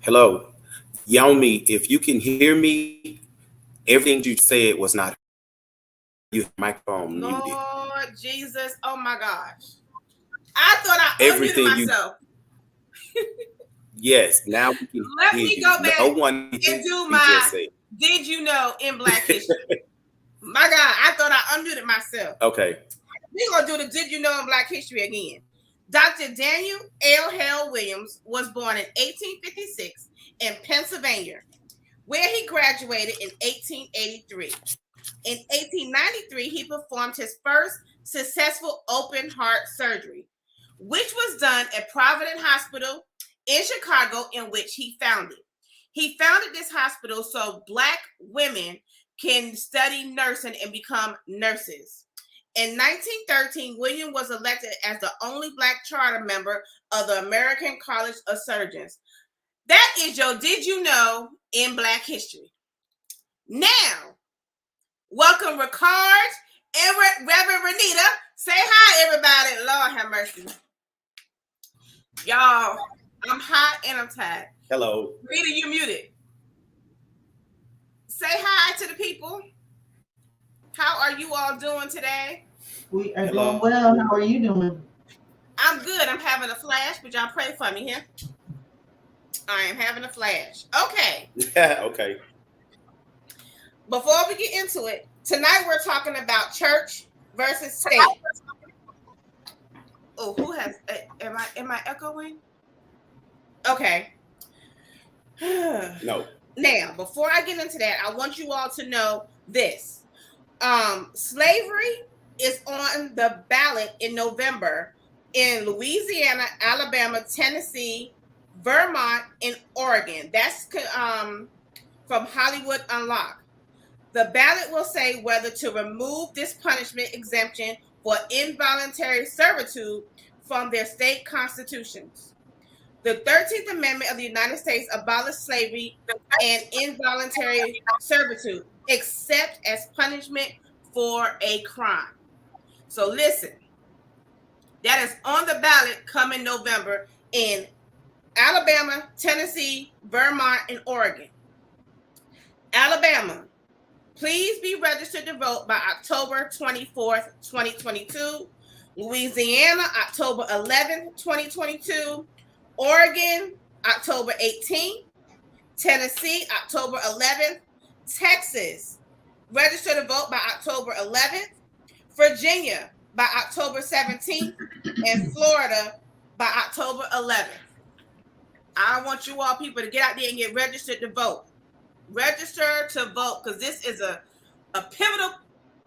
Hello. Yaomi, if you can hear me, everything you said was not you microphone muted. Lord Jesus. Oh my gosh. I thought I unmuted Everything you myself. yes, now we can Let hear me you. go No back one and do you just my said. Did You Know in Black History. My God, I thought I unmuted myself. Okay. We're going to do the Did You Know in Black History again. Dr. Daniel L. Hale Williams was born in 1856 in Pennsylvania, where he graduated in 1883. In 1893, he performed his first successful open heart surgery, which was done at Providence Hospital in Chicago, in which he founded. He founded this hospital so Black women can study nursing and become nurses. In 1913, William was elected as the only Black charter member of the American College of Surgeons. That is your Did You Know in Black History. Now, welcome Ricard and Reverend Renita. Say hi, everybody. Lord have mercy. Y'all, I'm hot and I'm tired. Hello. Rita, you muted. Say hi to the people. How are you all doing today? We are doing well. How are you doing? I'm good. I'm having a flash, but y'all pray for me here. I am having a flash. Okay. Okay. Before we get into it, tonight we're talking about church versus state. Oh, who has? Am I echoing? Okay. No. Now, before I get into that, I want you all to know this. Slavery is on the ballot in November in Louisiana, Alabama, Tennessee, Vermont, and Oregon. That's from Hollywood Unlocked. The ballot will say whether to remove this punishment exemption for involuntary servitude from their state constitutions. The 13th Amendment of the United States abolished slavery and involuntary servitude, except as punishment for a crime. So listen, that is on the ballot coming November in Alabama, Tennessee, Vermont, and Oregon. Alabama, please be registered to vote by October 24th, 2022. Louisiana, October 11th, 2022. Oregon, October 18th. Tennessee, October 11th. Texas, register to vote by October 11th. Virginia, by October 17th. And Florida, by October 11th. I want you all people to get out there and get registered to vote. Register to vote, because this is a pivotal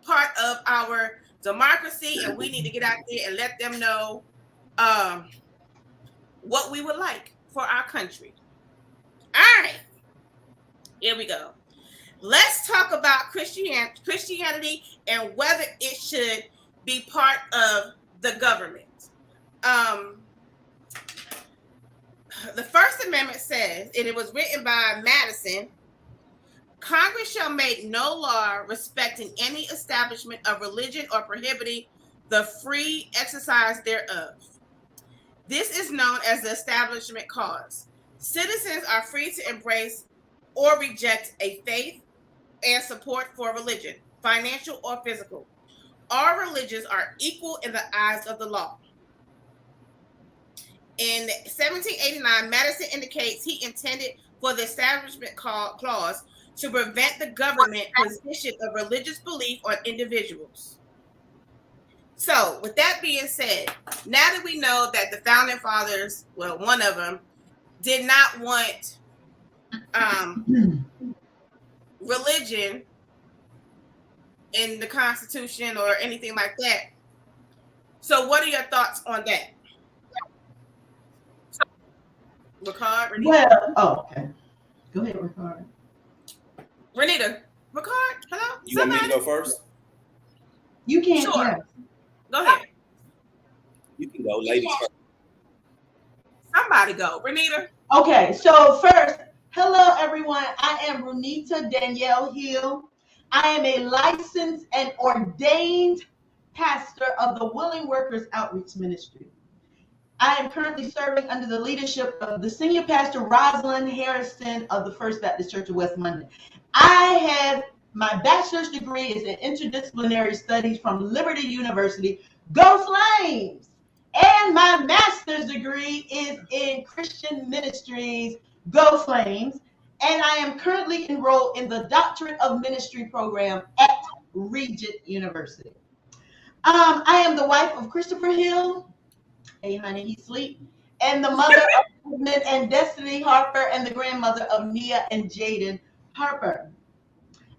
part of our democracy, and we need to get out there and let them know what we would like for our country. All right, here we go. Let's talk about Christianity and whether it should be part of the government. The First Amendment says, and it was written by Madison, Congress shall make no law respecting any establishment of religion or prohibiting the free exercise thereof. This is known as the Establishment Clause. Citizens are free to embrace or reject a faith and support for religion, financial or physical. All religions are equal in the eyes of the law. In 1789, Madison indicates he intended for the Establishment Clause to prevent the government position of religious belief on individuals. So, with that being said, now that we know that the founding fathers, well, one of them, did not want religion in the Constitution or anything like that. So, what are your thoughts on that? Ricard? Okay. Go ahead, Ricard. Renita, Ricard, hello? You want me to go first? You can. Sure. Yes. Go ahead. You can go, ladies first. Somebody go. Renita. Okay, so first, hello everyone. I am Renita Danielle Hill. I am a licensed and ordained pastor of the Willing Workers Outreach Ministry. I am currently serving under the leadership of the senior pastor Rosalind Harrison of the First Baptist Church of West London. I have my bachelor's degree is in interdisciplinary studies from Liberty University. Go Flames! And my master's degree is in Christian ministries. Go Flames! And I am currently enrolled in the Doctorate of Ministry program at Regent University. I am the wife of Christopher Hill. Hey, honey, he sleep. And the mother of Desmond and Destiny Harper, and the grandmother of Nia and Jaden Harper.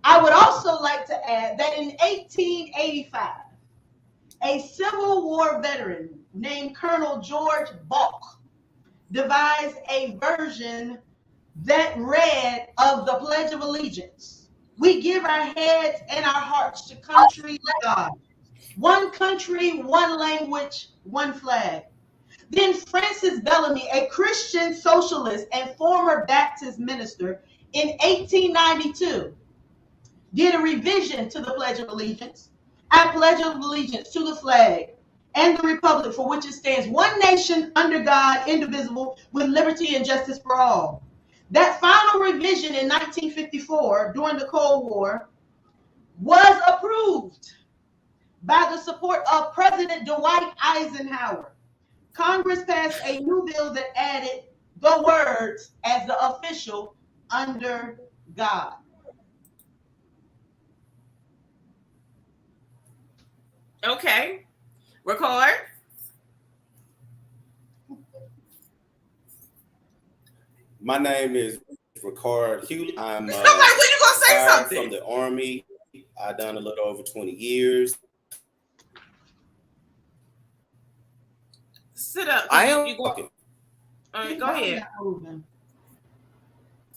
I would also like to add that in 1885, a Civil War veteran named Colonel George Balk devised a version that read of the Pledge of Allegiance. We give our heads and our hearts to country God. One country, one language, one flag. Then Francis Bellamy, a Christian socialist and former Baptist minister, in 1892, did a revision to the Pledge of Allegiance. I pledge allegiance to the flag and the republic for which it stands, one nation under God, indivisible, with liberty and justice for all. That final revision in 1954, during the Cold War, was approved by the support of President Dwight Eisenhower. Congress passed a new bill that added the words as the official under God. Okay. Record. My name is Ricard Hewlett. I'm I'm like, when you gonna say retired something? from the Army. I've done a little over 20 years. Sit up. I am You go, talking. all right, go ahead.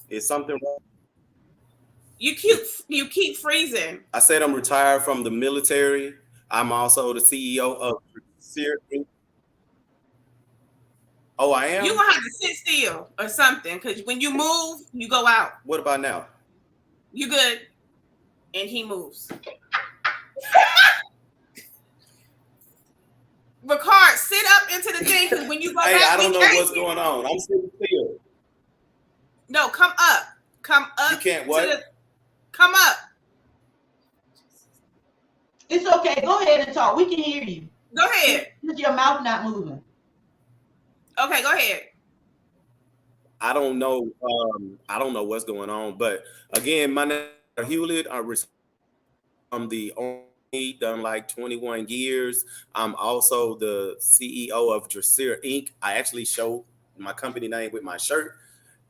Is something wrong? You keep freezing. I said I'm retired from the military. I'm also the CEO of Sear Inc. Oh, I am? You gonna have to sit still or something, because when you move, you go out. What about now? You good? And he moves. Ricard, sit up into the thing, because when you go Hey, back, I don't know can't what's see. going on. I'm sitting still. No, come up. Come up. You can't what? Come up. It's okay. Go ahead and talk. We can hear you. Go ahead. Just your mouth not moving. Okay, go ahead. I don't know. I don't know what's going on. But again, my name is Hewlett. I'm the Army, done like 21 years. I'm also the CEO of Dressir Inc. I actually showed my company name with my shirt.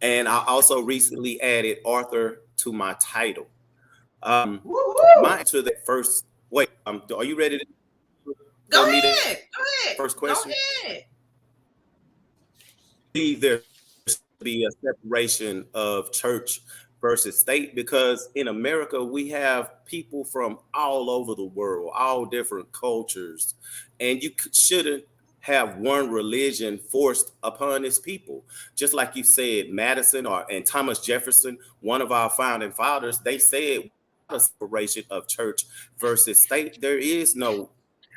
And I also recently added author to my title. My answer to that first. Wait, are you ready to Go me ahead. to- Go ahead. first question? Go ahead. Believe there should be a separation of church versus state, because in America we have people from all over the world, all different cultures, and you shouldn't have one religion forced upon its people. Just like you said, Madison and Thomas Jefferson, one of our founding fathers, they said a separation of church versus state. There is no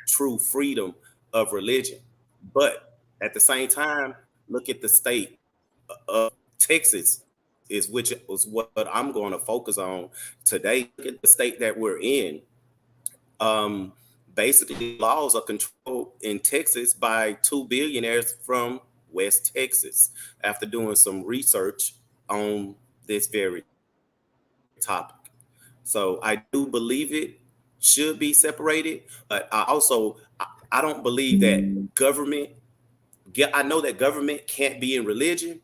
true freedom of religion. But at the same time, look at the state of Texas, which was what I'm going to focus on today. Look at the state that we're in. Basically, laws are controlled in Texas by two billionaires from West Texas. After doing some research on this very topic, so I do believe it should be separated. But I don't believe that government. I know that government can't be in religion,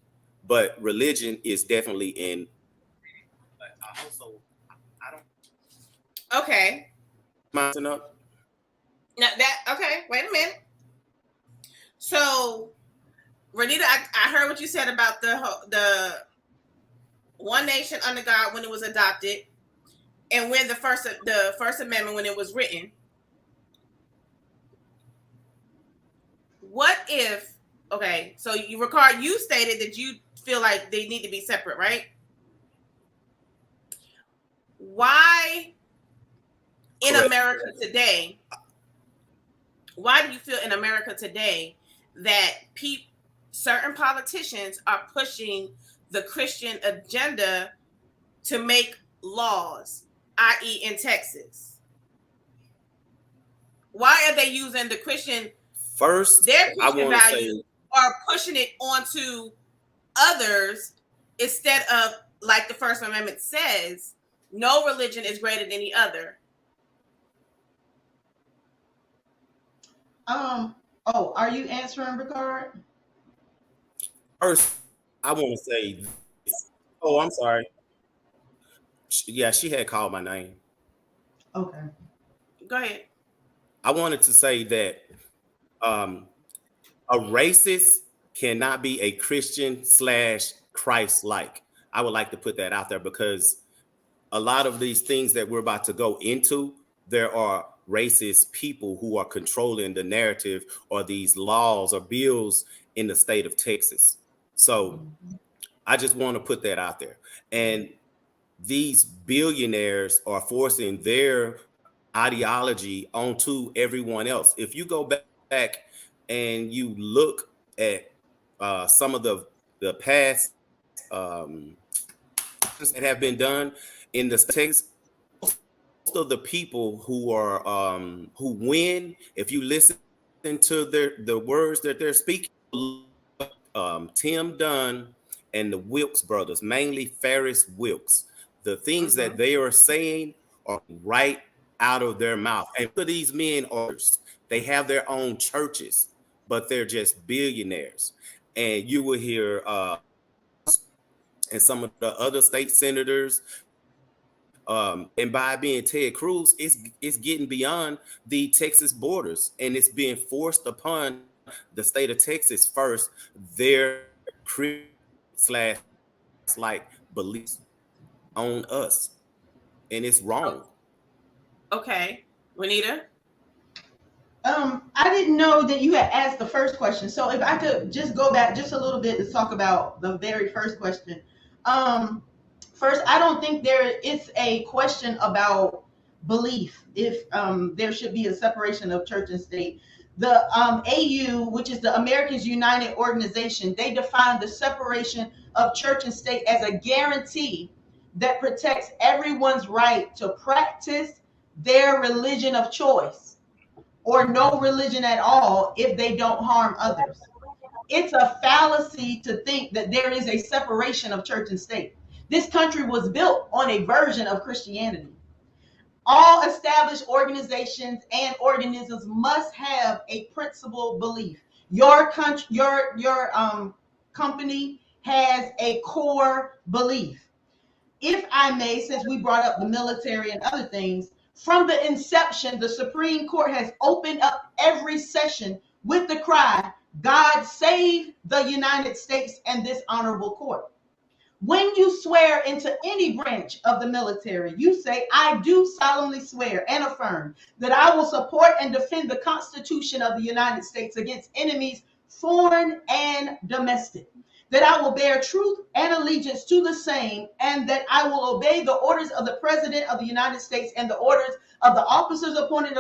but religion is definitely in. But I don't. Okay. Mounting up. Now okay, wait a minute. So, Renita, I heard what you said about the one nation under God when it was adopted, and when the first amendment when it was written. What if? Okay, so you stated that you feel like they need to be separate, right? Why in Correct. America today? Why do you feel in America today that certain politicians are pushing the Christian agenda to make laws, i.e., in Texas? Why are they using the Christian, First, their I Christian want to values, say, or pushing it onto others instead of, like the First Amendment says, no religion is greater than the other? Oh, are you answering, Ricard? first, I want to say this. Oh, I'm sorry. Yeah, she had called my name. Okay. Go ahead. I wanted to say that um, a racist cannot be a Christian / Christ-like. I would like to put that out there because a lot of these things that we're about to go into, there are racist people who are controlling the narrative or these laws or bills in the state of Texas. So I just want to put that out there. And these billionaires are forcing their ideology onto everyone else. If you go back and you look at some of the past that have been done in the States, most of the people who are who win, if you listen to the words that they're speaking, Tim Dunn and the Wilkes brothers, mainly Ferris Wilkes, the things that they are saying are right out of their mouth. And for these men are, they have their own churches, but they're just billionaires. And you will hear and some of the other state senators, and by being Ted Cruz, it's getting beyond the Texas borders, and it's being forced upon the state of Texas first, their / like beliefs on us, and it's wrong. Okay, Renita. I didn't know that you had asked the first question. So if I could just go back just a little bit to talk about the very first question. First, I don't think it's a question about belief if there should be a separation of church and state. The AU, which is the Americans United Organization, they define the separation of church and state as a guarantee that protects everyone's right to practice their religion of choice, or no religion at all if they don't harm others. It's a fallacy to think that there is a separation of church and state. This country was built on a version of Christianity. All established organizations and organisms must have a principal belief. Your country, your company has a core belief. If I may, since we brought up the military and other things, from the inception, the Supreme Court has opened up every session with the cry, God save the United States and this honorable court. When you swear into any branch of the military, you say, I do solemnly swear and affirm that I will support and defend the Constitution of the United States against enemies, foreign and domestic, that I will bear truth and allegiance to the same, and that I will obey the orders of the President of the United States and the orders of the officers appointed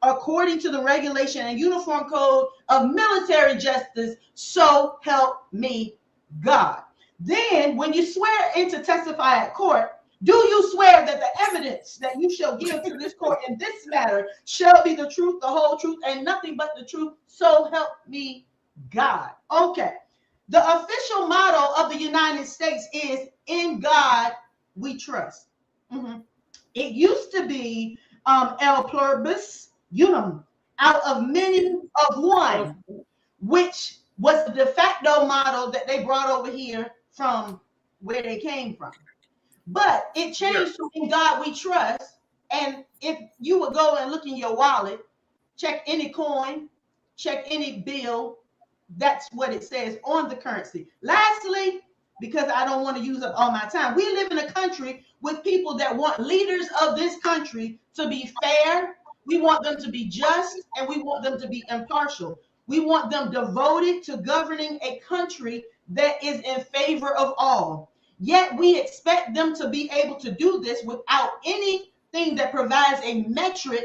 according to the regulation and uniform code of military justice, so help me God. Then, when you swear in to testify at court, do you swear that the evidence that you shall give to this court in this matter shall be the truth, the whole truth, and nothing but the truth, so help me God? Okay. The official motto of the United States is, in God we trust. It used to be El Pluribus Unum, out of many of one, which was the de facto motto that they brought over here from where they came from. But it changed to in God we trust. And if you would go and look in your wallet, check any coin, check any bill, that's what it says on the currency. Lastly, because I don't want to use up all my time, we live in a country with people that want leaders of this country to be fair. We want them to be just, and we want them to be impartial. We want them devoted to governing a country that is in favor of all. Yet we expect them to be able to do this without anything that provides a metric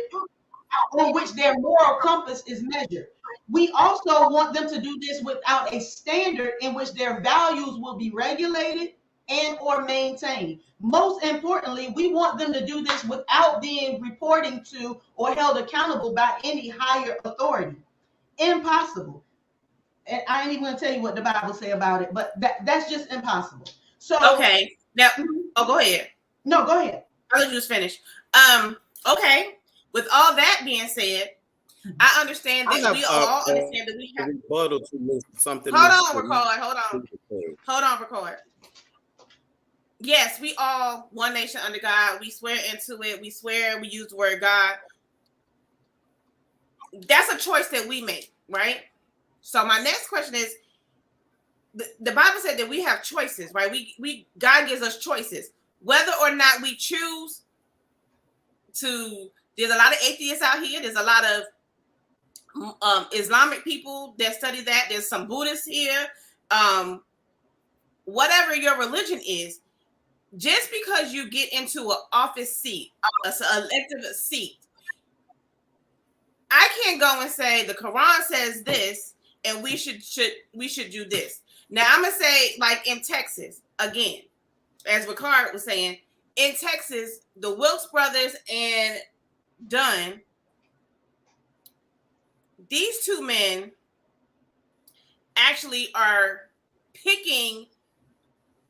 on which their moral compass is measured. We also want them to do this without a standard in which their values will be regulated and or maintained. Most importantly, we want them to do this without being reporting to or held accountable by any higher authority. Impossible. And I ain't even going to tell you what the Bible say about it, but that's just impossible. So okay, now, go ahead. No, go ahead. I'll let you just finish. Okay. With all that being said, I understand that we all understand that we have rebuttal to something. Hold on, record. Yes, we all one nation under God. We swear into it. We swear we use the word God. That's a choice that we make, right? So my next question is, the Bible said that we have choices, right? We God gives us choices. Whether or not we choose to, there's a lot of atheists out here. There's a lot of Islamic people that study that. There's some Buddhists here. Whatever your religion is, just because you get into an office seat, an elective seat, I can't go and say the Quran says this and we should do this. Now I'm gonna say, like in Texas, again, as Ricard was saying, in Texas, the Wilkes brothers and Dunn, these two men actually are picking.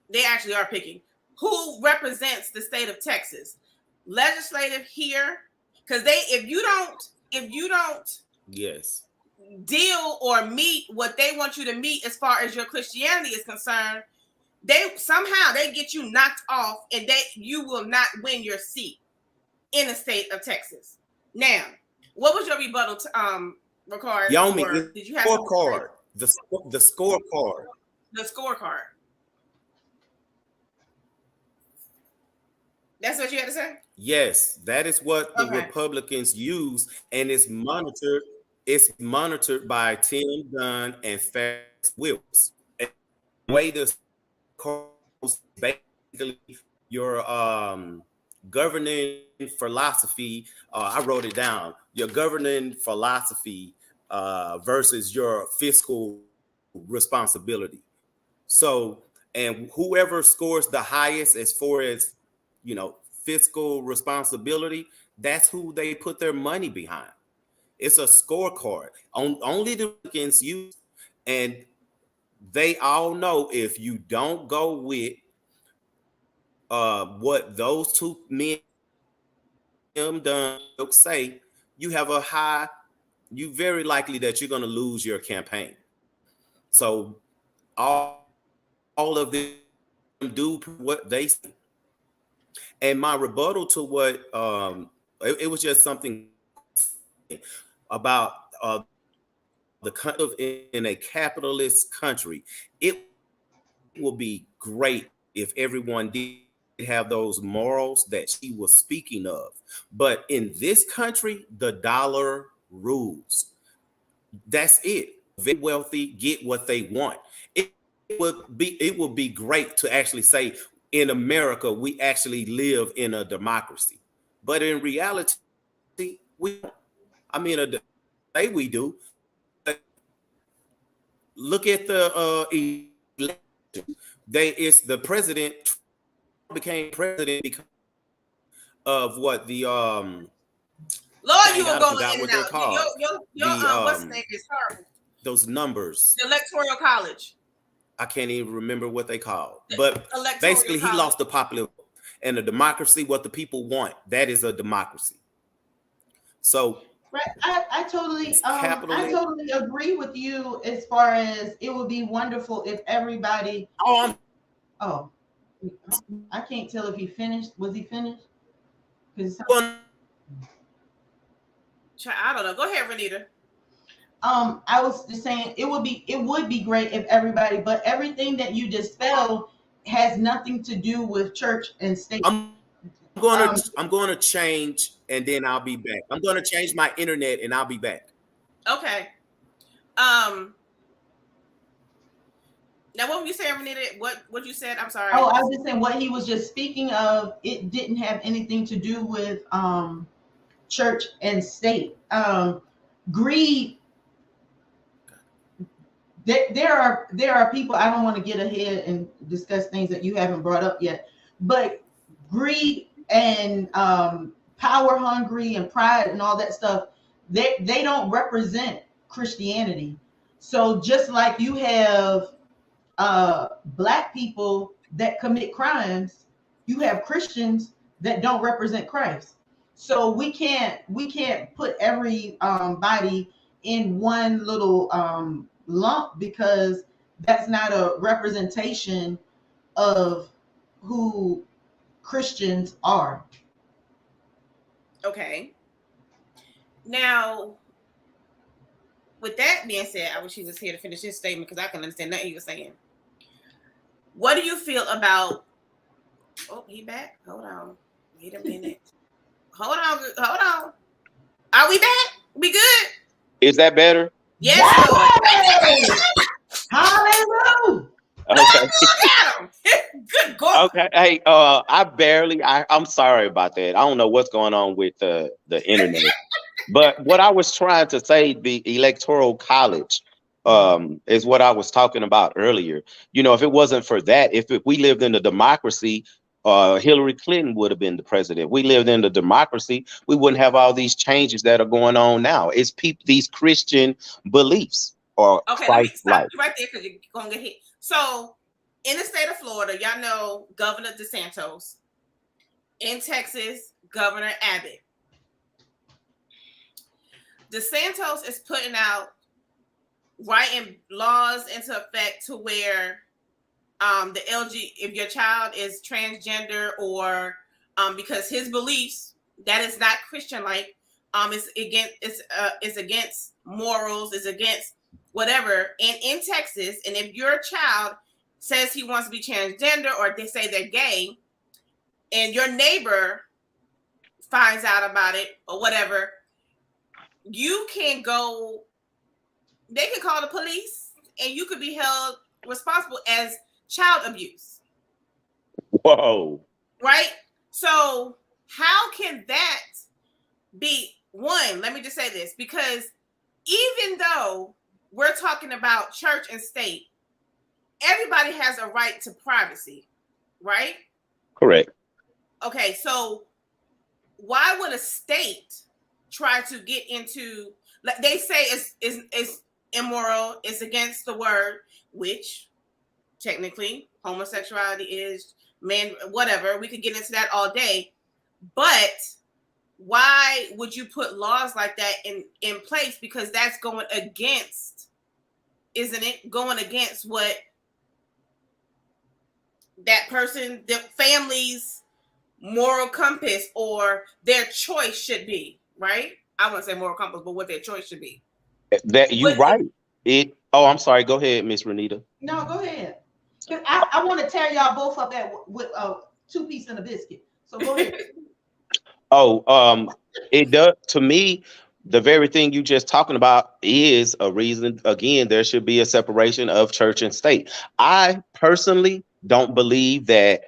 They actually are picking who represents the state of Texas, legislative here, because if you don't yes deal or meet what they want you to meet as far as your Christianity is concerned, they get you knocked off, and you will not win your seat in the state of Texas. Now, what was your rebuttal to Ricard? Yomi, did you have scorecard? The scorecard. The scorecard. That's what you had to say? Yes, that is what the Republicans use, and it's monitored. It's monitored by Tim Dunn and Fast Wilkes. And the way this basically your governing philosophy. I wrote it down. Your governing philosophy versus your fiscal responsibility. So, and whoever scores the highest as far as, fiscal responsibility, that's who they put their money behind. It's a scorecard. Only the Republicans use, and they all know if you don't go with what those two men done say, you very likely that you're going to lose your campaign. So all of them do what they say. And my rebuttal to what it was just something about the kind of in a capitalist country. It will be great if everyone did have those morals that she was speaking of. But in this country, the dollar rules. That's it. Very wealthy get what they want. It would be great to actually say, in America, we actually live in a democracy. But in reality, we do. Look at the election. It's the president became president because of what the Lord, you were going in and out. Your what's the name is horrible. Those numbers. The Electoral College. I can't even remember what they called. But basically, he lost the popular vote. And a democracy, what the people want, that is a democracy. So I totally agree with you as far as it would be wonderful if everybody. I can't tell if he finished. Was he finished? I don't know. Go ahead, Renita. I was just saying it would be great if everybody, but everything that you dispelled has nothing to do with church and state. I'm going to change, and then I'll be back. I'm going to change my internet, and I'll be back. Okay. Now, what were you saying, Renita? What you said? I'm sorry. Oh, I was just saying what he was just speaking of. It didn't have anything to do with church and state. Greed there are people. I don't want to get ahead and discuss things that you haven't brought up yet, but greed and power hungry and pride and all that stuff, they don't represent Christianity. So just like you have black people that commit crimes, you have Christians that don't represent Christ. So we can't put every body in one little lump, because that's not a representation of who Christians are. Okay. Now, with that being said, I wish he was here to finish his statement because I can understand nothing he was saying. What do you feel about? Oh, he back. Hold on. Wait a minute. Hold on. Are we back? We good? Is that better? Yes. Hallelujah. Okay. Good God. Okay. Hey, I'm sorry about that. I don't know what's going on with the internet. But what I was trying to say, the Electoral College, is what I was talking about earlier. You know, if it wasn't for that, if we lived in a democracy, Hillary Clinton would have been the president. We lived in the democracy, we wouldn't have all these changes that are going on now. It's these Christian beliefs or Okay, let me stop Christ-like. you right there because you're gonna get hit. So, in the state of Florida, y'all know Governor DeSantis. In Texas, Governor Abbott. DeSantis is putting out writing laws into effect to where the if your child is transgender or because his beliefs, that is not Christian like, it's against morals, it's against whatever. And in Texas, and if your child says he wants to be transgender or they say they're gay, and your neighbor finds out about it or whatever, you can go, they can call the police and you could be held responsible as child abuse. Whoa. Right? So how can that be? One, let me just say this, because even though we're talking about church and state, everybody has a right to privacy, right? Correct. Okay, so why would a state try to get into, like they say it's immoral, it's against the word, which technically homosexuality is, man, whatever, we could get into that all day, but why would you put laws like that in place? Because that's going against, isn't it, going against what that person, the family's moral compass or their choice should be, right? I wouldn't say moral compass, but what their choice should be. That you right. Oh, I'm sorry. Go ahead, Miss Renita. No, go ahead. I want to tear y'all both up with 2 pieces and a biscuit. So go ahead. Oh, it does. To me, the very thing you just talking about is a reason. Again, there should be a separation of church and state. I personally don't believe that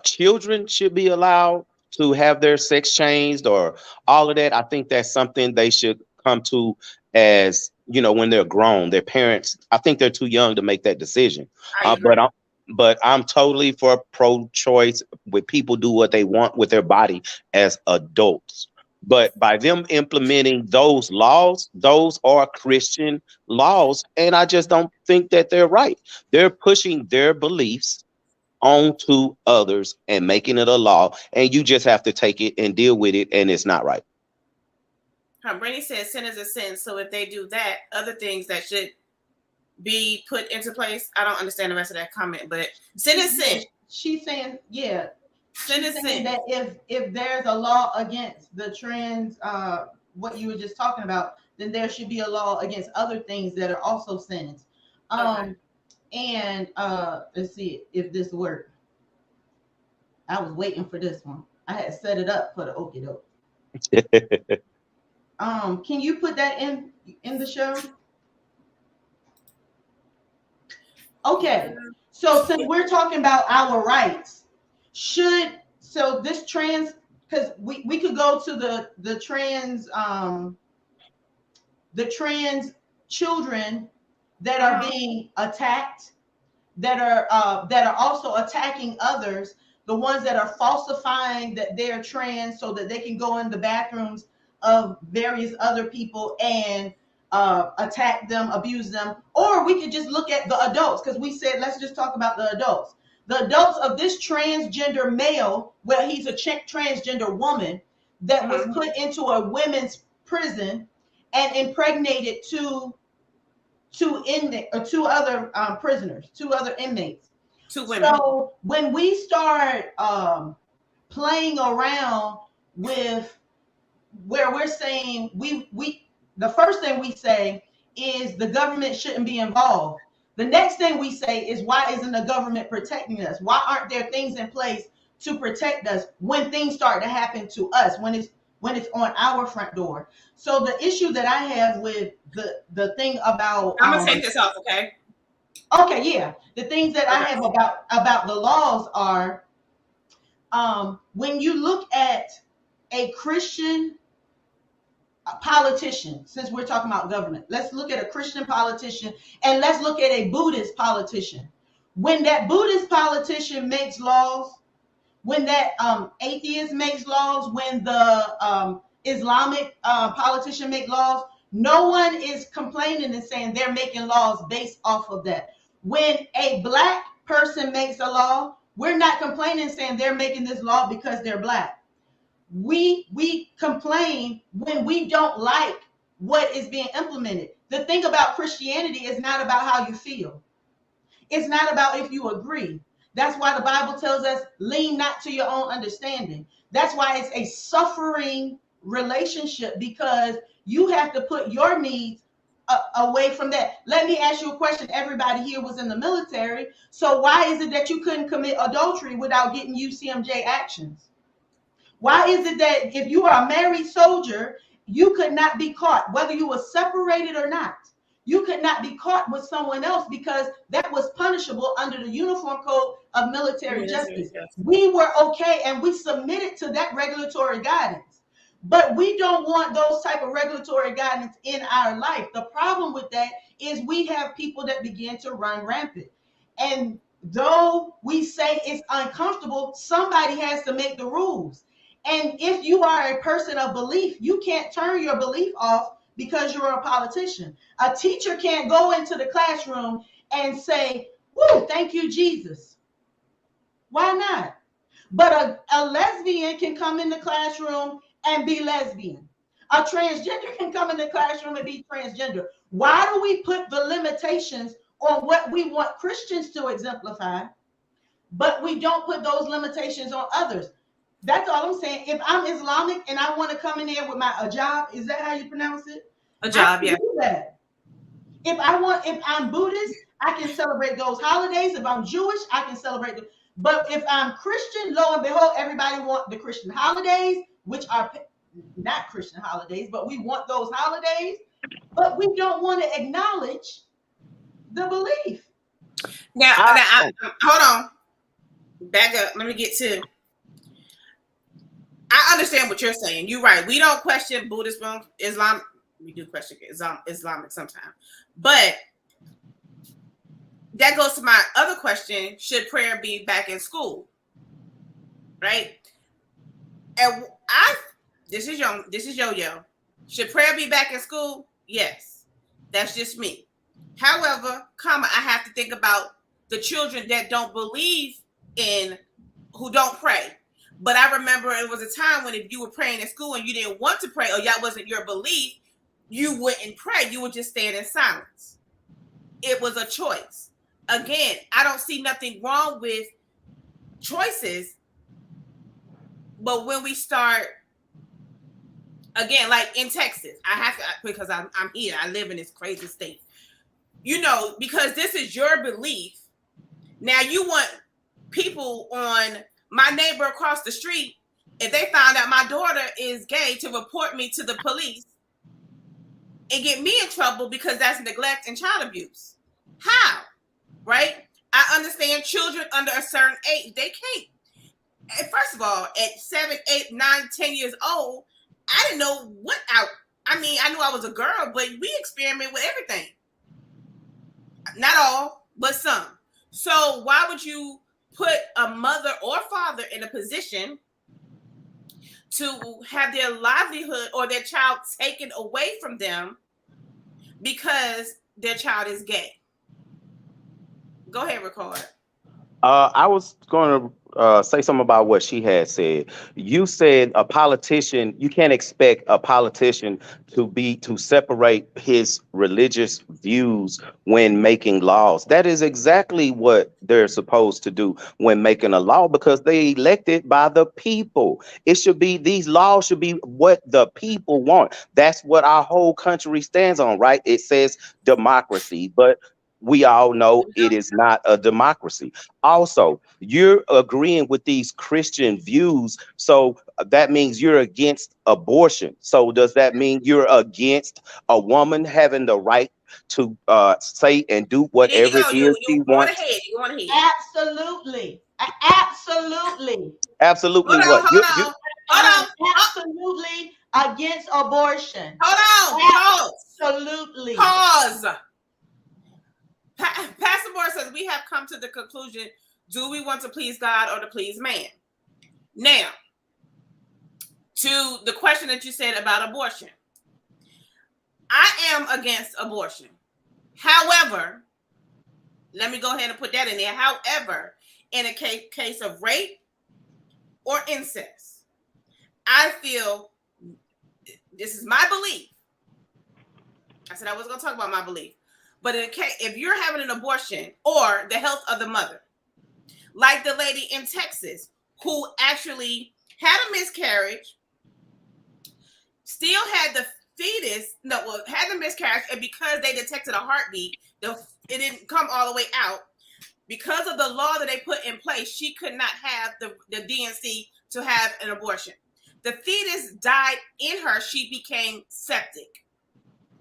children should be allowed to have their sex changed or all of that. I think that's something they should come to as, you know, when they're grown. Their parents, I think they're too young to make that decision. But I'm totally for pro-choice, with people do what they want with their body as adults. But by them implementing those laws, those are Christian laws, and I just don't think that they're right. They're pushing their beliefs onto others and making it a law, and you just have to take it and deal with it, and it's not right. Brittany says sin is a sin, so if they do that, other things that should be put into place. I don't understand the rest of that comment, but sin is sin. She's saying, yeah, sin is sin. That if there's a law against the trans, what you were just talking about, then there should be a law against other things that are also sins. Okay. And let's see if this worked. I was waiting for this one. I had set it up for the okie doke. Can you put that in the show? Okay, so since we're talking about our rights, this trans, because we could go to the trans children that are being attacked, that are also attacking others, the ones that are falsifying that they're trans so that they can go in the bathrooms of various other people and attack them, abuse them. Or we could just look at the adults, because we said let's just talk about the adults. The adults of this transgender male, well, he's a transgender woman that was put into a women's prison and impregnated two other prisoners, two other inmates. Two women. So when we start playing around with where we're saying the first thing we say is the government shouldn't be involved. The next thing we say is, why isn't the government protecting us? Why aren't there things in place to protect us when things start to happen to us, when it's on our front door? So the issue that I have with the thing about I'm gonna take this off, okay? Okay, yeah. The things that I have about the laws are when you look at a Christian politician, since we're talking about government, let's look at a Christian politician and let's look at a Buddhist politician. When that Buddhist politician makes laws, when that atheist makes laws, when the Islamic politician make laws, no one is complaining and saying they're making laws based off of that. When a black person makes a law, we're not complaining saying they're making this law because they're black. We complain when we don't like what is being implemented. The thing about Christianity is not about how you feel. It's not about if you agree. That's why the Bible tells us, lean not to your own understanding. That's why it's a suffering relationship, because you have to put your needs away from that. Let me ask you a question. Everybody here was in the military. So why is it that you couldn't commit adultery without getting UCMJ actions? Why is it that if you are a married soldier, you could not be caught, whether you were separated or not? You could not be caught with someone else because that was punishable under the Uniform Code of Military Justice. We were okay and we submitted to that regulatory guidance. But we don't want those type of regulatory guidance in our life. The problem with that is we have people that begin to run rampant. And though we say it's uncomfortable, somebody has to make the rules. And if you are a person of belief, you can't turn your belief off because you're a politician. A teacher can't go into the classroom and say, "Woo, thank you, Jesus." Why not? But a lesbian can come in the classroom and be lesbian. A transgender can come in the classroom and be transgender. Why do we put the limitations on what we want Christians to exemplify, but we don't put those limitations on others? That's all I'm saying. If I'm Islamic and I want to come in there with my hijab, is that how you pronounce it? Hijab, yeah. Do that. If I'm Buddhist, I can celebrate those holidays. If I'm Jewish, I can celebrate them. But if I'm Christian, lo and behold, everybody want the Christian holidays, which are not Christian holidays, but we want those holidays. But we don't want to acknowledge the belief. Now, hold on. Back up. Let me get to. I understand what you're saying. You're right. We don't question Buddhism, Islam. We do question Islamic sometimes. But that goes to my other question. Should prayer be back in school? Right? And this is Yo-Yo. Should prayer be back in school? Yes. That's just me. However, I have to think about the children that don't believe in, who don't pray. But I remember it was a time when if you were praying in school and you didn't want to pray or that wasn't your belief, you wouldn't pray. You would just stand in silence. It was a choice. Again, I don't see nothing wrong with choices. But when we start, again, like in Texas, I have to, because I'm here, I live in this crazy state. You know, because this is your belief. Now you want people on my neighbor across the street, if they found out my daughter is gay, to report me to the police and get me in trouble because that's neglect and child abuse. How? Right? I understand children under a certain age, they can't. And first of all, at 7, 8, 9, 10 years old, I didn't know I knew I was a girl, but we experiment with everything. not all, but some. So why would you put a mother or father in a position to have their livelihood or their child taken away from them because their child is gay? Go ahead, Rickard. I was going to say something about what she had said. You said a politician, you can't expect a politician to separate his religious views when making laws. That is exactly what they're supposed to do when making a law, because they elected by the people. It should be, these laws should be what the people want. That's what our whole country stands on, right? It says democracy, but we all know it is not a democracy. Also, you're agreeing with these Christian views, so that means you're against abortion. So does that mean you're against a woman having the right to say and do whatever it is she wants? You want ahead. Absolutely. Absolutely. Absolutely. Hold What? on. Absolutely against abortion. Hold on. Absolutely. Pause. Pastor Moore says we have come to the conclusion: do we want to please God or to please man? Now, to the question that you said about abortion, I am against abortion. However, let me go ahead and put that in there. However, in a case of rape or incest, I feel, this is my belief. I said I was going to talk about my belief. But in a case, if you're having an abortion or the health of the mother, like the lady in Texas who actually had a miscarriage, still had the fetus, had the miscarriage, and because they detected a heartbeat, it didn't come all the way out. Because of the law that they put in place, she could not have the DNC to have an abortion. The fetus died in her. She became septic,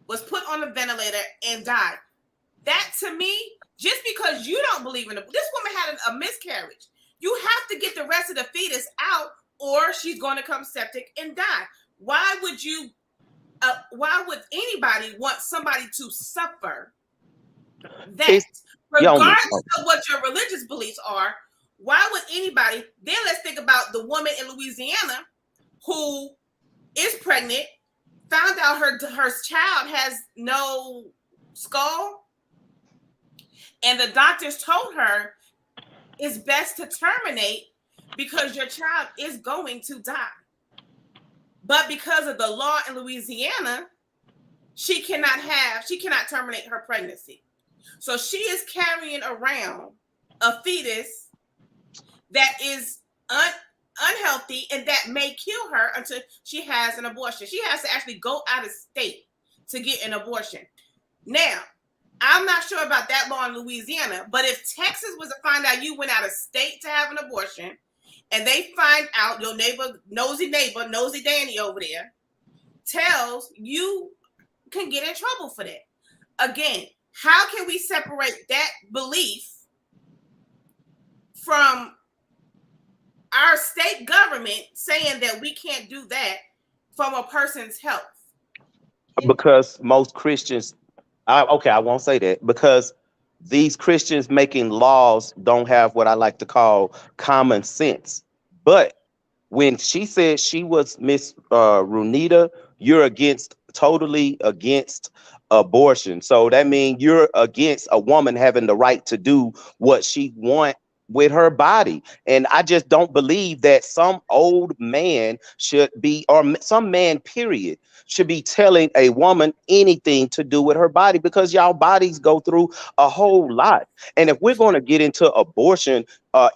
was put on a ventilator, and died. That, to me, just because you don't believe in it, this woman had a miscarriage. You have to get the rest of the fetus out, or she's going to come septic and die. Why would anybody want somebody to suffer that? Regardless of what your religious beliefs are, why would anybody? Then let's think about the woman in Louisiana who is pregnant, found out her child has no skull, and the doctors told her it's best to terminate because your child is going to die. But because of the law in Louisiana, she cannot terminate her pregnancy. So she is carrying around a fetus that is unhealthy and that may kill her until she has an abortion. She has to actually go out of state to get an abortion. Now, I'm not sure about that law in Louisiana, but if Texas was to find out you went out of state to have an abortion, and they find out your nosy Danny over there tells you, can get in trouble for that. Again, how can we separate that belief from our state government saying that we can't do that from a person's health? Because most Christians, I won't say that, because these Christians making laws don't have what I like to call common sense. But when she said she was Miss Runita, you're totally against abortion. So that means you're against a woman having the right to do what she wants with her body. And I just don't believe that some old man should be, or some man period, should be telling a woman anything to do with her body, because y'all bodies go through a whole lot. And if we're going to get into abortion,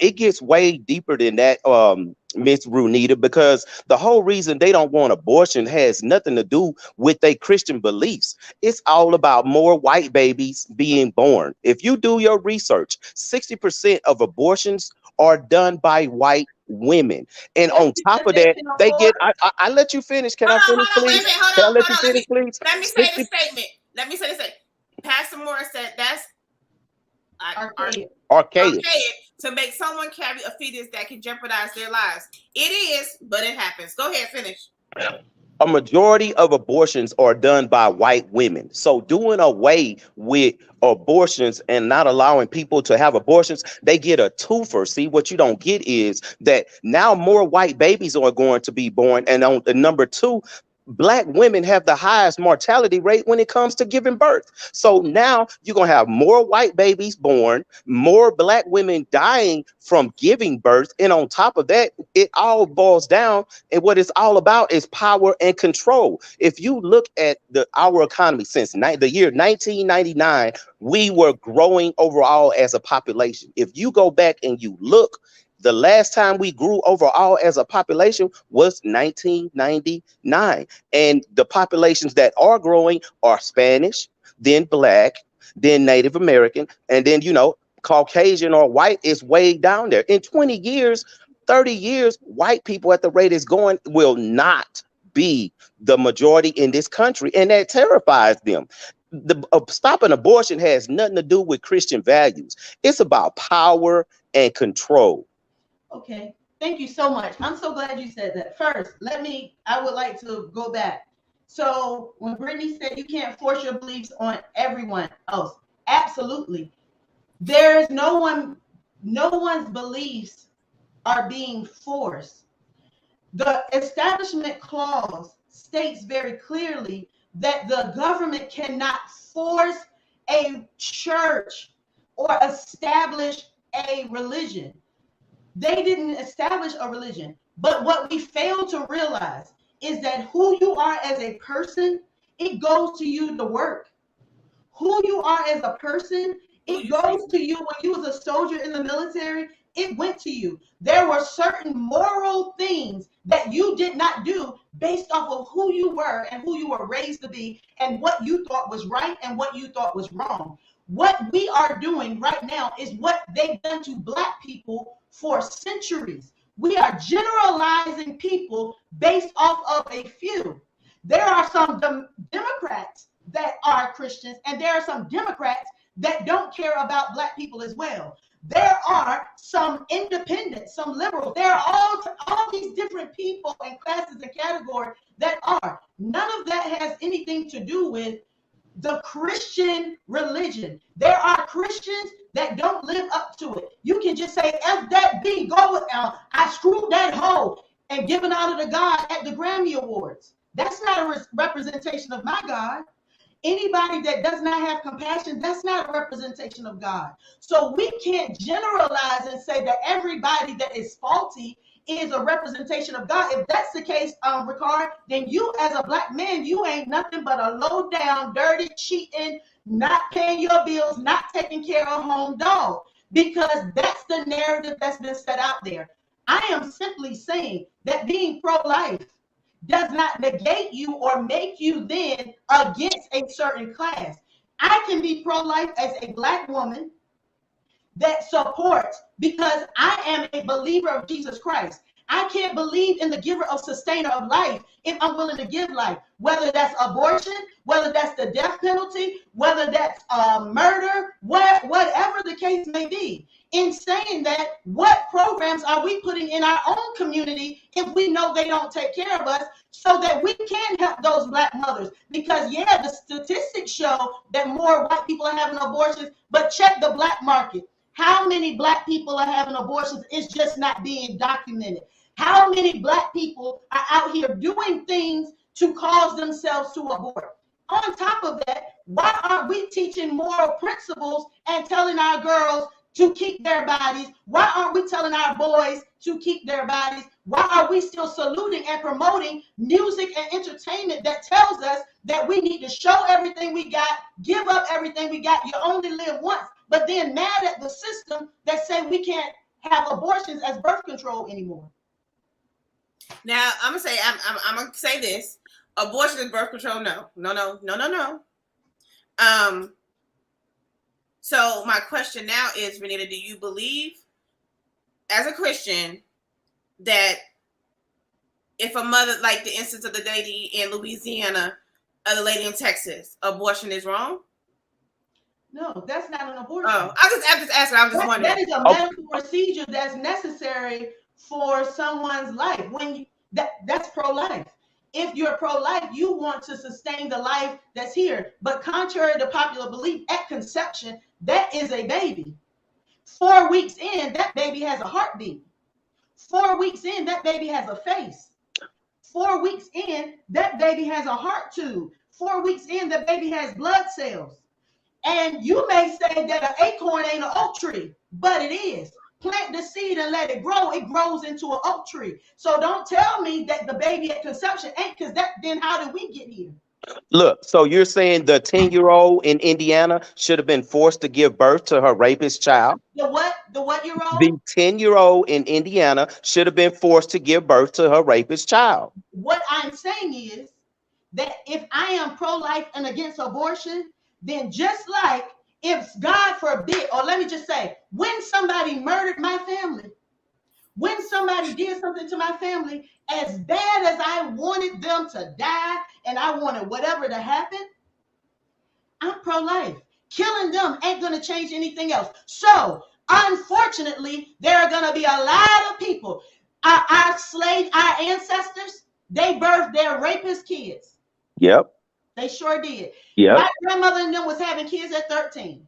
it gets way deeper than that, Miss Runita, because the whole reason they don't want abortion has nothing to do with their Christian beliefs. It's all about more white babies being born. If you do your research, 60% of abortions are done by white women. And on top of that, they get, I let you finish. Can I finish, please? Can I let you finish, please? Let me say the statement. Pastor Morris said that's archaic to make someone carry a fetus that can jeopardize their lives. It is, but it happens. Go ahead, finish. A majority of abortions are done by white women. So doing away with abortions and not allowing people to have abortions, they get a twofer. See, what you don't get is that now more white babies are going to be born. And on the number two, Black women have the highest mortality rate when it comes to giving birth. So now you're going to have more white babies born, more Black women dying from giving birth. And on top of that, it all boils down, and what it's all about is power and control. If you look at our economy since the year 1999, we were growing overall as a population. If you go back and you look, the last time we grew overall as a population was 1999. And the populations that are growing are Spanish, then Black, then Native American, and then, Caucasian or white is way down there. In 20 years, 30 years, white people at the rate it's going will not be the majority in this country. And that terrifies them. Stopping abortion has nothing to do with Christian values. It's about power and control. Okay, thank you so much. I'm so glad you said that. First, I would like to go back. So when Brittany said you can't force your beliefs on everyone else, absolutely. There's no one's beliefs are being forced. The Establishment Clause states very clearly that the government cannot force a church or establish a religion. They didn't establish a religion. But what we fail to realize is that who you are as a person, it goes to you to work. Who you are as a person, it goes to you. When you was a soldier in the military, it went to you. There were certain moral things that you did not do based off of who you were and who you were raised to be and what you thought was right and what you thought was wrong. What we are doing right now is what they've done to Black people for centuries. We are generalizing people based off of a few. There are some Democrats that are Christians, and there are some Democrats that don't care about Black people as well. There are some independents, some liberals. There are all these different people and classes and categories that are. None of that has anything to do with the Christian religion. There are Christians that don't live up to it. You can just say, F that B, go with I screwed that hoe and give an honor to God at the Grammy Awards. That's not a representation of my God. Anybody that does not have compassion, that's not a representation of God. So we can't generalize and say that everybody that is faulty is a representation of God. If that's the case, Ricard, then you as a Black man, you ain't nothing but a low down, dirty, cheating, not paying your bills, not taking care of home dog, because that's the narrative that's been set out there. I am simply saying that being pro-life does not negate you or make you then against a certain class. I can be pro-life as a Black woman that supports, because I am a believer of Jesus Christ. I can't believe in the giver of sustainer of life if I'm willing to give life, whether that's abortion, whether that's the death penalty, whether that's murder, whatever the case may be. In saying that, what programs are we putting in our own community if we know they don't take care of us, so that we can help those Black mothers? Because yeah, the statistics show that more white people are having abortions, but check the Black market. How many Black people are having abortions? It's just not being documented. How many Black people are out here doing things to cause themselves to abort? On top of that, why aren't we teaching moral principles and telling our girls to keep their bodies? Why aren't we telling our boys to keep their bodies? Why are we still saluting and promoting music and entertainment that tells us that we need to show everything we got, give up everything we got, you only live once, but then mad at the system that say we can't have abortions as birth control anymore? Now I'm gonna say this: abortion is birth control. No. So my question now is, Renita, do you believe, as a Christian, that if a mother, like the instance of the lady in Louisiana, or the lady in Texas, abortion is wrong? No, that's not an abortion. Oh, I'm just asking. I was just wondering. That is a medical procedure that's necessary for someone's life. That's pro-life. if you're pro-life, you want to sustain the life that's here. But contrary to popular belief, at conception, that is a baby. 4 weeks in, that baby has a heartbeat. 4 weeks in, that baby has a face. 4 weeks in, that baby has a heart tube. 4 weeks in, the baby has blood cells. And you may say that an acorn ain't an oak tree, but it is. Plant the seed and let it grow. It grows into an oak tree. So don't tell me that the baby at conception ain't, because then how did we get here? Look, so you're saying the 10-year-old in Indiana should have been forced to give birth to her rapist child? The what? The what-year-old? The 10-year-old in Indiana should have been forced to give birth to her rapist child. What I'm saying is that if I am pro-life and against abortion, then just like if God forbid, or let me just say, when somebody murdered my family, when somebody did something to my family, as bad as I wanted them to die and I wanted whatever to happen, I'm pro-life. Killing them ain't going to change anything else. So, unfortunately, there are going to be a lot of people. Our ancestors, they birthed their rapist kids. Yep. They sure did. Yep. My grandmother and them was having kids at 13.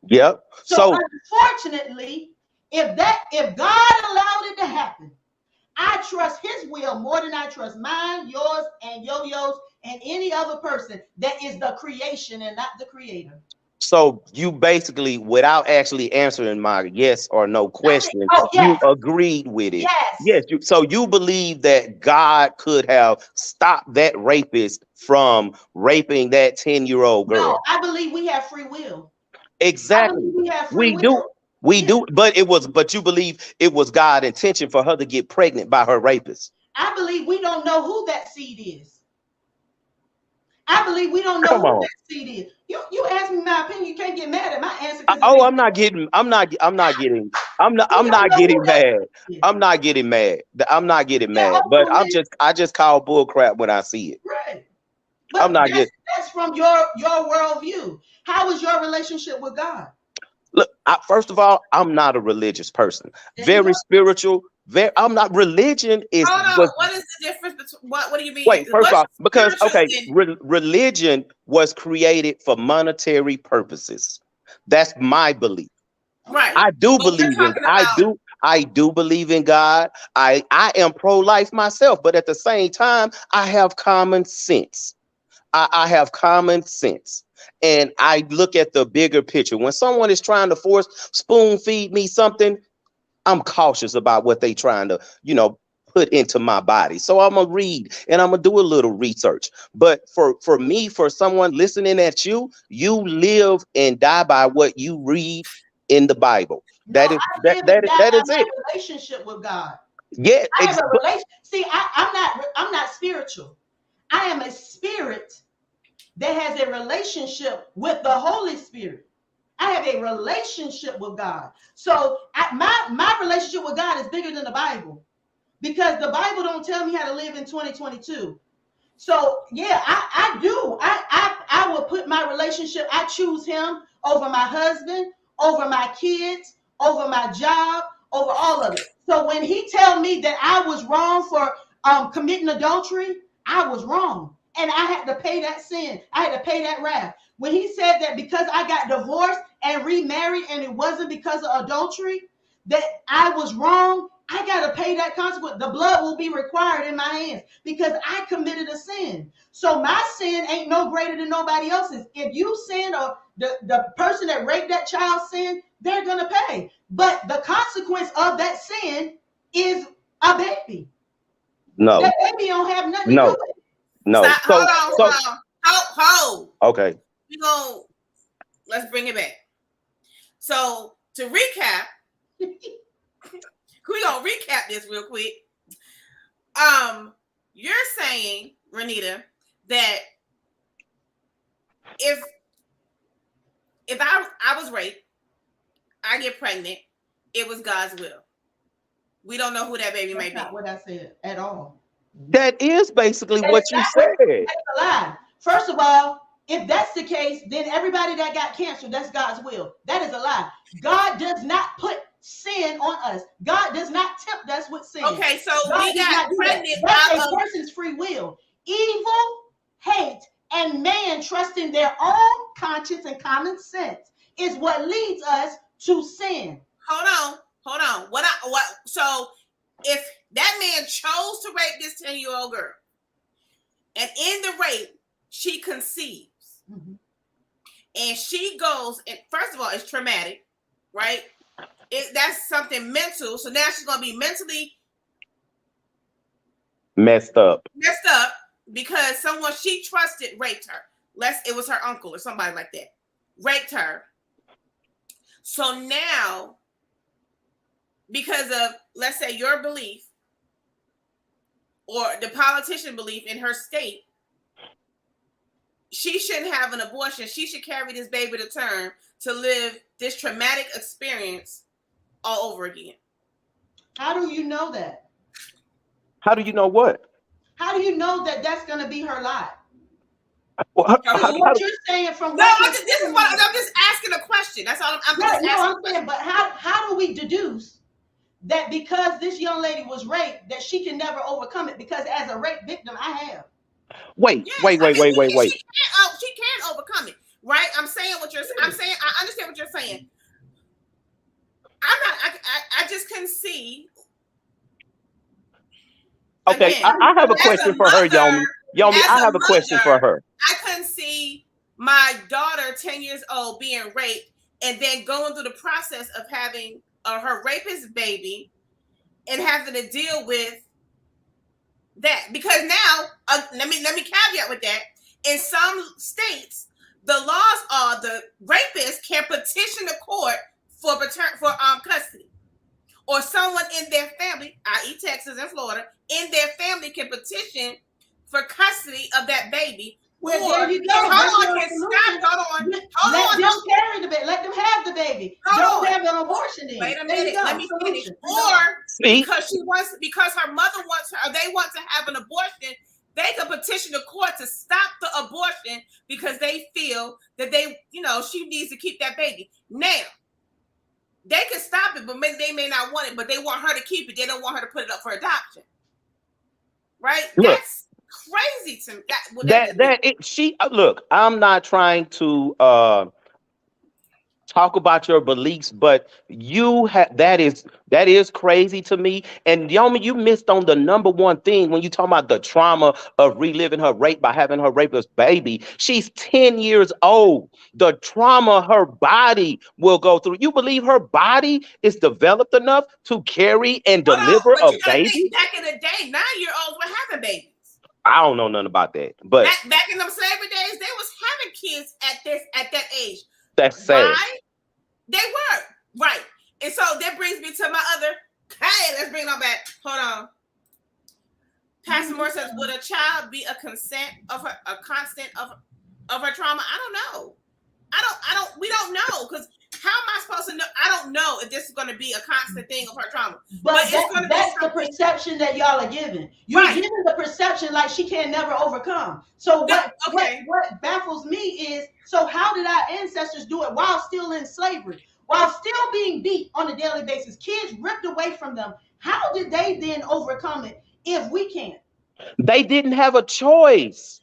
Yep. So unfortunately, if God allowed it to happen, I trust his will more than I trust mine, yours, and Yo-Yo's, and any other person that is the creation and not the creator. So you basically, without actually answering my yes or no question, yes. You agreed with it. Yes. Yes. So you believe that God could have stopped that rapist from raping that 10-year-old girl? No, I believe we have free will. Exactly. We do. But you believe it was God's intention for her to get pregnant by her rapist. I believe we don't know who that seed is. I believe we don't know who that seed is. You ask me my opinion, you can't get mad at my answer. I'm not getting mad. But I just call bull crap when I see it. Right. But that's from your worldview. How is your relationship with God? Look, first of all, I'm not a religious person. Very spiritual. I'm not. Religion is. What is the difference between what do you mean? Wait, first of all, because religion was created for monetary purposes. That's my belief. Right. I do believe in God. I am pro-life myself, but at the same time, I have common sense. I have common sense. And I look at the bigger picture. When someone is trying to spoon feed me something, I'm cautious about what they trying to, put into my body. So I'm gonna read and I'm gonna do a little research. But for me, for someone listening at you live and die by what you read in the Bible. That is it. Relationship with God. Yeah. I have a relationship. See, I'm not spiritual. I am a spirit that has a relationship with the Holy Spirit. I have a relationship with God. So my relationship with God is bigger than the Bible, because the Bible don't tell me how to live in 2022. So yeah, I do. I will put my relationship. I choose him over my husband, over my kids, over my job, over all of it. So when he tell me that I was wrong for committing adultery, I was wrong. And I had to pay that sin. I had to pay that wrath. When he said that because I got divorced and remarried and it wasn't because of adultery, that I was wrong, I got to pay that consequence. The blood will be required in my hands because I committed a sin. So my sin ain't no greater than nobody else's. If you sin or the person that raped that child sin, they're going to pay. But the consequence of that sin is a baby. No. That baby don't have nothing to do with it. No. Hold. Okay. Let's bring it back. So to recap, we're gonna recap this real quick. You're saying, Renita, that if I was raped, I get pregnant, it was God's will. We don't know who that baby may be. That's not what I said at all. That is basically what you said. That's a lie. First of all, if that's the case, then everybody that got cancer, that's God's will. That is a lie. God does not put sin on us. God does not tempt us with sin. Okay, so God we got pregnant. That's a person's free will. evil, hate, and man trusting their own conscience and common sense is what leads us to sin. Hold on. So if that man chose to rape this 10-year-old girl, and in the rape, she conceives, and she goes, and first of all, it's traumatic, right? That's something mental. So now she's going to be mentally messed up because someone she trusted raped her. It was her uncle or somebody like that. Raped her. So now, because of, let's say, your belief or the politician belief in her state, she shouldn't have an abortion. She should carry this baby to term to live this traumatic experience all over again. How do you know that? How do you know what? How do you know that that's going to be her lot? What you're saying from no, I'm just asking a question. That's all I'm just asking. I'm saying, but how do we deduce that because this young lady was raped that she can never overcome it? Because as a rape victim, I have. Wait. She can overcome it, right? I'm saying what you're saying. I'm saying I understand what you're saying. I just can see. Okay, again, I have a question for her, Yomi. Yomi, I have a question for her. I couldn't see my daughter, 10 years old, being raped and then going through the process of having her rapist baby and having to deal with that. Because now, let me caveat with that. In some states, the laws are the rapist can petition the court for custody, or someone in their family, i.e. Texas and Florida, in their family can petition for custody of that baby. Well, there you go. Hold on. Let them carry the baby. Let them have the baby. Don't have an abortion. Wait a minute. Let me finish. Or because her mother wants her, or they want to have an abortion, they can petition the court to stop the abortion because they feel that she needs to keep that baby. Now, they can stop it, but they may not want it, but they want her to keep it. They don't want her to put it up for adoption. Right? Look, that's crazy to me. Look, I'm not trying to talk about your beliefs, but that is crazy to me. And Yomi, you missed on the number one thing when you talk about the trauma of reliving her rape by having her rapist baby. She's 10 years old. The trauma her body will go through. You believe her body is developed enough to carry and deliver a baby? Back in the day, 9-year-olds were having babies. I don't know nothing about that, but back in them slavery days, they was having kids at that age. That's sad. Why? They were right, and so that brings me to my other. Hey, let's bring them back. Hold on. Pastor Moore says, "Would a child be a constant of her trauma?" I don't know. We don't know because how am I supposed to know? I don't know if this is going to be a constant thing of her trauma. But that's the perception that y'all are giving. You're giving the perception like she can never overcome. So what baffles me is, so how did our ancestors do it while still in slavery, while still being beat on a daily basis, kids ripped away from them? How did they then overcome it if we can't? They didn't have a choice.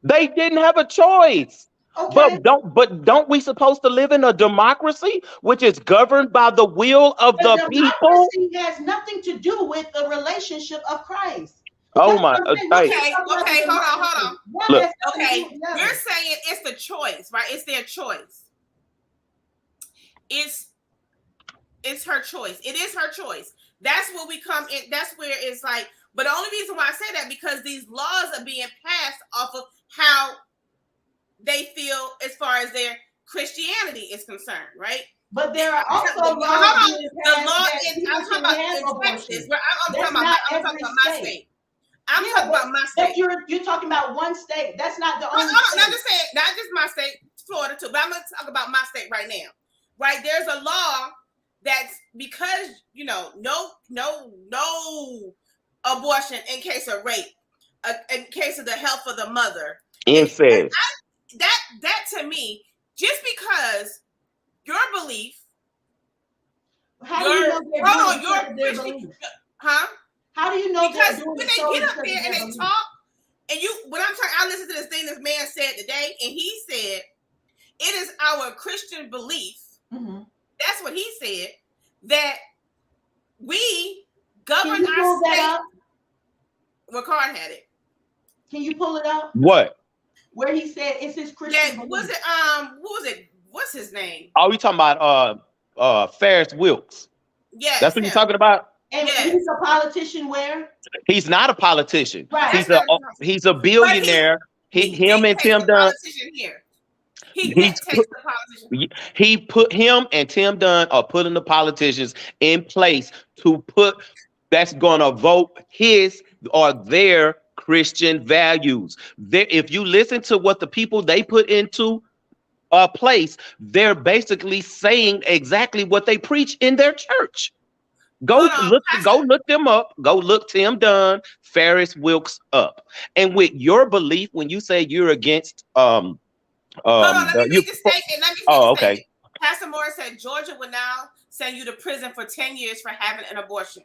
They didn't have a choice. Okay. But don't we supposed to live in a democracy which is governed by the will of the people? Democracy has nothing to do with the relationship of Christ. Oh my! Okay, hold on. Look, okay, you're saying it's the choice, right? It's their choice. It's her choice. It is her choice. That's where we come in. That's where it's like. But the only reason why I say that because these laws are being passed off of how they feel as far as their Christianity is concerned, right? But there are also laws. The law is. I'm talking about in Texas. I'm talking about my state. I'm talking about my state. You're talking about one state. That's not the only. I'm just saying, not just my state, Florida too. But I'm going to talk about my state right now. Right? There's a law that's because no abortion in case of rape, in case of the health of the mother. Incest. That to me, just because your belief, how do you know their belief? Huh? How do you know they're Because doing when it they solely get up because there of and their they belief? talk, and when I'm talking, I listen to this thing this man said today, and he said, it is our Christian belief. Mm-hmm. That's what he said, that we govern Can you our pull that state. up? Ricard had it. Can you pull it up? What? Where he said it's his Christian belief. Was it what was it? What's his name? Oh, you talking about Ferris Wilks? Yes, That's what you're him. talking about. And Yes. he's a politician where? He's not a politician. Right. He's a billionaire. Him and Tim Dunn. Here. He takes the politician. He put him and Tim Dunn are putting the politicians in place to put that's gonna vote his or their Christian values. If you listen to what the people they put into a place, they're basically saying exactly what they preach in their church. Go look them up. Go look Tim Dunn, Ferris Wilks up. And with your belief, when you say you're against Hold on, let me read the statement. Okay. Pastor Morris said Georgia will now send you to prison for 10 years for having an abortion.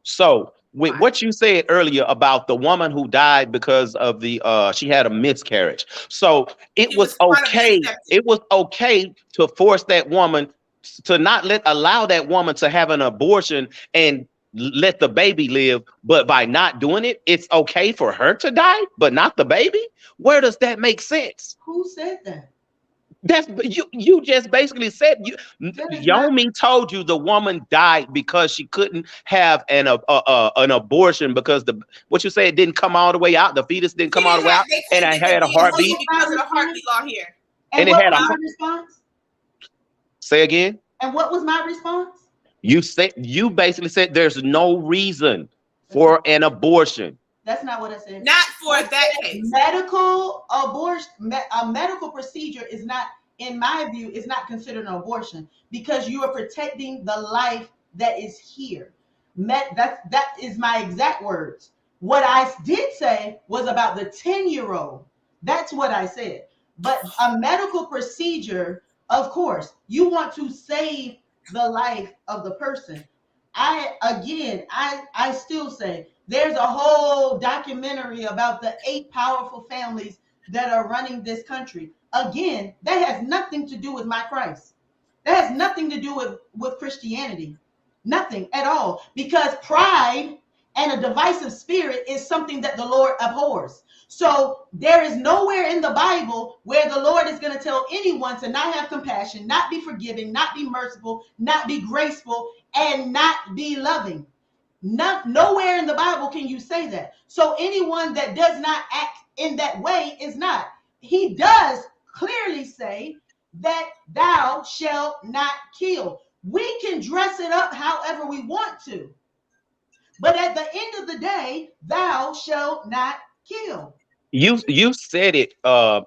So with what you said earlier about the woman who died because of the she had a miscarriage. So it was okay. It was okay to force that woman to not allow that woman to have an abortion and let the baby live, but by not doing it, it's okay for her to die, but not the baby. Where does that make sense? Who said that? That's you just basically said Yomi told you the woman died because she couldn't have an abortion because what you said didn't come all the way out, the fetus didn't come all the way out, and I had a heartbeat. Because of the heartbeat law here. And what was my response? Say again. And what was my response? You basically said there's no reason for an abortion. That's not what I said. Not for that case. Medical abortion, a medical procedure is not, in my view, is not considered an abortion because you are protecting the life that is here. That is my exact words. What I did say was about the 10-year-old. That's what I said. But a medical procedure, of course, you want to save the life of the person. I still say there's a whole documentary about the 8 powerful families that are running this country. Again, that has nothing to do with my Christ. That has nothing to do with Christianity. Nothing at all. Because pride and a divisive spirit is something that the Lord abhors. So there is nowhere in the Bible where the Lord is going to tell anyone to not have compassion, not be forgiving, not be merciful, not be graceful, and not be loving. Nowhere in the Bible can you say that. So anyone that does not act in that way is not. He does clearly say that thou shalt not kill. We can dress it up however we want to. But at the end of the day, thou shalt not kill. You said it,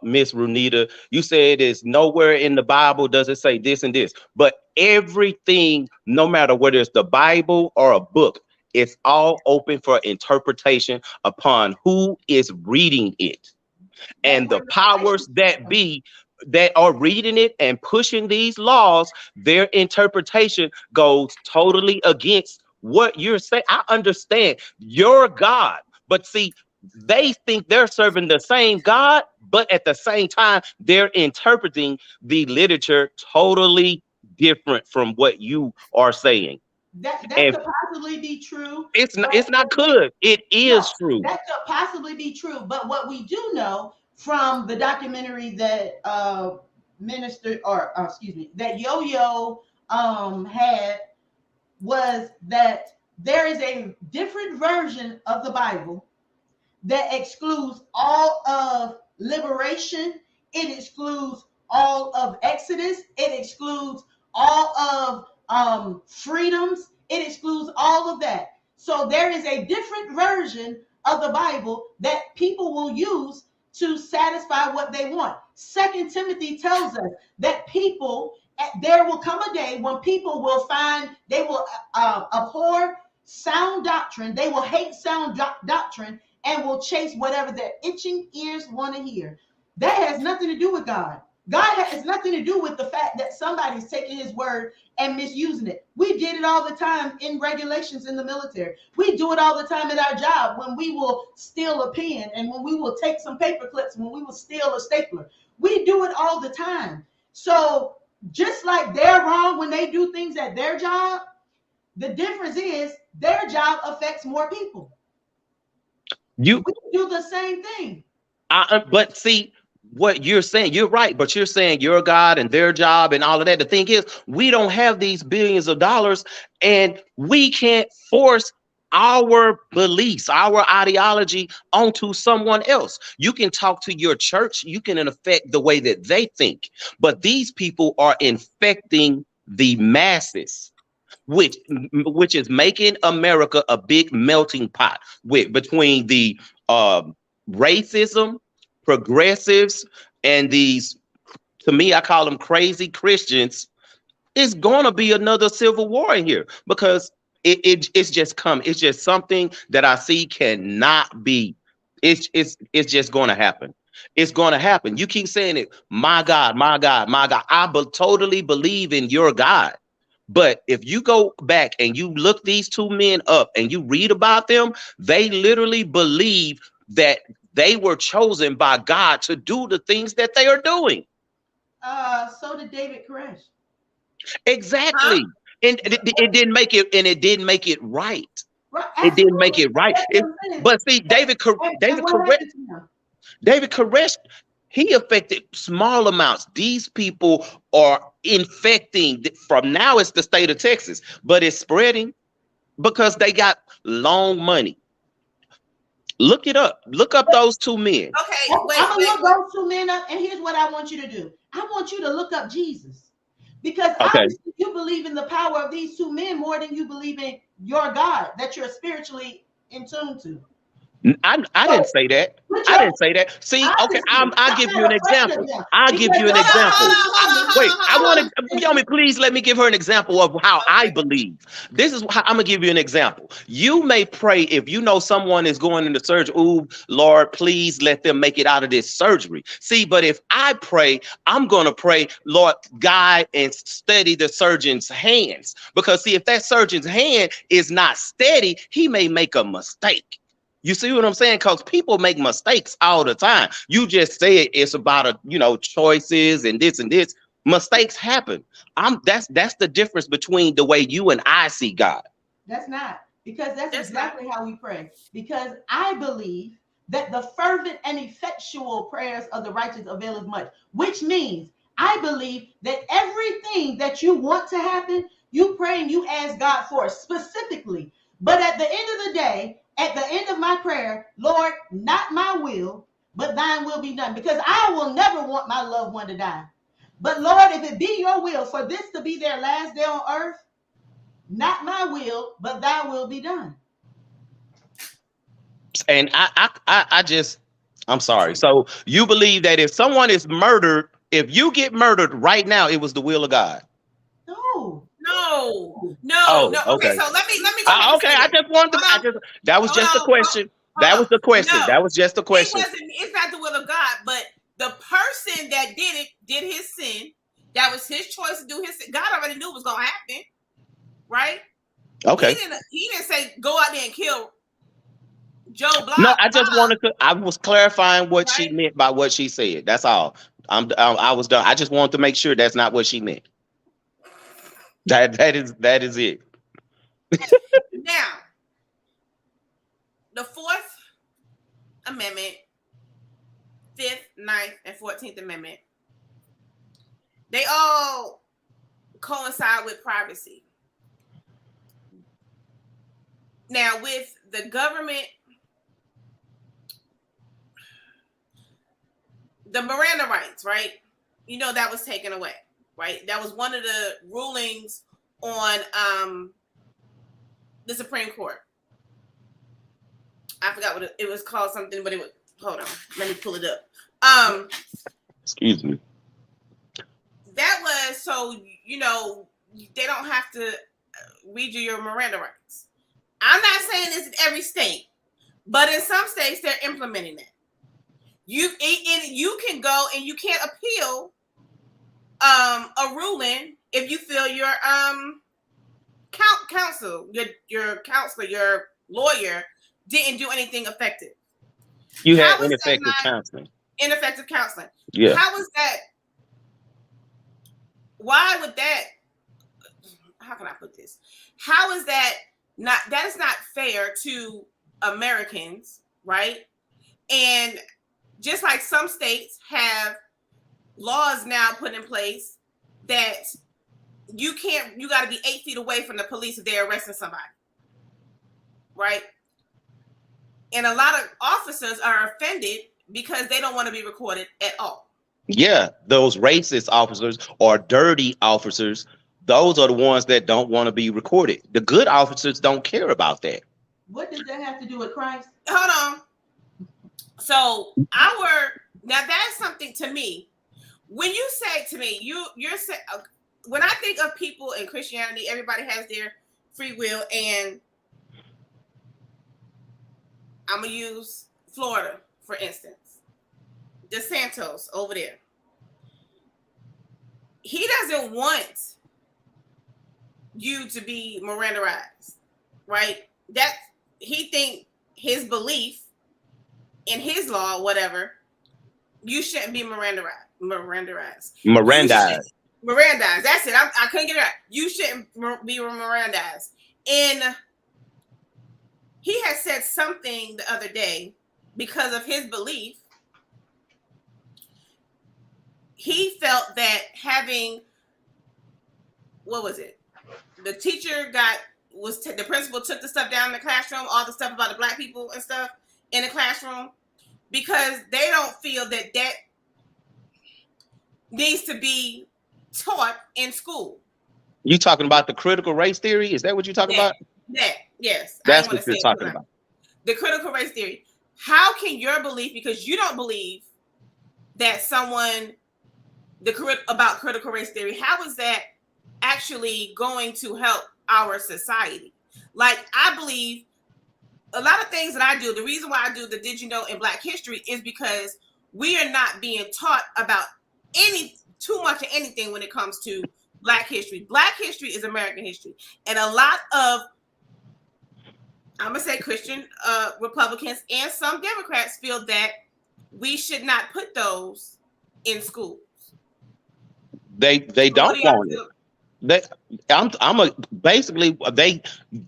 Miss Runita. You said it's nowhere in the Bible does it say this and this. But everything, no matter whether it's the Bible or a book, it's all open for interpretation upon who is reading it. And the powers that be that are reading it and pushing these laws, their interpretation goes totally against what you're saying. I understand your God, but see, they think they're serving the same God, but at the same time, they're interpreting the literature totally different from what you are saying. That could possibly be true. It's not good. It is true. That could possibly be true. But what we do know from the documentary that that Yo-Yo had was that there is a different version of the Bible that excludes all of liberation. It excludes all of Exodus. It excludes all of freedoms. It excludes all of that. So there is a different version of the Bible that people will use to satisfy what they want. 2 Timothy tells us that there will come a day when people will they will abhor sound doctrine. They will hate sound doctrine and will chase whatever their itching ears want to hear. That has nothing to do with God. God has nothing to do with the fact that somebody's taking his word and misusing it. We did it all the time in regulations in the military. We do it all the time at our job when we will steal a pen and when we will take some paper clips, when we will steal a stapler. We do it all the time. So just like they're wrong when they do things at their job, the difference is their job affects more people. We do the same thing. But see, what you're saying, you're right, but you're saying your God and their job and all of that. The thing is, we don't have these billions of dollars, and we can't force our beliefs, our ideology onto someone else. You can talk to your church, you can affect the way that they think, but these people are infecting the masses, which is making America a big melting pot between the racism, progressives, and these, to me, I call them crazy Christians. It's gonna be another civil war in here because it's just something that I see cannot be. It's just gonna happen. It's gonna happen. You keep saying it, my God, my God, my God. I totally believe in your God. But if you go back and you look these two men up and you read about them, they literally believe that they were chosen by God to do the things that they are doing. So did David Koresh. Exactly. And it didn't make it, and it didn't make it right. It didn't make it right. But see, David Koresh, he affected small amounts. These people are infecting. From now, it's the state of Texas, but it's spreading because they got long money. Look it up. Look up those two men. Okay, I'm gonna look those two men up, and here's what I want you to do. I want you to look up Jesus, because obviously you believe in the power of these two men more than you believe in your God that you're spiritually in tune to. I didn't say that. I didn't say that. See, okay, I'll give you an example. I'll give you an example. Wait, I want to, Yomi, please let me give her an example of how I believe. This is how I'm gonna give you an example. You may pray if you know someone is going into surgery. Ooh, Lord, please let them make it out of this surgery. See, but if I pray, I'm gonna pray, Lord, guide and steady the surgeon's hands. Because see, if that surgeon's hand is not steady, he may make a mistake. You see what I'm saying? Because people make mistakes all the time. You just said it's about choices and this and this. Mistakes happen. That's the difference between the way you and I see God. That's not, because that's exactly how we pray. Because I believe that the fervent and effectual prayers of the righteous availeth much, which means I believe that everything that you want to happen, you pray and you ask God for specifically. But at the end of the day, at the end of my prayer, Lord, not my will, but thine will be done. Because I will never want my loved one to die. But Lord, if it be your will for this to be their last day on earth, not my will, but thy will be done. And I'm sorry. So you believe that if someone is murdered, if you get murdered right now, it was the will of God? No. Okay, so let me. Okay, I just wanted to. That was just a question. That was the question. That was just a question. It's not the will of God, but the person that did his sin. That was his choice to do his sin. God already knew it was gonna happen, right? Okay. He didn't say go out there and kill Joe Block. No, I just wanted to. I was clarifying what she meant by what she said. That's all. I was done. I just wanted to make sure that's not what she meant. That is it. Now, the Fourth Amendment, 5th, 9th, and 14th Amendment, they all coincide with privacy. Now, with the government, the Miranda rights, right? That was taken away. Right, that was one of the rulings on the Supreme Court. I forgot what it was called, something, but it was. Hold on, let me pull it up. Excuse me. That was so they don't have to read you your Miranda rights. I'm not saying this in every state, but in some states they're implementing it. You can go and you can't appeal a ruling if you feel your counsel, your counselor, your lawyer didn't do anything effective. You had ineffective counseling. Ineffective counseling. Yeah. How is that? Why would that? How can I put this? How is that not? That is not fair to Americans, right? And just like some states have laws now put in place that you got to be 8 feet away from the police if they're arresting somebody, right? And a lot of officers are offended because they don't want to be recorded at all. Yeah, those racist officers or dirty officers, those are the ones that don't want to be recorded. The good officers don't care about that. What does that have to do with Christ? Hold on. So now that's something to me. When you say to me, you're saying, when I think of people in Christianity, everybody has their free will, and I'm gonna use Florida for instance. DeSantis over there. He doesn't want you to be Mirandaized, right? That he think his belief in his law, whatever, you shouldn't be Mirandized. Mirandized. That's it. I couldn't get it right. You shouldn't be Mirandized. And he has said something the other day because of his belief. He felt that having, what was it? The teacher the principal took the stuff down in the classroom, all the stuff about the black people and stuff in the classroom, because they don't feel that needs to be taught in school. You talking about the critical race theory? Is that what you're talking about? Yeah, yes. That's what you're talking about. The critical race theory. How can your belief, because you don't believe that about critical race theory, how is that actually going to help our society? Like, I believe a lot of things that I do, the reason why I do the Did You Know in Black History is because we are not being taught about too much of anything when it comes to Black history. Black history is American history. And a lot of, I'm going to say Christian Republicans and some Democrats feel that we should not put those in schools. They don't want it. Basically they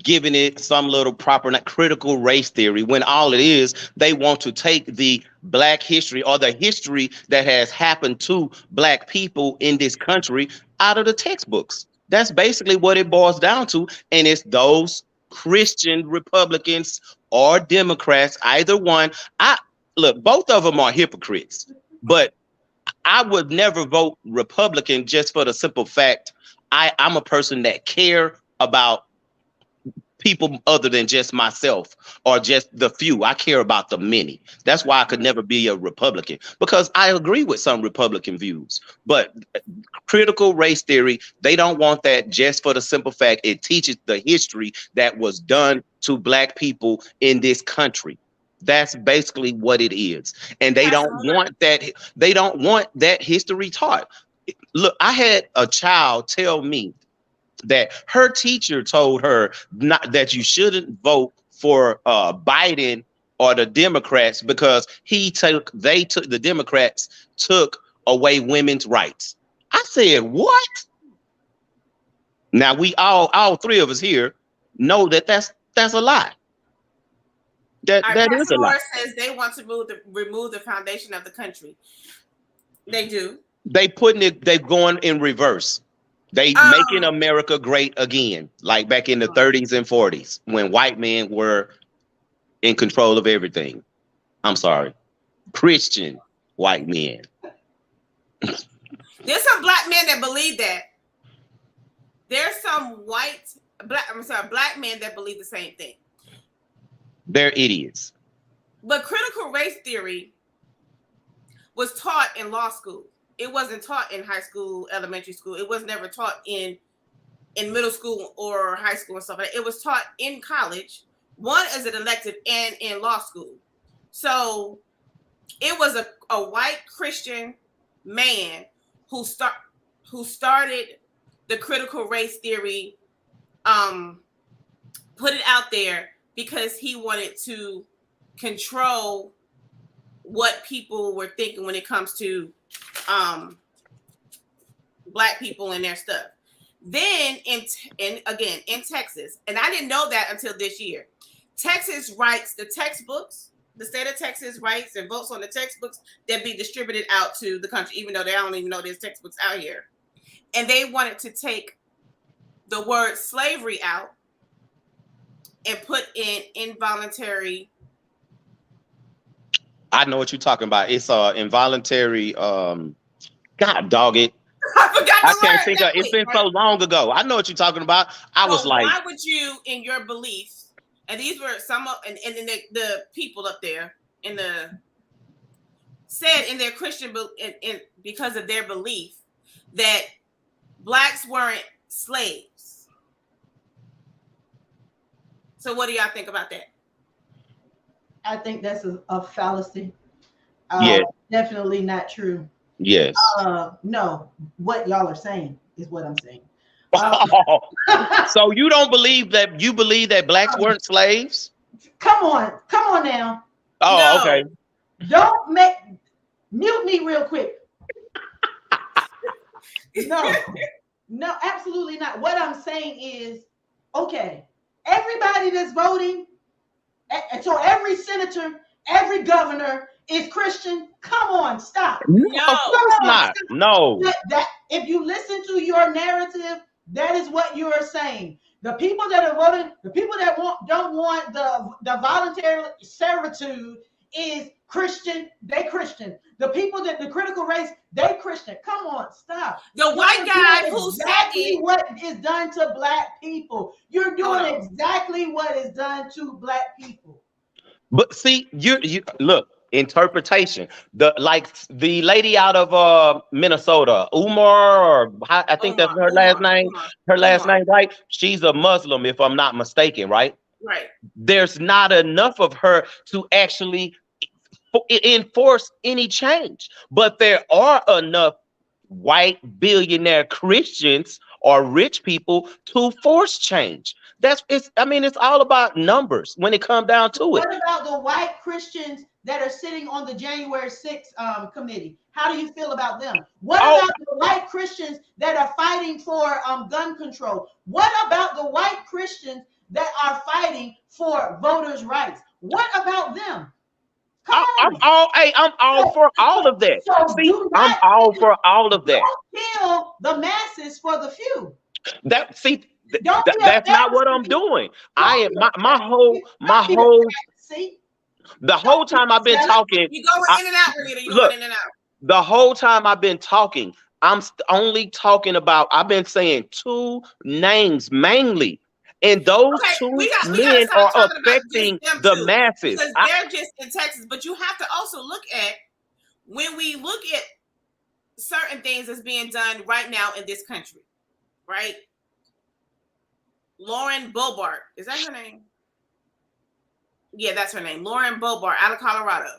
giving it some little proper critical race theory when all it is, they want to take the Black history or the history that has happened to Black people in this country out of the textbooks. That's basically what it boils down to. And it's those Christian Republicans or Democrats, either one. Look, both of them are hypocrites, but I would never vote Republican just for the simple fact I'm a person that care about people other than just myself or just the few. I care about the many. That's why I could never be a Republican, because I agree with some Republican views. But critical race theory, they don't want that just for the simple fact it teaches the history that was done to Black people in this country. That's basically what it is. And they don't want that. They don't want that history taught. Look, I had a child tell me that her teacher told her that you shouldn't vote for Biden or the Democrats because the Democrats took away women's rights. I said, what? Now we all three of us here know that that's a lie. That is a lie. Says they want to remove the foundation of the country. They do. They're going in reverse. They making America great again, like back in the 30s and 40s when white men were in control of everything. I'm sorry, Christian white men. There's some Black men that believe that. There's some Black men that believe the same thing. They're idiots. But critical race theory was taught in law school. It wasn't taught in high school, elementary school. It was never taught in middle school or high school and stuff like that. It was taught in college, one as an elective and in law school. So it was a white Christian man who who started the critical race theory, put it out there because he wanted to control what people were thinking when it comes to Black people and their stuff. Then in Texas, and I didn't know that until this year, Texas writes the textbooks. The state of Texas writes and votes on the textbooks that be distributed out to the country, even though they don't even know there's textbooks out here. And they wanted to take the word slavery out and put in involuntary. I know what you're talking about. It's involuntary. God dog it. I can't think of. It's been so long ago. I know what you're talking about. I was like, why would you, in your beliefs? And these were some of, and the people up there said in their Christian, because of their belief that Blacks weren't slaves. So what do y'all think about that? I think that's a fallacy. Yeah. Definitely not true. Yes. No, what y'all are saying is what I'm saying. So you don't believe that? You believe that Blacks weren't slaves? Come on now. Oh, No. okay. Don't mute me real quick. No, absolutely not. What I'm saying is, okay, everybody that's voting, and so every senator, every governor is Christian. Come on, stop. No, of course not. No. That if you listen to your narrative, that is what you are saying. The people that are voting, the people that don't want the voluntary servitude is Christian. They Christian. The people that the critical race, they Christian. Come on, stop. The white guy who said it. What is done to Black people? You're doing exactly what is done to Black people. But see, you look. Interpretation. The lady out of Minnesota, Umar, or I think that's her last name. Her last name, right? She's a Muslim, if I'm not mistaken, right? Right. There's not enough of her to actually enforce any change, but there are enough white billionaire Christians or rich people to force change. It's all about numbers when it comes down to it. What about the white Christians that are sitting on the January 6th committee? How do you feel about them? What about the white Christians that are fighting for gun control? What about the white Christians that are fighting for voters' rights? What about them? I'm all for all of that. So I'm all for all of that. Don't kill the masses for the few. That's not what I'm doing. I am my whole the whole time I've been talking. You going in and out, Renita. You going in and out. The whole time I've been talking, I'm only talking about. I've been saying two names mainly, and those two men are affecting the masses. Because they're just in Texas, but you have to also look at when we look at certain things that's being done right now in this country, right? Lauren Boebert, is that her name? Yeah, that's her name. Lauren Boebert, out of Colorado.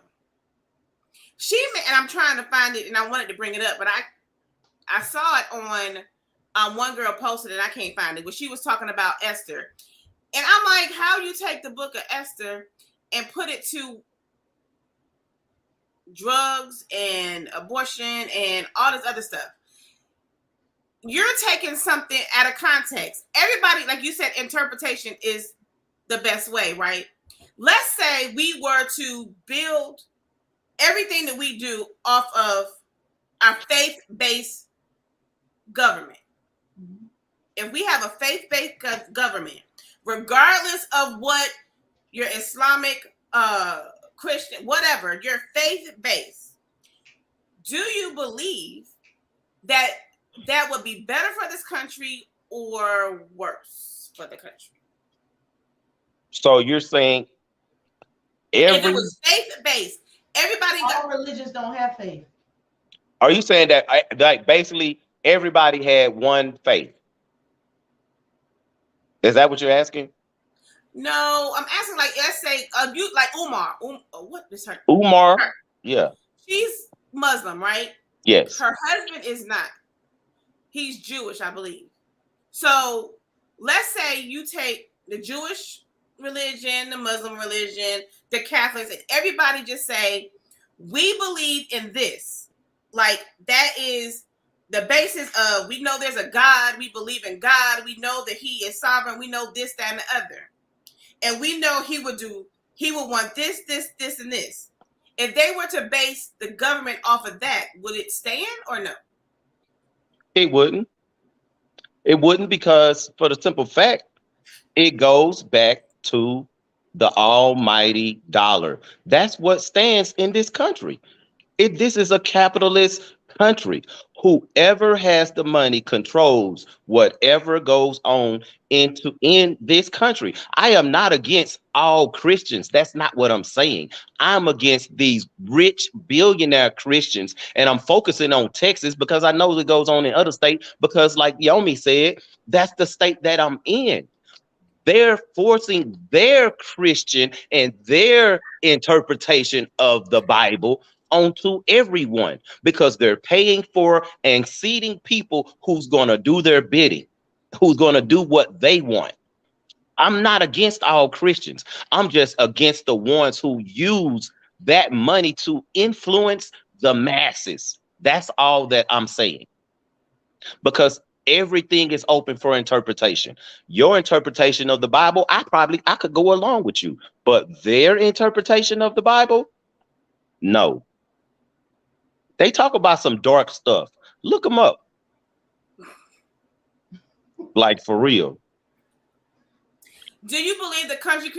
And I'm trying to find it, and I wanted to bring it up, but I saw it on one girl posted, and I can't find it. But she was talking about Esther, and I'm like, how you take the book of Esther and put it to drugs and abortion and all this other stuff? You're taking something out of context. Everybody, like you said, interpretation is the best way, right? Let's say we were to build everything that we do off of our faith-based government. If we have a faith-based government, regardless of what your Islamic, Christian, whatever, you're faith-based, do you believe that would be better for this country or worse for the country? So you're saying if it was faith-based, all religions don't have faith. Are you saying that basically everybody had one faith? Is that what you're asking? No, I'm asking, like, let's say you like Umar. What is her? Umar. Yeah. She's Muslim, right? Yes. Her husband is not. He's Jewish, I believe. So let's say you take the Jewish religion, the Muslim religion, the Catholics, and everybody just say, we believe in this. Like, that is the basis of, we know there's a God, we believe in God, we know that he is sovereign, we know this, that, and the other. And we know he would want this, and this. If they were to base the government off of that, would it stand or no? It wouldn't. It wouldn't, because for the simple fact, it goes back to the almighty dollar. That's what stands in this country. This is a capitalist country. Whoever has the money controls whatever goes on in this country. I am not against all Christians. That's not what I'm saying. I'm against these rich billionaire Christians, and I'm focusing on Texas because I know it goes on in other states, because like Yomi said, that's the state that I'm in. They're forcing their Christian and their interpretation of the Bible onto everyone, because they're paying for and seeding people who's going to do their bidding, who's going to do what they want. I'm not against all Christians. I'm just against the ones who use that money to influence the masses. That's all that I'm saying. Because everything is open for interpretation. Your interpretation of the Bible, I could go along with you, but their interpretation of the Bible, no. They talk about some dark stuff. Look them up. Like, for real. Do you believe the country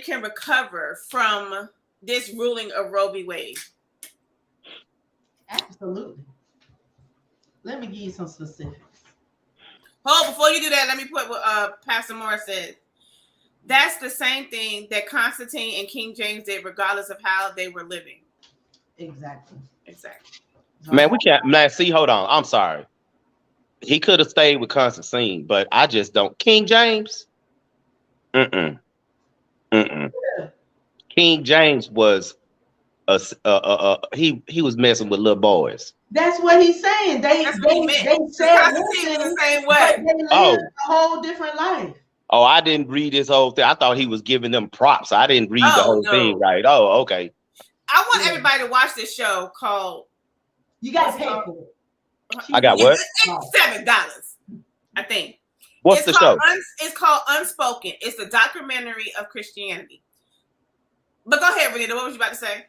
can recover from this ruling of Roe v. Wade? Absolutely. Let me give you some specifics. Before you do that, let me put what Pastor Morris said. That's the same thing that Constantine and King James did, regardless of how they were living. Exactly. Man, we can't. Man, see, hold on. I'm sorry. He could have stayed with Constantine, but I just don't. King James? King James was he was messing with little boys. That's what he's saying. They said the same way. But they lived a whole different life. Oh, I didn't read this whole thing. I thought he was giving them props. I didn't read the whole thing right. Oh, okay. I want everybody to watch this show called. You got to pay for it. I got what? $7, I think. What's the show? It's called Unspoken. It's a documentary of Christianity. But go ahead, Renita. What was you about to say?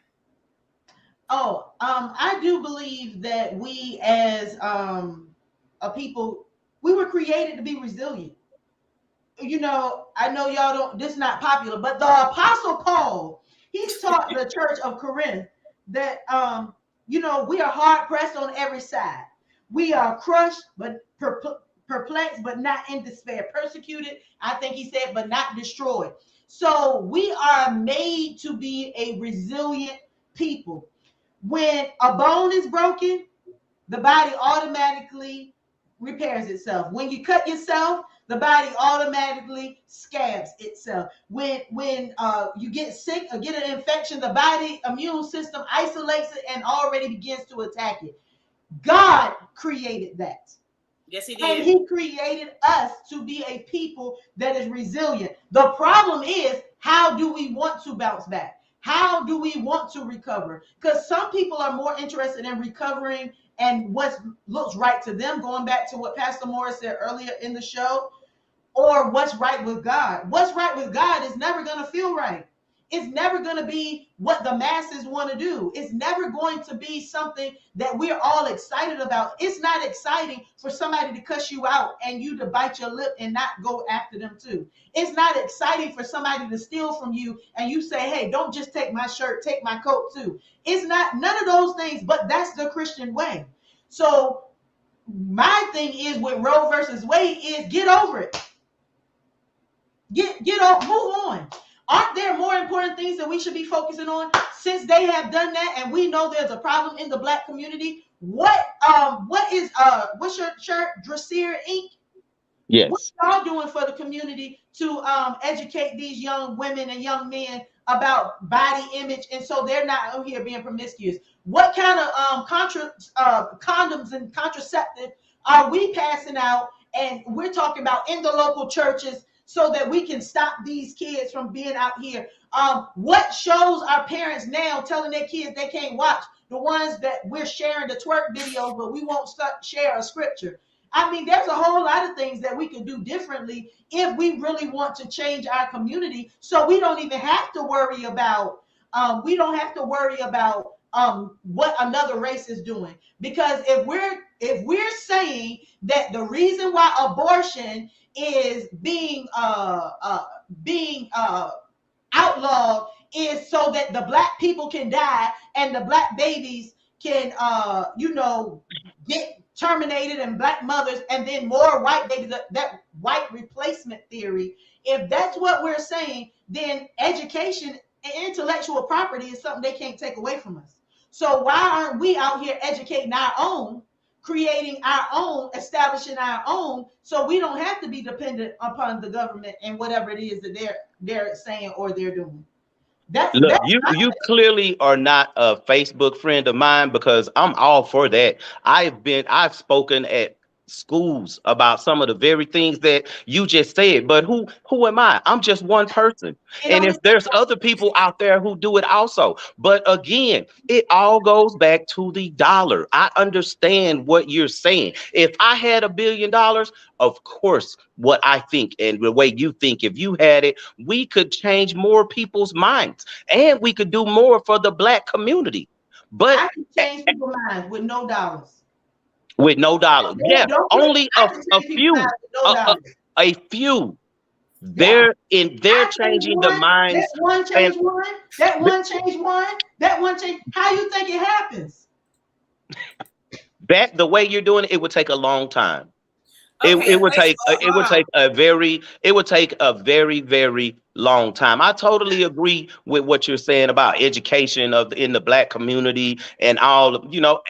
Oh, I do believe that we as a people, we were created to be resilient. You know, I know y'all don't, this is not popular, but the Apostle Paul, he's taught the church of Corinth that, you know, we are hard pressed on every side. We are crushed, but perplexed, but not in despair. Persecuted, I think he said, but not destroyed. So we are made to be a resilient people. When a bone is broken, the body automatically repairs itself. When you cut yourself, the body automatically scabs itself. When you get sick or get an infection, the body immune system isolates it and already begins to attack it. God created that. Yes, he did. And he created us to be a people that is resilient. The problem is, how do we want to bounce back? How do we want to recover? Because some people are more interested in recovering and what looks right to them, going back to what Pastor Morris said earlier in the show, or what's right with God. What's right with God is never going to feel right. It's never going to be what the masses want to do. It's never going to be something that we're all excited about. It's not exciting for somebody to cuss you out and you to bite your lip and not go after them too. It's not exciting for somebody to steal from you and you say, hey, don't just take my shirt, take my coat too. It's not none of those things, but that's the Christian way. So my thing is with Roe versus Wade is get over it. Get on, move on. Aren't there more important things that we should be focusing on since they have done that and we know there's a problem in the Black community? What's your shirt, Dressier Inc.? Yes. What y'all doing for the community to educate these young women and young men about body image, and so they're not out here being promiscuous. What kind of condoms and contraceptive are we passing out? And we're talking about in the local churches so that we can stop these kids from being out here. What shows are parents now telling their kids they can't watch? The ones that we're sharing the twerk videos, but we won't share a scripture. I mean, there's a whole lot of things that we can do differently if we really want to change our community. So we don't even have to worry about what another race is doing. Because if we're saying that the reason why abortion is being outlawed is so that the black people can die and the black babies can get terminated, and black mothers, and then more white babies, that white replacement theory. If that's what we're saying, then education and intellectual property is something they can't take away from us. So why aren't we out here educating our own, creating our own, establishing our own, so we don't have to be dependent upon the government and whatever it is that they're saying or they're doing? Look, you clearly are not a Facebook friend of mine, because I'm all for that. I've spoken at schools about some of the very things that you just said, but who am I? I'm just one person. And if there's other people out there who do it also, but again, it all goes back to the dollar. I understand what you're saying. If I had $1 billion, of course, what I think and the way you think, if you had it, we could change more people's minds and we could do more for the black community. But I can change people's minds with no dollars. With no dollars. Yeah, only a few. A few. They're changing the minds. That one change one. That one change one. That one change. How you think it happens? The way you're doing it, it would take a long time. Okay, it would take a very, very long time. I totally agree with what you're saying about education in the black community and all.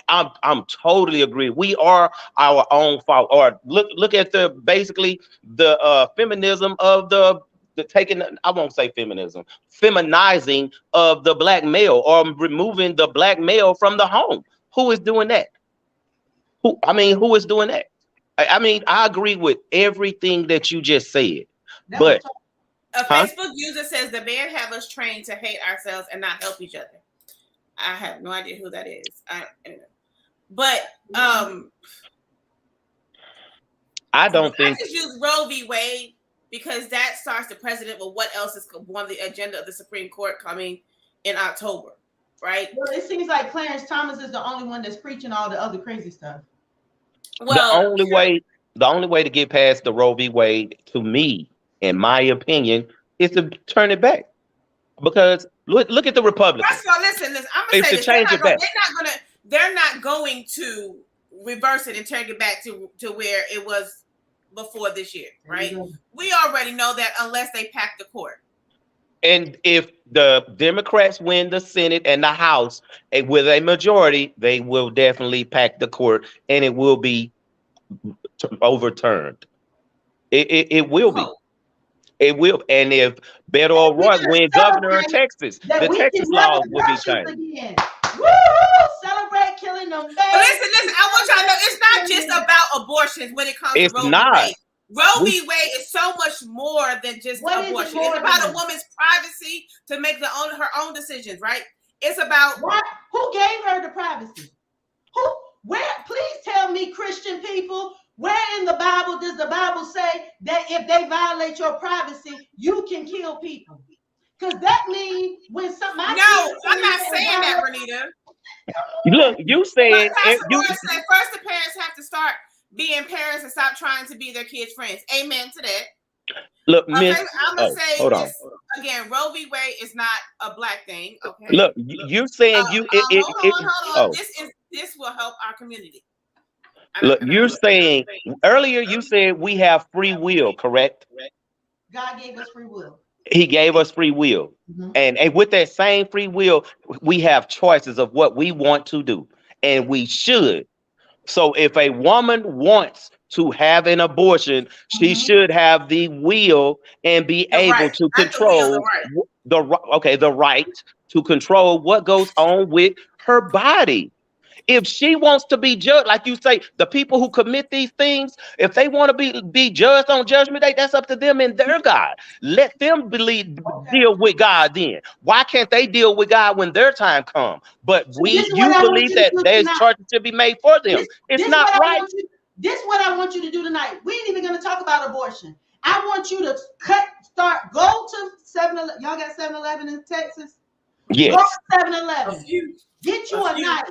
I'm totally agree. We are our own fault. Or look at the feminism of the taking. I won't say feminism, feminizing of the black male, or removing the black male from the home. Who is doing that? Who is doing that? I mean, I agree with everything that you just said, but a Facebook user says the man have us trained to hate ourselves and not help each other. I have no idea who that is. I just use Roe v. Wade because that starts the precedent with what else is on the agenda of the Supreme Court coming in October, right? Well, it seems like Clarence Thomas is the only one that's preaching all the other crazy stuff. Well, the only way to get past the Roe v. Wade, to me, in my opinion, is to turn it back. Because look at the Republicans. First of all, listen. I'm gonna say this. They're not going to reverse it and turn it back to where it was before this year, right? We already know that unless they pack the court. And if the Democrats win the Senate and the House with a majority, they will definitely pack the court, and it will be overturned. It will be. It will. And if Beto O'Rourke wins governor of Texas, the Texas laws will be changed. Woo! Celebrate killing them babies. Listen. I want y'all to know it's not just about abortions when it comes to Roe v. Wade. Roe v. Wade is so much more than just abortion. It's about a woman's privacy to make her own decisions, right? It's about who gave her the privacy? Please tell me, Christian people, where in the Bible does the Bible say that if they violate your privacy, you can kill people? Because that means when somebody. No, I'm not saying that, Renita. Look, you said first the parents have to start being parents and stop trying to be their kids' friends. Amen to that. Look, I'm gonna say this again. Roe v. Wade is not a black thing. Okay. Look, you're saying hold on. This will help our community. Look, you're saying earlier you said we have free will, correct? God gave us free will. He gave us free will. Mm-hmm. And with that same free will, we have choices of what we want to do, and we should. So if a woman wants to have an abortion, she should have the will and be The able right. to Not the will, the control right. the right to control what goes on with her body. If she wants to be judged, like you say, the people who commit these things, if they want to be judged on Judgment Day, that's up to them and their God. Let them deal with God then. Why can't they deal with God when their time comes? But you believe that there's charges to be made for them. It's not right. This is what I want you to do tonight. We ain't even going to talk about abortion. I want you to go to 7-Eleven. Y'all got 7-Eleven in Texas? Yes. Go to 7-Eleven. Get you a knife.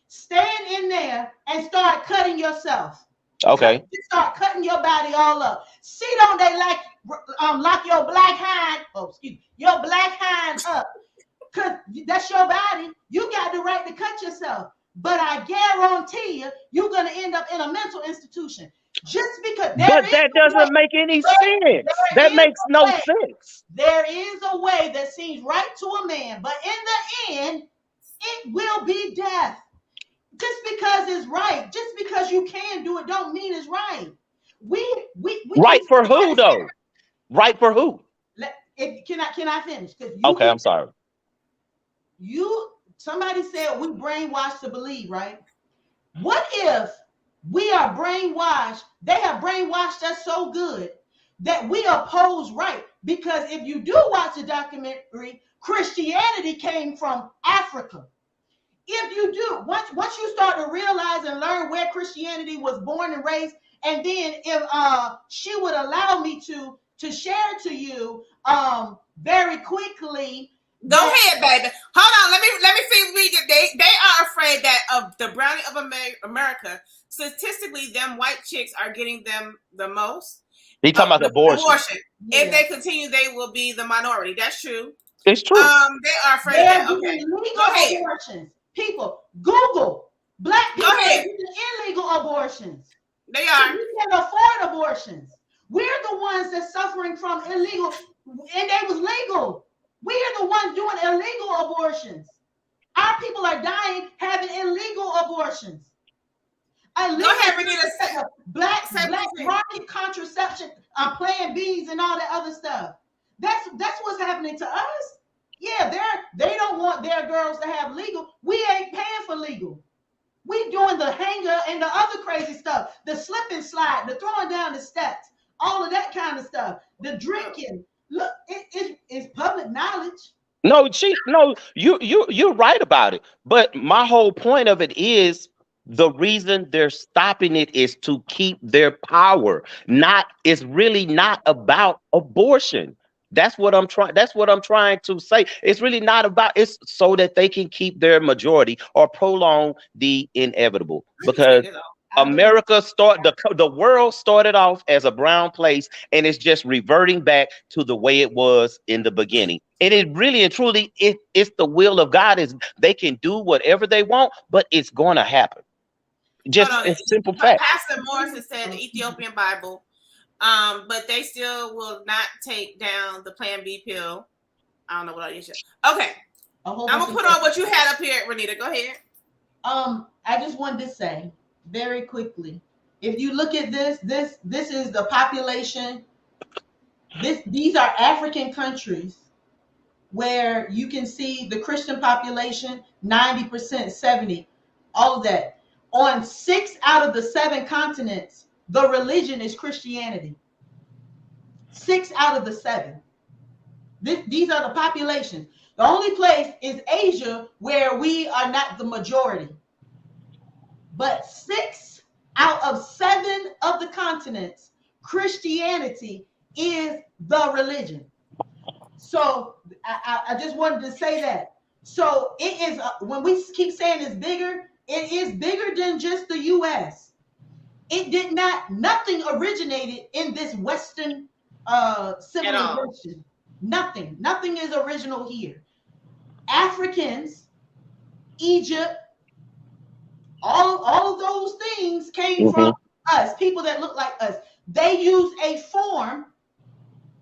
Stand in there and start cutting yourself. Okay. Start cutting your body all up. See, don't they lock your black hind? Oh, excuse me, your black hind up, cause that's your body. You got the right to cut yourself, but I guarantee you're gonna end up in a mental institution just because. But that doesn't make any sense. That makes no sense. There is a way that seems right to a man, but in the end, it will be death. Just because it's right, just because you can do it, don't mean it's right. We right for who though? Right for who? Can I finish? Okay, I'm sorry. Somebody said we brainwashed to believe, right? What if we are brainwashed? They have brainwashed us so good that we oppose right. Because if you do watch the documentary, Christianity came from Africa. If you do, once you start to realize and learn where Christianity was born and raised, and then if she would allow me to share to you very quickly. Go ahead, baby. Hold on. Let me see. They are afraid that of the brownie of America. Statistically, them white chicks are getting them the most. He talking about abortion. Yeah. If they continue, they will be the minority. That's true. It's true. They are afraid of that. Okay. Go ahead. Abortions. People, Google black people getting illegal abortions. They are. So we can afford abortions. We're the ones that's suffering from illegal, and they was legal. We are the ones doing illegal abortions. Our people are dying having illegal abortions. Go ahead, Renita. Black market contraception, Plan Bs and all that other stuff. That's what's happening to us. Yeah, they don't want their girls to have legal. We ain't paying for legal. We doing the hanger and the other crazy stuff, the slip and slide, the throwing down the steps, all of that kind of stuff, the drinking. Look, it's public knowledge. No, you're right about it. But my whole point of it is the reason they're stopping it is to keep their power. It's really not about abortion. That's what I'm trying to say. It's really not about. It's so that they can keep their majority or prolong the inevitable. Because America the world started off as a brown place, and it's just reverting back to the way it was in the beginning. And it really and truly, it's the will of God. Is they can do whatever they want, but it's going to happen. Just a simple fact. Pastor Morrison said the Ethiopian Bible. But they still will not take down the Plan B pill. I don't know what I used. Okay, I'm gonna put on what you had up here, Renita. Go ahead. I just wanted to say very quickly, if you look at this is the population. These are African countries where you can see the Christian population 90%, 70%, all of that. On 6 out of the 7 continents, the religion is Christianity. 6 out of the 7. These are the populations. The only place is Asia where we are not the majority. But 6 out of 7 of the continents, Christianity is the religion. So I just wanted to say that. So it is, when we keep saying it's bigger, it is bigger than just the U.S. Nothing originated in this Western civilization. Nothing is original here. Africans, Egypt, all of those things came from us, people that look like us. They used a form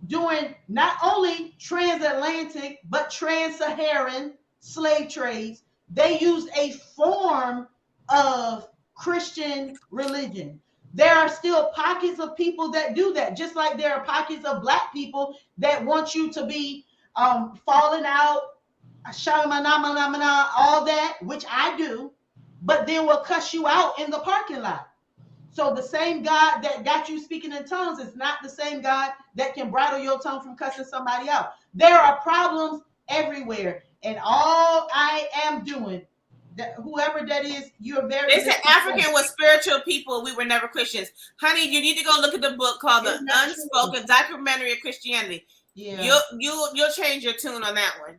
during not only transatlantic, but trans-Saharan slave trades. They used a form of Christian religion. there are still pockets of people that do that, just like there are pockets of Black people that want you to be falling out, all that, which I do, but then will cuss you out in the parking lot. So the same God that got you speaking in tongues is not the same God that can bridle your tongue from cussing somebody out. There are problems everywhere, and all I am doing, that whoever that is, you're very. They said African was spiritual people. We were never Christians, honey. You need to go look at the book called The Unspoken Documentary of Christianity. Yeah, you'll change your tune on that one,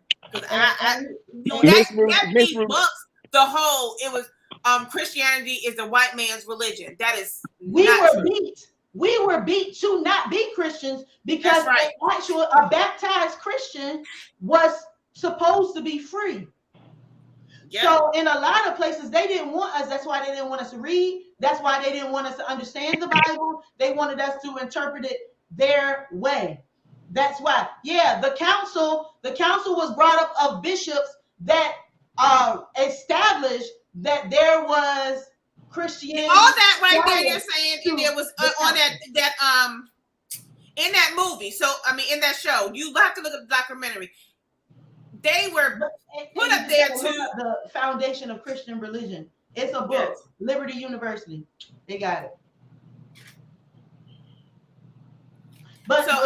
because these books, the whole, it was Christianity is the white man's religion. That is, we were beat to not be Christians, because a baptized Christian was supposed to be free. Yep. So in a lot of places, they didn't want us. That's why they didn't want us to read. That's why they didn't want us to understand the Bible. They wanted us to interpret it their way. That's why. Yeah, the council was brought up of bishops that established that there was Christianity. All that right there you're saying, and there was on that in that movie. So I mean, in that show, you have to look at the documentary. They were put up there to the foundation of Christian religion. It's a book, yes. Liberty University. They got it. But so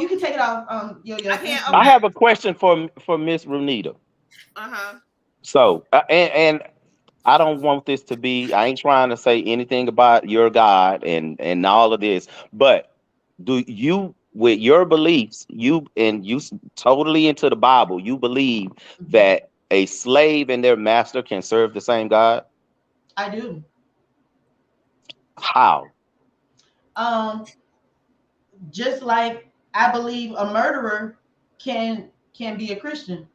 you can take it off. I have a question for Miss Renita. So and I don't want this to be. I ain't trying to say anything about your God and all of this. But do you, with your beliefs, you totally into the Bible, you believe that a slave and their master can serve the same God? I do. How? Just like I believe a murderer can be a Christian.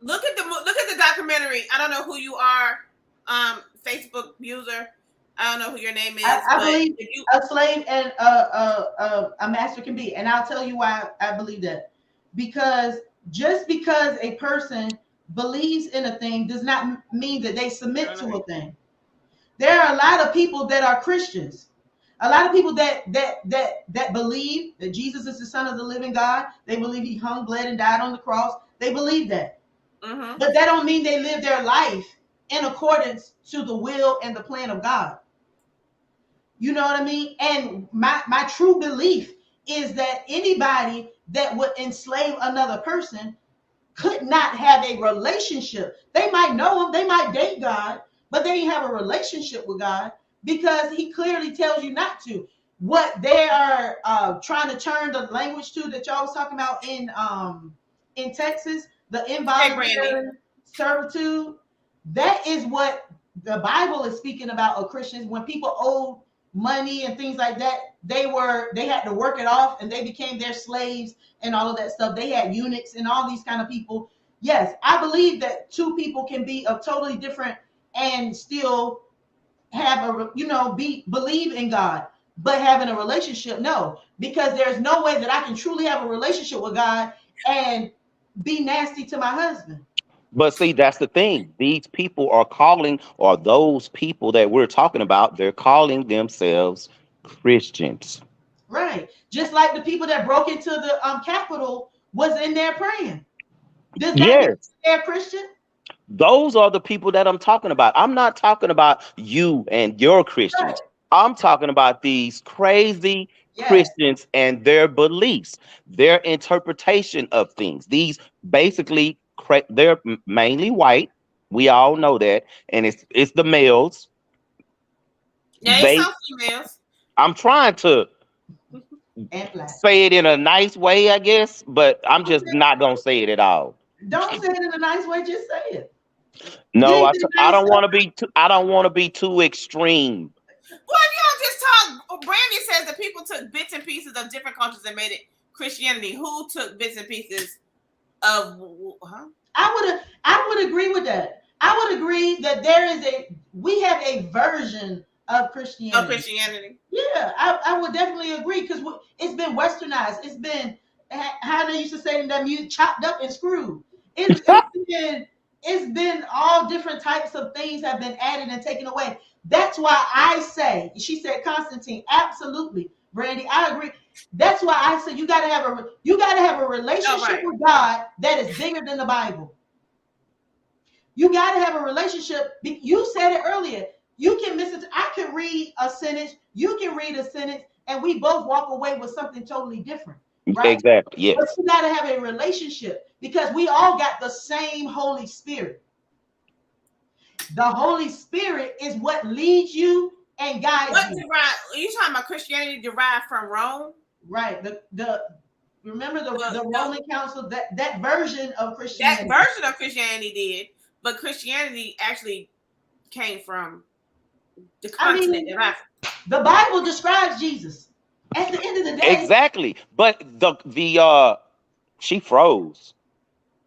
Look at the documentary. I don't know who you are, Facebook user. I don't know who your name is. I believe a slave and a master can be, and I'll tell you why I believe that. Because just because a person believes in a thing does not mean that they submit to a thing. There are a lot of people that are Christians. A lot of people that believe that Jesus is the Son of the living God. They believe he hung, bled, and died on the cross. They believe that. But that don't mean they live their life in accordance to the will and the plan of God. You know what I mean? And my true belief is that anybody that would enslave another person could not have a relationship. They might know him, they might date God, but they didn't have a relationship with God, because he clearly tells you not to. What they are trying to turn the language to that y'all was talking about in Texas, the involuntary servitude, that is what the Bible is speaking about of Christians. When people owed money and things like that, they had to work it off, and they became their slaves and all of that stuff. They had eunuchs and all these kind of people. Yes, I believe that two people can be of totally different and still have believe in God, but having a relationship, no, because there's no way that I can truly have a relationship with God and be nasty to my husband. But see, that's the thing. These people are calling, or those people that we're talking about, they're calling themselves Christians. Right. Just like the people that broke into the Capitol was in there praying. Does that mean they're Christian? Those are the people that I'm talking about. I'm not talking about you and your Christians. Right. I'm talking about these crazy Christians and their beliefs, their interpretation of things. These basically, they're mainly white. We all know that. And it's the males. Yeah, it's some females. I'm trying to say it in a nice way, I guess, but I'm just not going to say it at all. Don't say it in a nice way, just say it. No, I don't want to be too. I don't want to be too extreme. Well, y'all just talk. Brandy says that people took bits and pieces of different cultures and made it Christianity. Who took bits and pieces of? I would agree with that. I would agree that we have a version of Christianity. Of Christianity. Yeah, I would definitely agree, because it's been westernized. It's been, how they used to say in that music, chopped up and screwed. It's been all different types of things have been added and taken away. That's why I say, she said, Constantine, absolutely, Brandy, I agree. That's why I say you gotta have a relationship with God that is bigger than the Bible. You gotta have a relationship. You said it earlier. You can miss it. I can read a sentence, you can read a sentence, and we both walk away with something totally different. Right? Exactly. Yes. But you gotta have a relationship because we all got the same Holy Spirit. The Holy Spirit is what leads you and guides you. Are you talking about Christianity derived from Rome? Right. Remember the Roman Council, that version of Christianity. That version of Christianity did, but Christianity actually came from the continent of Africa. The Bible describes Jesus. At the end of the day. Exactly. But she froze.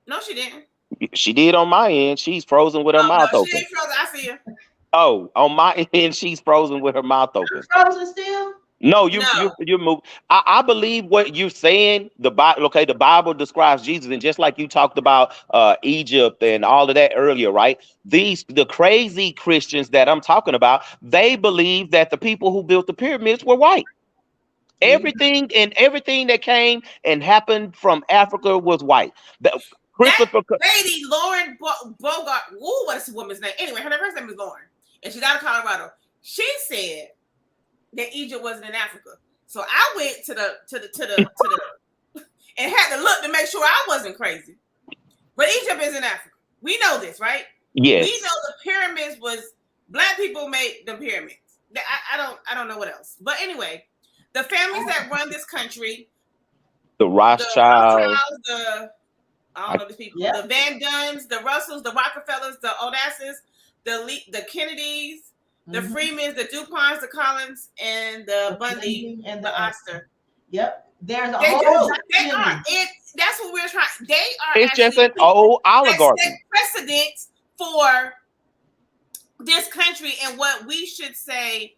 No, she didn't. She did on my end. She's frozen with her mouth open. She ain't frozen. I see her. Oh, on my end, she's frozen with her mouth open. Frozen still? No, you move. I believe what you're saying. The Bible describes Jesus, and just like you talked about Egypt and all of that earlier, right? The crazy Christians that I'm talking about, they believe that the people who built the pyramids were white. Everything that came and happened from Africa was white. Lady Lauren Bogart. Ooh, what is the woman's name? Anyway, her first name is Lauren, and she's out of Colorado. She said that Egypt wasn't in Africa. So I went to the and had to look to make sure I wasn't crazy. But Egypt is in Africa. We know this, right? Yes. We know the pyramids was black people made the pyramids. I don't know what else. But anyway, the families that run this country, the Rothschilds, I don't know these people. Yeah. The Van Duns, the Russells, the Rockefellers, the Onassis, the Kennedys, the Freemans, the DuPonts, the Collins, and the Bundy, and the Oster. Yep. There's a whole They are. That's what we're trying. They are. It's just an old oligarchy. Precedent for this country and what we should say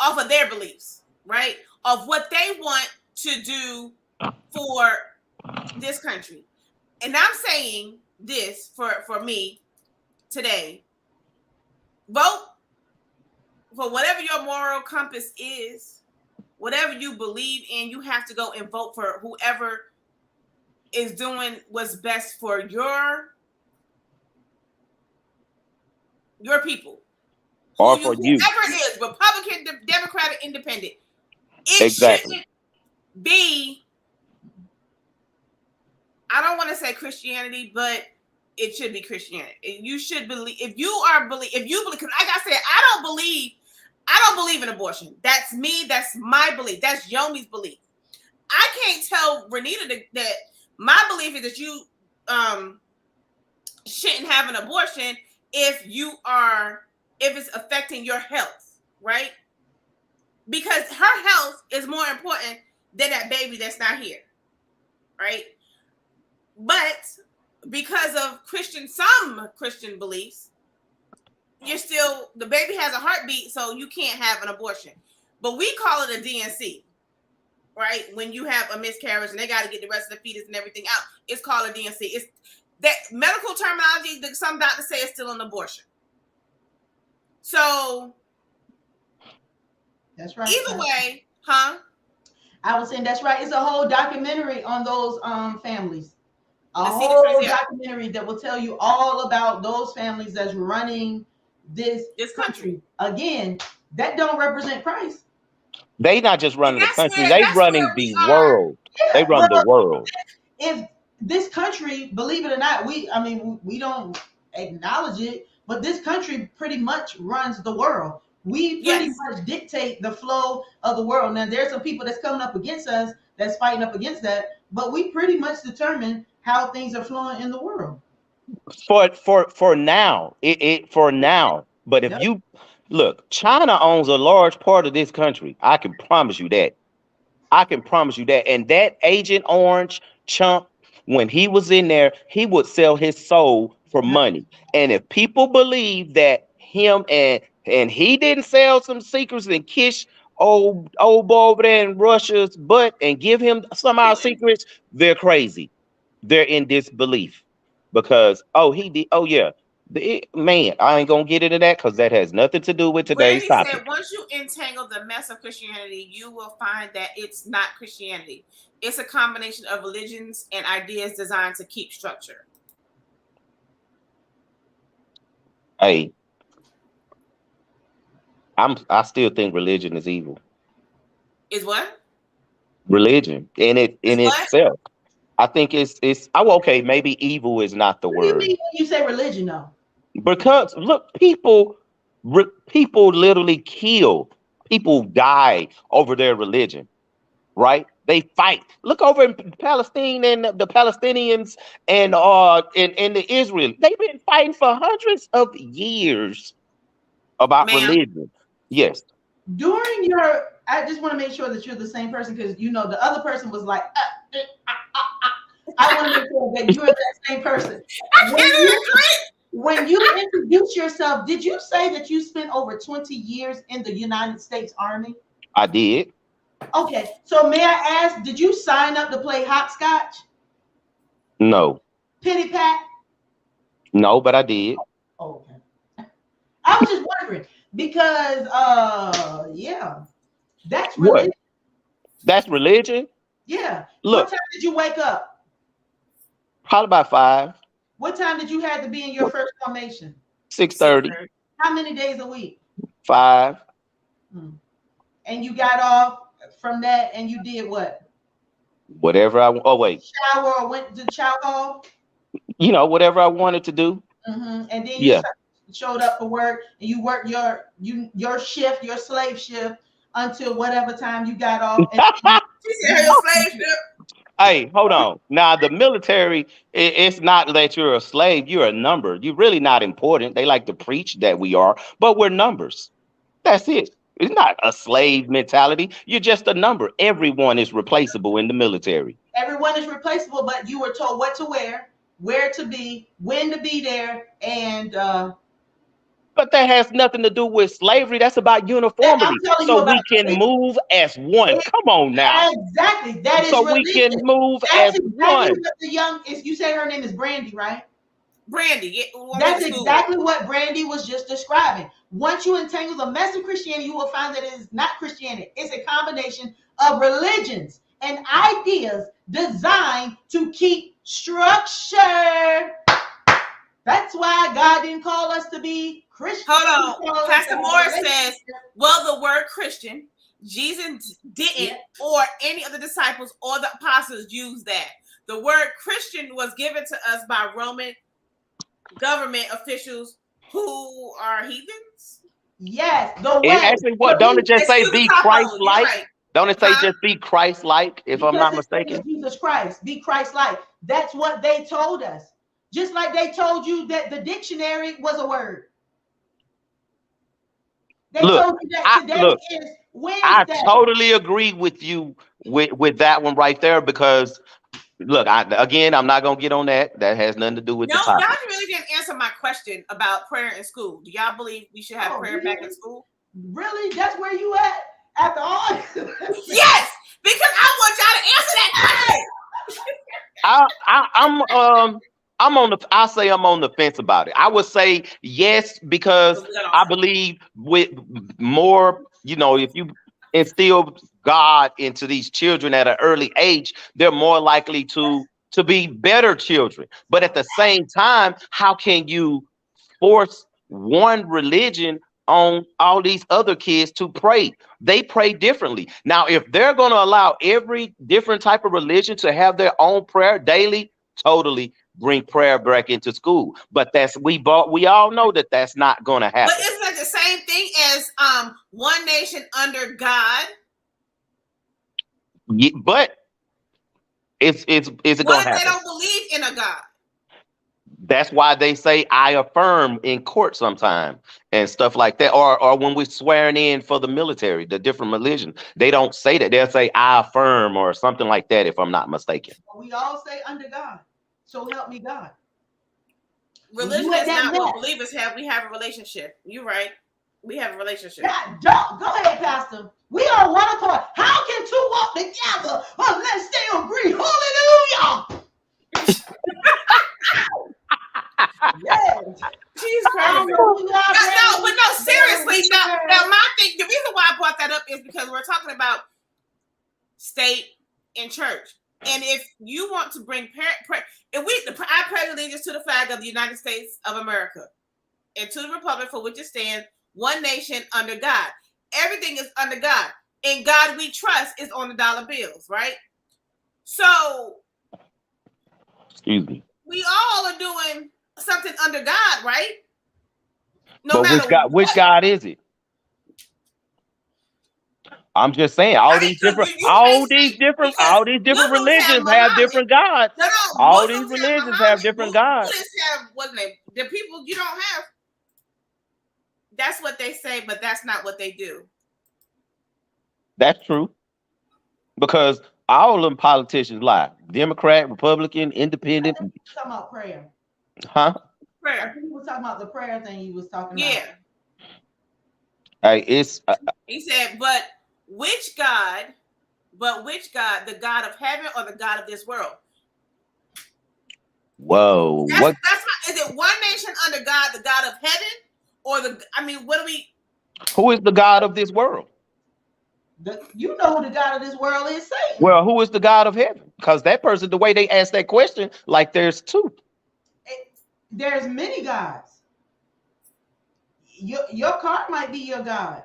off of their beliefs, right? Of what they want to do for this country. And I'm saying this for me today. Vote for whatever your moral compass is, whatever you believe in. You have to go and vote for whoever is doing what's best for your people. Or for you. Whoever it is, Republican, Democratic, Independent. It shouldn't be, I don't want to say Christianity, but it should be Christianity. You should believe, if you believe, because like I said, I don't believe in abortion. That's me. That's my belief. That's Yomi's belief. I can't tell Renita that my belief is that you shouldn't have an abortion if it's affecting your health, right? Because her health is more important than that baby that's not here, right? But because of some Christian beliefs, the baby has a heartbeat, so you can't have an abortion. But we call it a DNC, right? When you have a miscarriage and they got to get the rest of the fetus and everything out, it's called a DNC. It's that medical terminology that some doctors say is still an abortion. So that's right. Either way, huh? I was saying that's right. It's a whole documentary on those families. A whole documentary that will tell you all about those families that's running this country. Again, that don't represent Christ. They not just running the country, they running the world. Yeah, they run the world. If this country, believe it or not, we don't acknowledge it, but this country pretty much runs the world. We pretty much dictate the flow of the world. Now, there's some people that's coming up against us, that's fighting up against that, but we pretty much determine how things are flowing in the world. For now, for now. But if you look, China owns a large part of this country. I can promise you that. And that Agent Orange chump, when he was in there, he would sell his soul for money. And if people believe that him and he didn't sell some secrets and kiss old boy over there in Russia's butt and give him some of our secrets, they're crazy. They're in disbelief because he did. Oh yeah, Man, I ain't gonna get into that because that has nothing to do with today's Randy topic. said, once you entangle the mess of Christianity, you will find that it's not Christianity. It's a combination of religions and ideas designed to keep structure. Hey, I still think religion is evil. Is what? Religion in What? itself. I think it's okay, maybe evil is not the What do you word. mean when you say religion, though? Because look, people literally kill. People die over their religion, right? They fight. Look over in Palestine and the Palestinians and in the Israel. They've been fighting for hundreds of years about Ma'am? religion. Yes. During your, I just want to make sure that you're the same person, because you know the other person was like, I want to make sure that you're that same person. When you introduce yourself, did you say that you spent over 20 years in the United States Army? I did. Okay, so may I ask, did you sign up to play hopscotch? No. Pity pat? No, but I did. Oh, okay. I was just wondering because, yeah, that's religion. What? That's religion? Yeah. Look. What time did you wake up? Probably about 5. What time did you have to be in your first formation? 6:30. How many days a week? 5. And you got off from that and you did what? Whatever oh wait. Shower or went to the chow hall? Whatever I wanted to do. And then you showed up for work and you worked your shift, your slave shift until whatever time you got off. She said your slave shift. Hey, hold on. Now, the military, it's not that you're a slave. You're a number. You're really not important. They like to preach that we are, but we're numbers. That's it. It's not a slave mentality. You're just a number. Everyone is replaceable in the military. Everyone is replaceable, but you were told what to wear, where to be, when to be there, and but that has nothing to do with slavery. That's about uniformity. So we can move as one. Come on now. Exactly. That is so religion. We can move That's as exactly one. What you say her name is Brandy, right? Brandy. That's exactly what Brandy was just describing. Once you entangle the mess of Christianity, you will find that it is not Christianity. It's a combination of religions and ideas designed to keep structure. That's why God didn't call us to be Christian. Hold on. Pastor Morris says, well, the word Christian, Jesus didn't, or any of the disciples or the apostles used that. The word Christian was given to us by Roman government officials who are heathens. Yes. The way. Actually, what? Don't it just say be Christ-like? Right. Don't it say just be Christ-like, if I'm not mistaken? Jesus Christ, be Christ-like. That's what they told us. Just like they told you that the dictionary was a word. They told you that today is Wednesday. I totally agree with you with that one right there because, look, I'm not going to get on that. That has nothing to do with the topic. Y'all really didn't answer my question about prayer in school. Do y'all believe we should have prayer back in school? Really? That's where you at? After all? Yes, because I want y'all to answer that question. I'll say I'm on the fence about it. I would say yes, because I believe with more, if you instill God into these children at an early age, they're more likely to be better children. But at the same time, how can you force one religion on all these other kids to pray? They pray differently. Now, if they're going to allow every different type of religion to have their own prayer daily, totally bring prayer back into school. But we all know that that's not going to happen. But isn't that the same thing as one nation under God? Yeah, but is it going to happen? What if they don't believe in a God? That's why they say I affirm in court sometime and stuff like that. Or when we're swearing in for the military, the different religions, they don't say that. They'll say I affirm or something like that, if I'm not mistaken. We all say under God. So help me God. Religion is not what believers have. We have a relationship. You're right. We have a relationship. God, go ahead, Pastor. We are one accord. How can two walk together unless they agree? Hallelujah. Yes. She talking about state and church. And if you want to bring I pledge allegiance to the flag of the United States of America and to the republic for which it stands, one nation under God. Everything is under God. And God we trust is on the dollar bills, right? So, excuse me. We all are doing something under God, right? No, but which God is it? I'm just saying, all these different religions have different gods. No, all these religions have different gods. The people you don't have. That's what they say, but that's not what they do. That's true. Because all of them politicians lie. Democrat, Republican, Independent. Talking about prayer. Huh? Prayer. We were talking about the prayer thing you was talking about. Yeah. Hey, it's. He said, but which God, the God of heaven or the God of this world? Whoa. That's not, is it one nation under God, the God of heaven? Or who is the God of this world? You know who the God of this world is, Satan. Well, who is the God of heaven? Because that person, the way they ask that question, like there's two. There's many gods. Your car might be your God.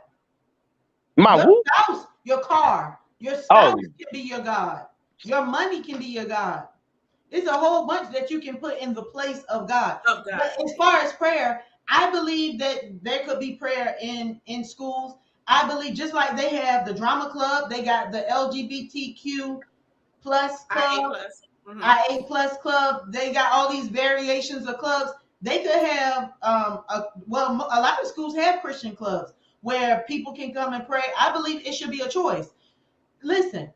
Your spouse, your car, your spouse can be your God. Your money can be your God. It's a whole bunch that you can put in the place of God. But as far as prayer, I believe that there could be prayer in schools. I believe just like they have the drama club, they got the LGBTQ plus club, IA plus club. They got all these variations of clubs. They could have a lot of schools have Christian clubs where people can come and pray. I believe it should be a choice. Listen,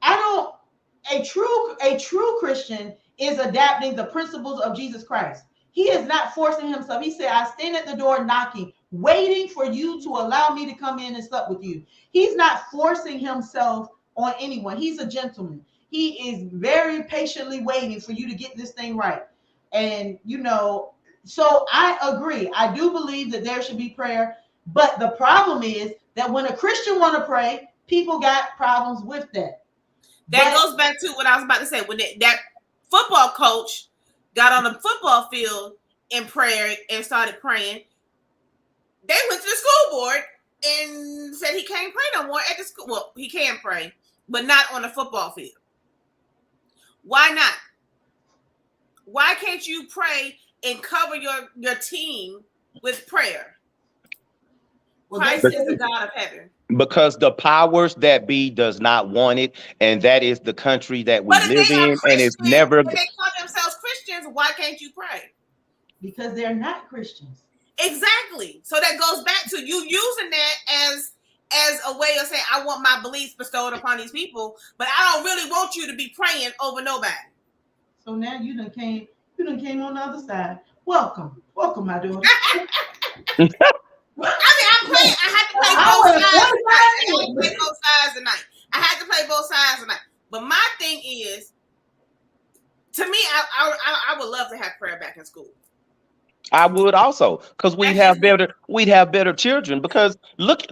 a true Christian is adapting the principles of Jesus Christ. He is not forcing himself. He said, I stand at the door knocking, waiting for you to allow me to come in and sup with you. He's not forcing himself on anyone. He's a gentleman. He is very patiently waiting for you to get this thing right. And, so I agree. I do believe that there should be prayer. But the problem is that when a Christian want to pray, people got problems with that. That goes back to what I was about to say. When that football coach got on the football field in prayer and started praying, they went to the school board and said he can't pray no more at the school. Well, he can pray, but not on the football field. Why not? Why can't you pray and cover your team with prayer? Christ is the God of heaven. Because the powers that be does not want it, and that is the country that we live in, and it's never. When they call themselves Christians, why can't you pray? Because they're not Christians. Exactly. So that goes back to you using that as a way of saying, I want my beliefs bestowed upon these people, but I don't really want you to be praying over nobody. So now you done came on the other side. Welcome, my daughter. I'm playing. I had to play both sides tonight. I had to play both sides tonight. But my thing is, to me, I would love to have prayer back in school. I would also, because we'd have better children. Because look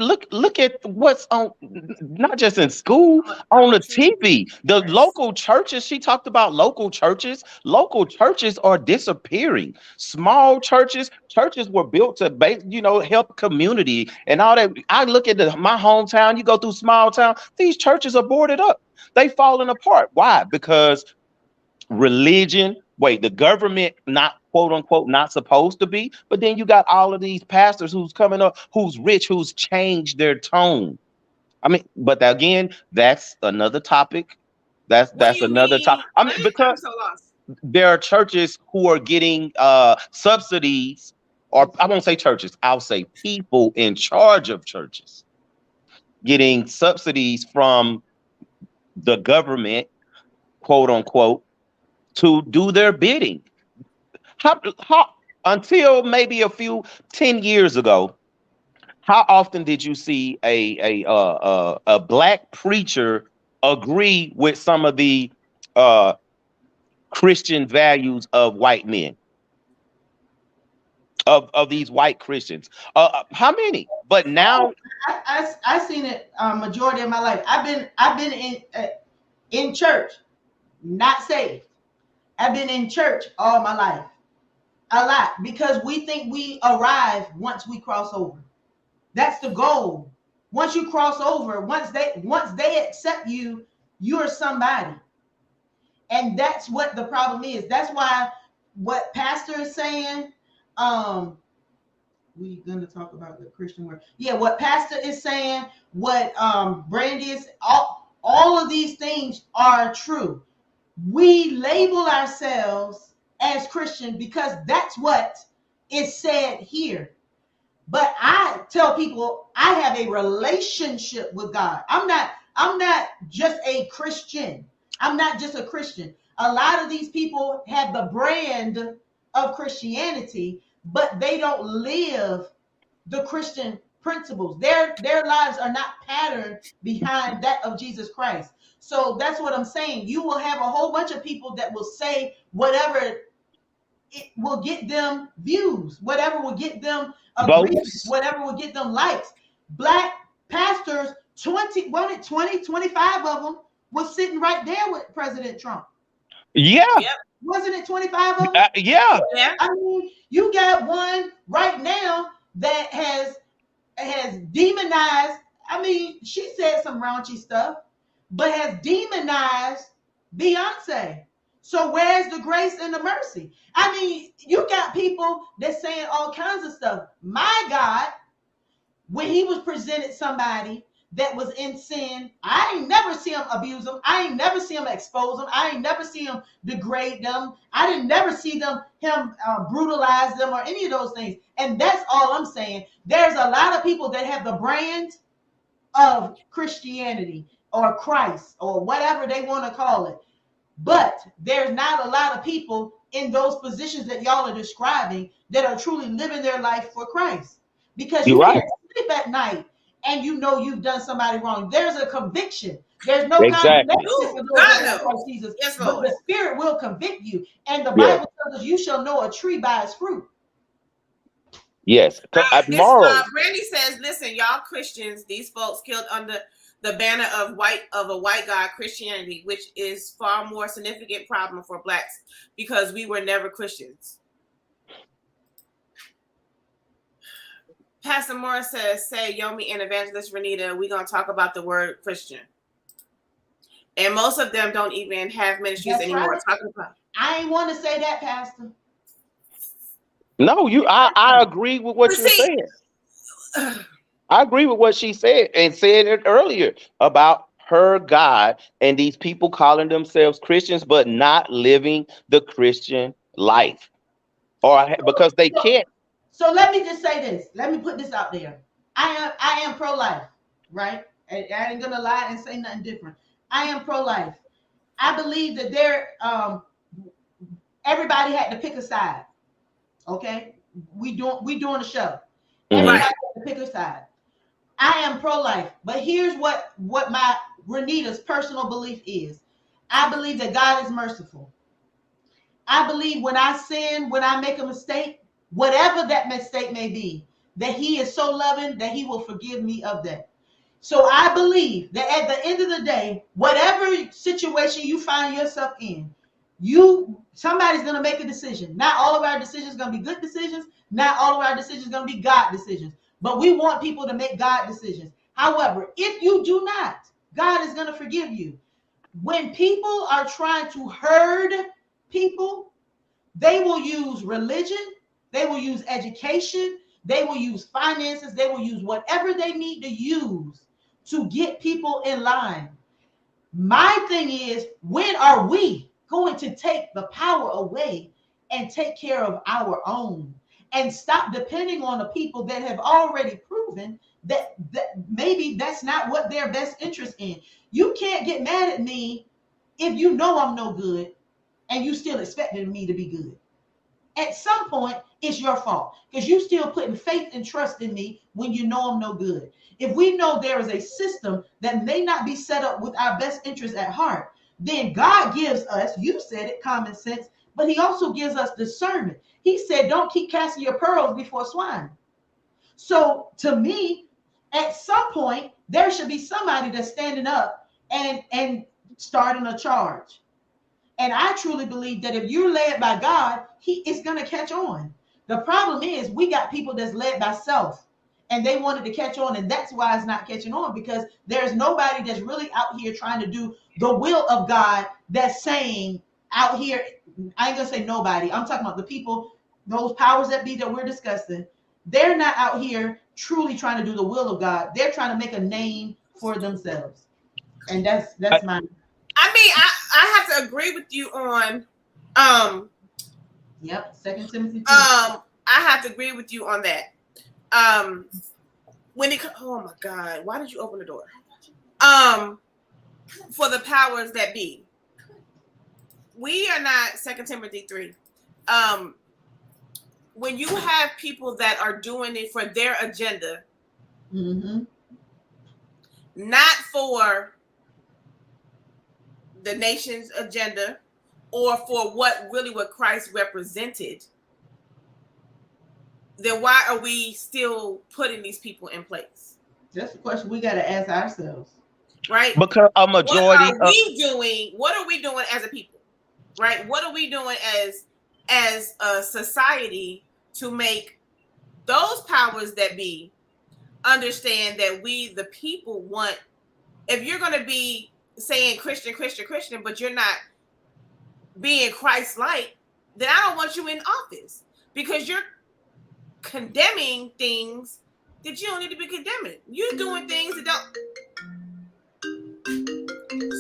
at what's on, not just in school, on the TV. The local churches. She talked about local churches. Local churches are disappearing. Small churches were built to help community and all that. I look at my hometown. You go through small town. These churches are boarded up. They falling apart. Why? Because religion. The government not quote unquote not supposed to be, but then you got all of these pastors who's coming up, who's rich, who's changed their tone. I mean, but again, that's another topic. That's another topic. I mean, because there are churches who are getting subsidies, or I won't say churches, I'll say people in charge of churches getting subsidies from the government, quote unquote, to do their bidding. How until maybe 10 years ago, how often did you see a black preacher agree with some of the Christian values of white men? Of these white Christians? How many? But now I seen it majority of my life. I've been in church, not saved. I've been in church all my life, a lot, because we think we arrive once we cross over. That's the goal. Once you cross over, once they accept you, you're somebody. And that's what the problem is. That's why what pastor is saying, we're gonna talk about the Christian word. Yeah, what pastor is saying, what Brandy is, all of these things are true. We label ourselves as Christian because that's what is said here. But I tell people I have a relationship with God. I'm not just a Christian. I'm not just a Christian. A lot of these people have the brand of Christianity, but they don't live the Christian principles. Their lives are not patterned behind that of Jesus Christ. So that's what I'm saying. You will have a whole bunch of people that will say whatever it will get them views, whatever will get them agreements, whatever will get them likes. Black pastors, 25 of them was sitting right there with President Trump. Yeah. Yep. Wasn't it 25 of them? Yeah. I mean, you got one right now that has demonized. I mean, she said some raunchy stuff, but has demonized Beyonce. So where's the grace and the mercy? I mean, you got people that saying all kinds of stuff. My God, when he was presented somebody that was in sin, I ain't never see him abuse them. I ain't never see him expose them. I ain't never see him degrade them. I didn't never see him brutalize them or any of those things. And that's all I'm saying. There's a lot of people that have the brand of Christianity or Christ or whatever they want to call it. But there's not a lot of people in those positions that y'all are describing that are truly living their life for Christ. Because you can't sleep at night and you know you've done somebody wrong. There's a conviction. There's no condemnation for those that are Christ Jesus. Yes, but the Spirit will convict you. And the Bible tells us you shall know a tree by its fruit. Yes. Brandy says, listen, y'all Christians, these folks killed under the banner of a white God Christianity, which is far more significant problem for blacks because we were never Christians. Pastor Morris says, say Yomi and Evangelist Renita, we're going to talk about the word Christian. And most of them don't even have ministries anymore. Right. Talking about. I ain't want to say that, Pastor. No, I agree with what you're saying. I agree with what she said and said it earlier about her God and these people calling themselves Christians, but not living the Christian life or because they can't. So let me just say this. Let me put this out there. I am pro-life, right? I ain't going to lie and say nothing different. I am pro-life. I believe that everybody had to pick a side. Okay? We doing a show. Everybody had to pick a side. I am pro-life, but here's what my Renita's personal belief is. I believe that God is merciful. I believe when I sin, when I make a mistake, whatever that mistake may be, that he is so loving that he will forgive me of that. So I believe that at the end of the day, whatever situation you find yourself in, somebody's going to make a decision. Not all of our decisions are going to be good decisions. Not all of our decisions are going to be God decisions. But we want people to make God decisions. However, if you do not, God is going to forgive you. When people are trying to herd people, they will use religion, they will use education, they will use finances, they will use whatever they need to use to get people in line. My thing is, when are we going to take the power away and take care of our own? And stop depending on the people that have already proven that maybe that's not what their best interest in. You can't get mad at me if you know I'm no good and you still expecting me to be good. At some point, it's your fault because you still putting faith and trust in me when you know I'm no good. If we know there is a system that may not be set up with our best interest at heart, then God gives us, you said it, common sense, but he also gives us discernment. He said, don't keep casting your pearls before swine. So to me, at some point, there should be somebody that's standing up and starting a charge. And I truly believe that if you're led by God, he is going to catch on. The problem is we got people that's led by self and they wanted to catch on. And that's why it's not catching on, because there's nobody that's really out here trying to do the will of God that's saying out here. I ain't going to say nobody. I'm talking about the people, those powers that be that we're discussing. They're not out here truly trying to do the will of God. They're trying to make a name for themselves. And that's my. I mean, I have to agree with you on Yep, 2 Timothy 2. I have to agree with you on that. When it oh my God, why did you open the door? For the powers that be. We are not 2 Timothy 3. When you have people that are doing it for their agenda, not for the nation's agenda or for what Christ represented, then why are we still putting these people in place? That's the question we got to ask ourselves. Right? Because a majority what are we doing as a people? Right? What are we doing as a society to make those powers that be understand that we, the people, want, if you're going to be saying Christian, but you're not being Christ-like, then I don't want you in office, because you're condemning things that you don't need to be condemning. You're doing things that don't.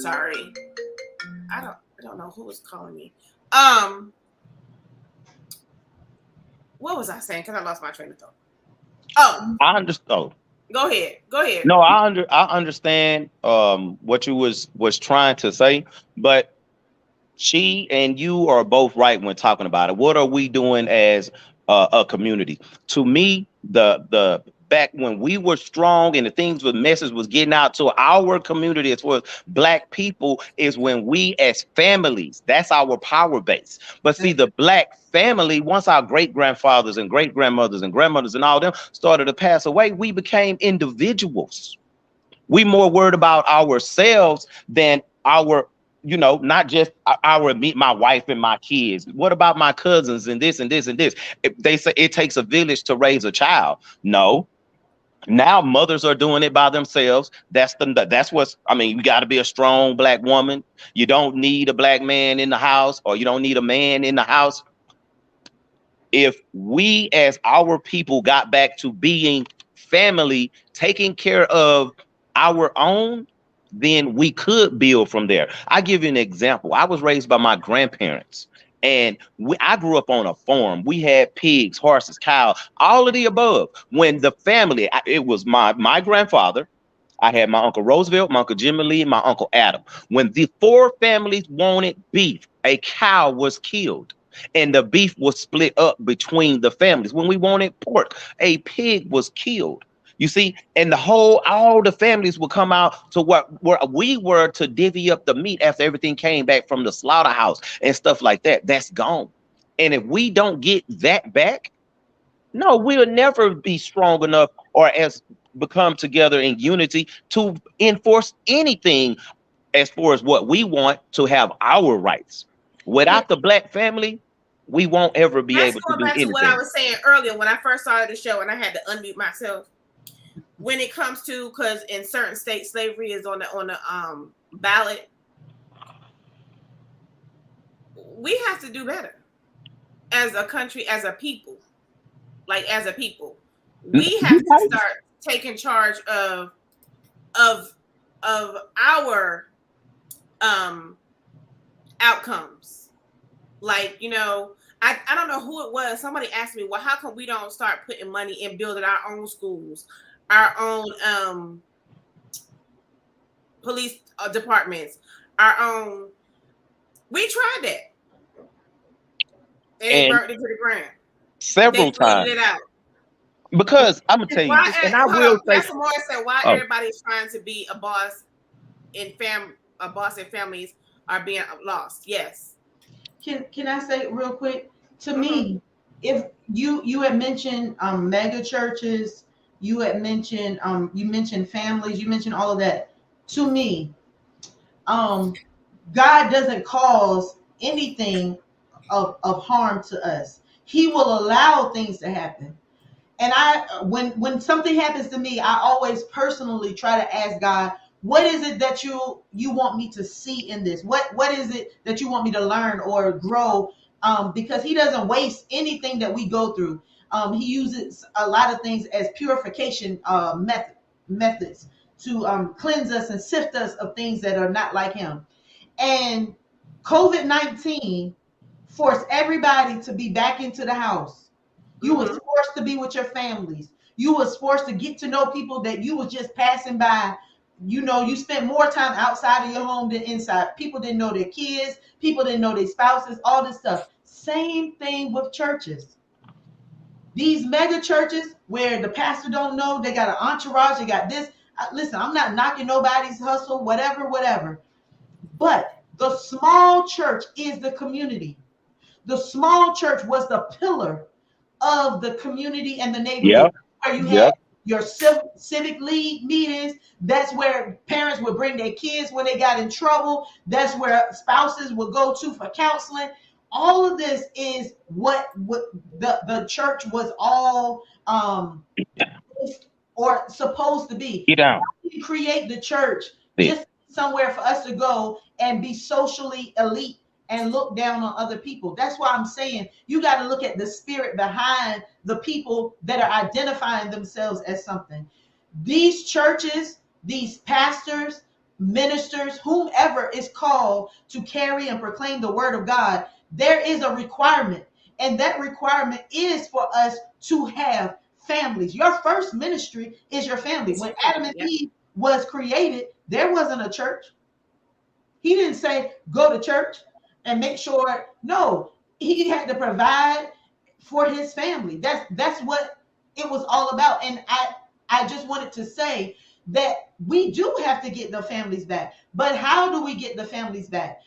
Sorry, I don't know who was calling me. What was I saying? Because I lost my train of thought. Oh, I understand. Oh. Go ahead. No, I understand what you was trying to say, but she and you are both right when talking about it. What are we doing as a community? To me, the back when we were strong and the message was getting out to our community as well as Black people, is when we as families, that's our power base. But see, the Black family, once our great grandfathers and great grandmothers and grandmothers and all them started to pass away, we became individuals. We more worried about ourselves than our, not just my wife and my kids. What about my cousins and this and this and this? They say it takes a village to raise a child. No. Now mothers are doing it by themselves. That's what's, you got to be a strong Black woman. You don't need a Black man in the house, or you don't need a man in the house. If we as our people got back to being family, taking care of our own, then we could build from there. I give you an example. I was raised by my grandparents. And I grew up on a farm. We had pigs, horses, cows, all of the above. When the family, it was my grandfather. I had my Uncle Roosevelt, my Uncle Jimmy Lee, and my Uncle Adam. When the 4 families wanted beef, a cow was killed. And the beef was split up between the families. When we wanted pork, a pig was killed. You see, and all the families would come out to where we were to divvy up the meat after everything came back from the slaughterhouse and stuff like that. That's gone. And if we don't get that back, no, we'll never be strong enough or become together in unity to enforce anything as far as what we want to have our rights. Without the Black family, we won't ever be able to do anything. That's going back to what I was saying earlier when I first started the show and I had to unmute myself. When it comes to, because in certain states slavery is on the ballot, we have to do better as a country, as a people. Like as a people, we have to start taking charge of our outcomes. Like, I don't know who it was. Somebody asked me, well, how come we don't start putting money in building our own schools, our own police departments, our own. We tried that. They burnt it to the ground. Several times. It out. Because I'm gonna tell you this, and I will say, why everybody is trying to be a boss in families are being lost. Yes. Can I say real quick? To me, if you had mentioned mega churches You had mentioned you mentioned families, you mentioned all of that. To me, God doesn't cause anything of harm to us. He will allow things to happen. And when something happens to me, I always personally try to ask God, what is it that you want me to see in this? What is it that you want me to learn or grow? Because he doesn't waste anything that we go through. He uses a lot of things as purification methods to cleanse us and sift us of things that are not like him. And COVID-19 forced everybody to be back into the house. You was forced to be with your families. You was forced to get to know people that you was just passing by. You know, you spent more time outside of your home than inside. People didn't know their kids. People didn't know their spouses, all this stuff. Same thing with churches. These mega churches where the pastor don't know, they got an entourage, they got this. Listen, I'm not knocking nobody's hustle, whatever. But the small church is the community. The small church was the pillar of the community and the neighborhood. Where you had your civic league meetings. That's where parents would bring their kids when they got in trouble. That's where spouses would go to for counseling. All of this is what the church was all or supposed to be. Get down. We create the church just somewhere for us to go and be socially elite and look down on other people. That's why I'm saying you got to look at the spirit behind the people that are identifying themselves as something. These churches, these pastors, ministers, whomever is called to carry and proclaim the word of God, there is a requirement. And that requirement is for us to have families. Your first ministry is your family. When Adam and Eve was created, there wasn't a church. He didn't say, go to church and make sure. No, he had to provide for his family. That's what it was all about. And I just wanted to say that we do have to get the families back. But how do we get the families back?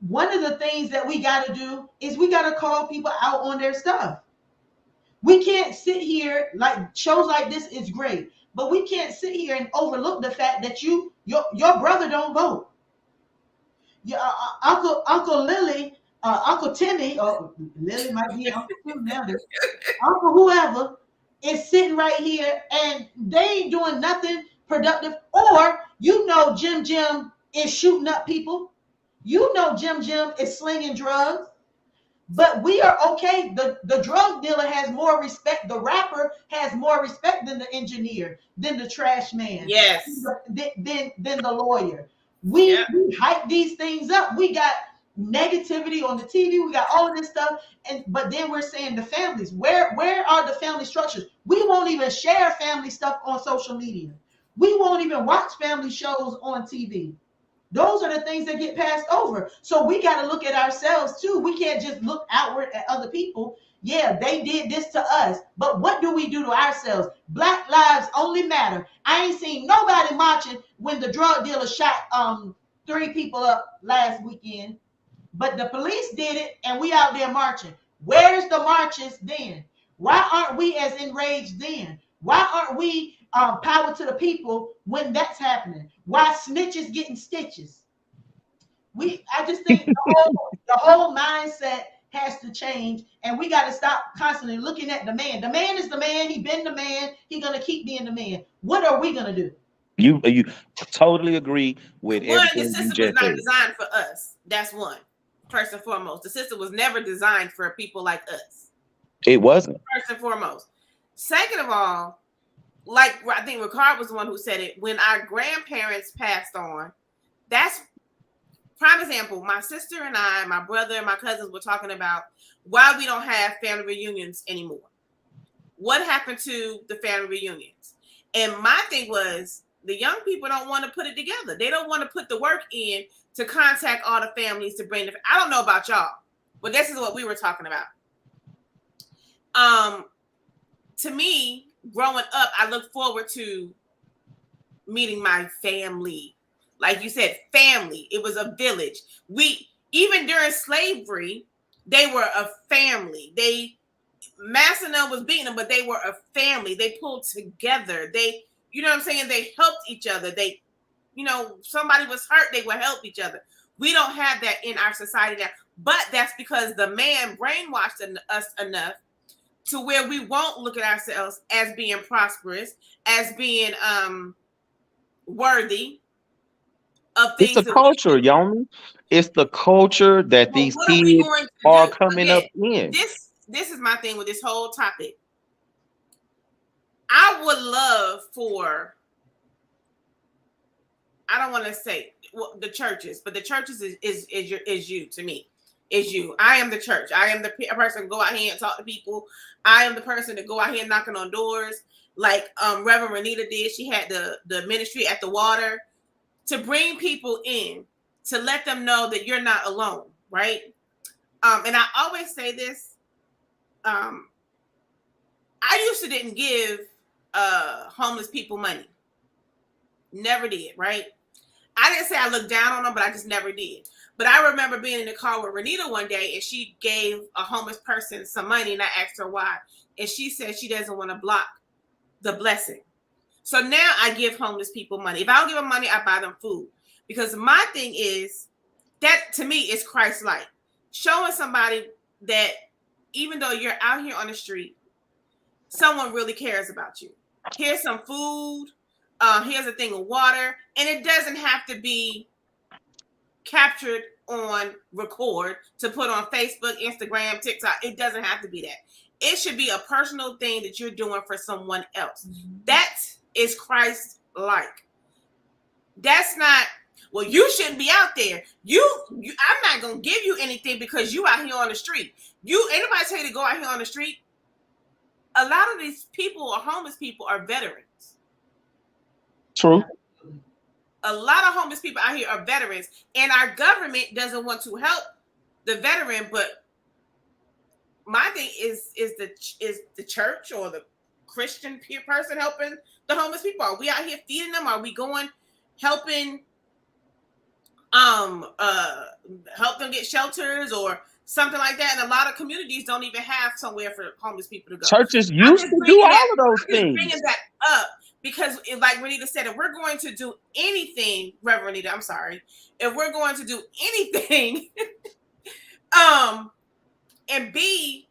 One of the things that we got to do is we got to call people out on their stuff. We can't sit here, like shows like this is great, but we can't sit here and overlook the fact that your brother don't vote. Your Uncle Lily, Uncle Timmy, or Lily might be Uncle Tim now. Uncle whoever is sitting right here and they ain't doing nothing productive. Or Jim Jim is shooting up people. Jim Jim is slinging drugs. But we are okay. The drug dealer has more respect. The rapper has more respect than the engineer, than the trash man. Yes. Than the lawyer. We hype these things up. We got negativity on the TV. We got all of this stuff. But then we're saying the families. Where are the family structures? We won't even share family stuff on social media. We won't even watch family shows on TV. Those are the things that get passed over. So we got to look at ourselves too. We can't just look outward at other people. Yeah, they did this to us. But what do we do to ourselves? Black lives only matter. I ain't seen nobody marching when the drug dealer shot 3 people up last weekend. But the police did it and we out there marching. Where's the marches then? Why aren't we as enraged then? Why aren't we power to the people when that's happening? Why snitches getting stitches? I just think the whole mindset has to change, and we got to stop constantly looking at the man. The man is the man. He been the man. He gonna keep being the man. What are we gonna do? You totally agree with everything the system was not designed for us. That's one. First and foremost, the system was never designed for people like us. It wasn't. First and foremost. Second of all, like I think Ricard was the one who said it, when our grandparents passed on, that's prime example. My sister and I, my brother and my cousins were talking about why we don't have family reunions anymore. What happened to the family reunions? And my thing was, the young people don't want to put it together. They don't want to put the work in to contact all the families to bring them. I don't know about y'all, but this is what we were talking about. To me, growing up, I look forward to meeting my family. Like you said, family. It was a village. Even during slavery, they were a family. Massenel was beating them, but they were a family. They pulled together. They, you know what I'm saying? They helped each other. They, you know, somebody was hurt, they would help each other. We don't have that in our society now. But that's because the man brainwashed us enough to where we won't look at ourselves as being prosperous, as being worthy of things. It's a culture, Yomi. It's the culture that Well, these what are we kids going to are do? coming up in. This is my thing with this whole topic. I would love for, I don't want to say the churches, but the churches is you to me. Is you. I am the church. I am the person to go out here and talk to people. I am the person to go out here knocking on doors, like Reverend Renita did. She had the ministry at the water to bring people in, to let them know that you're not alone, right? And I always say this. I used to didn't give homeless people money. Never did, right? I didn't say I looked down on them, but I just never did. But I remember being in the car with Renita one day, and she gave a homeless person some money, and I asked her why. And she said she doesn't want to block the blessing. So now I give homeless people money. If I don't give them money, I buy them food. Because my thing is, that to me is Christ-like. Showing somebody that even though you're out here on the street, someone really cares about you. Here's some food. Here's a thing of water. And it doesn't have to be captured on record to put on Facebook, Instagram, TikTok. It doesn't have to be that. It should be a personal thing that you're doing for someone else. Mm-hmm. That is Christ-like. That's not, well, you shouldn't be out there. I'm not going to give you anything because you out here on the street. Anybody tell you to go out here on the street? A lot of these people or homeless people are veterans. True. A lot of homeless people out here are veterans, and our government doesn't want to help the veteran. But my thing is the church or the Christian person helping the homeless people? Are we out here feeding them? Are we going helping help them get shelters or something like that? And a lot of communities don't even have somewhere for homeless people to go. Churches used to do all of those things. Bringing that up because, like Renita said, if we're going to do anything, Reverend Renita, I'm sorry, if we're going to do anything, and be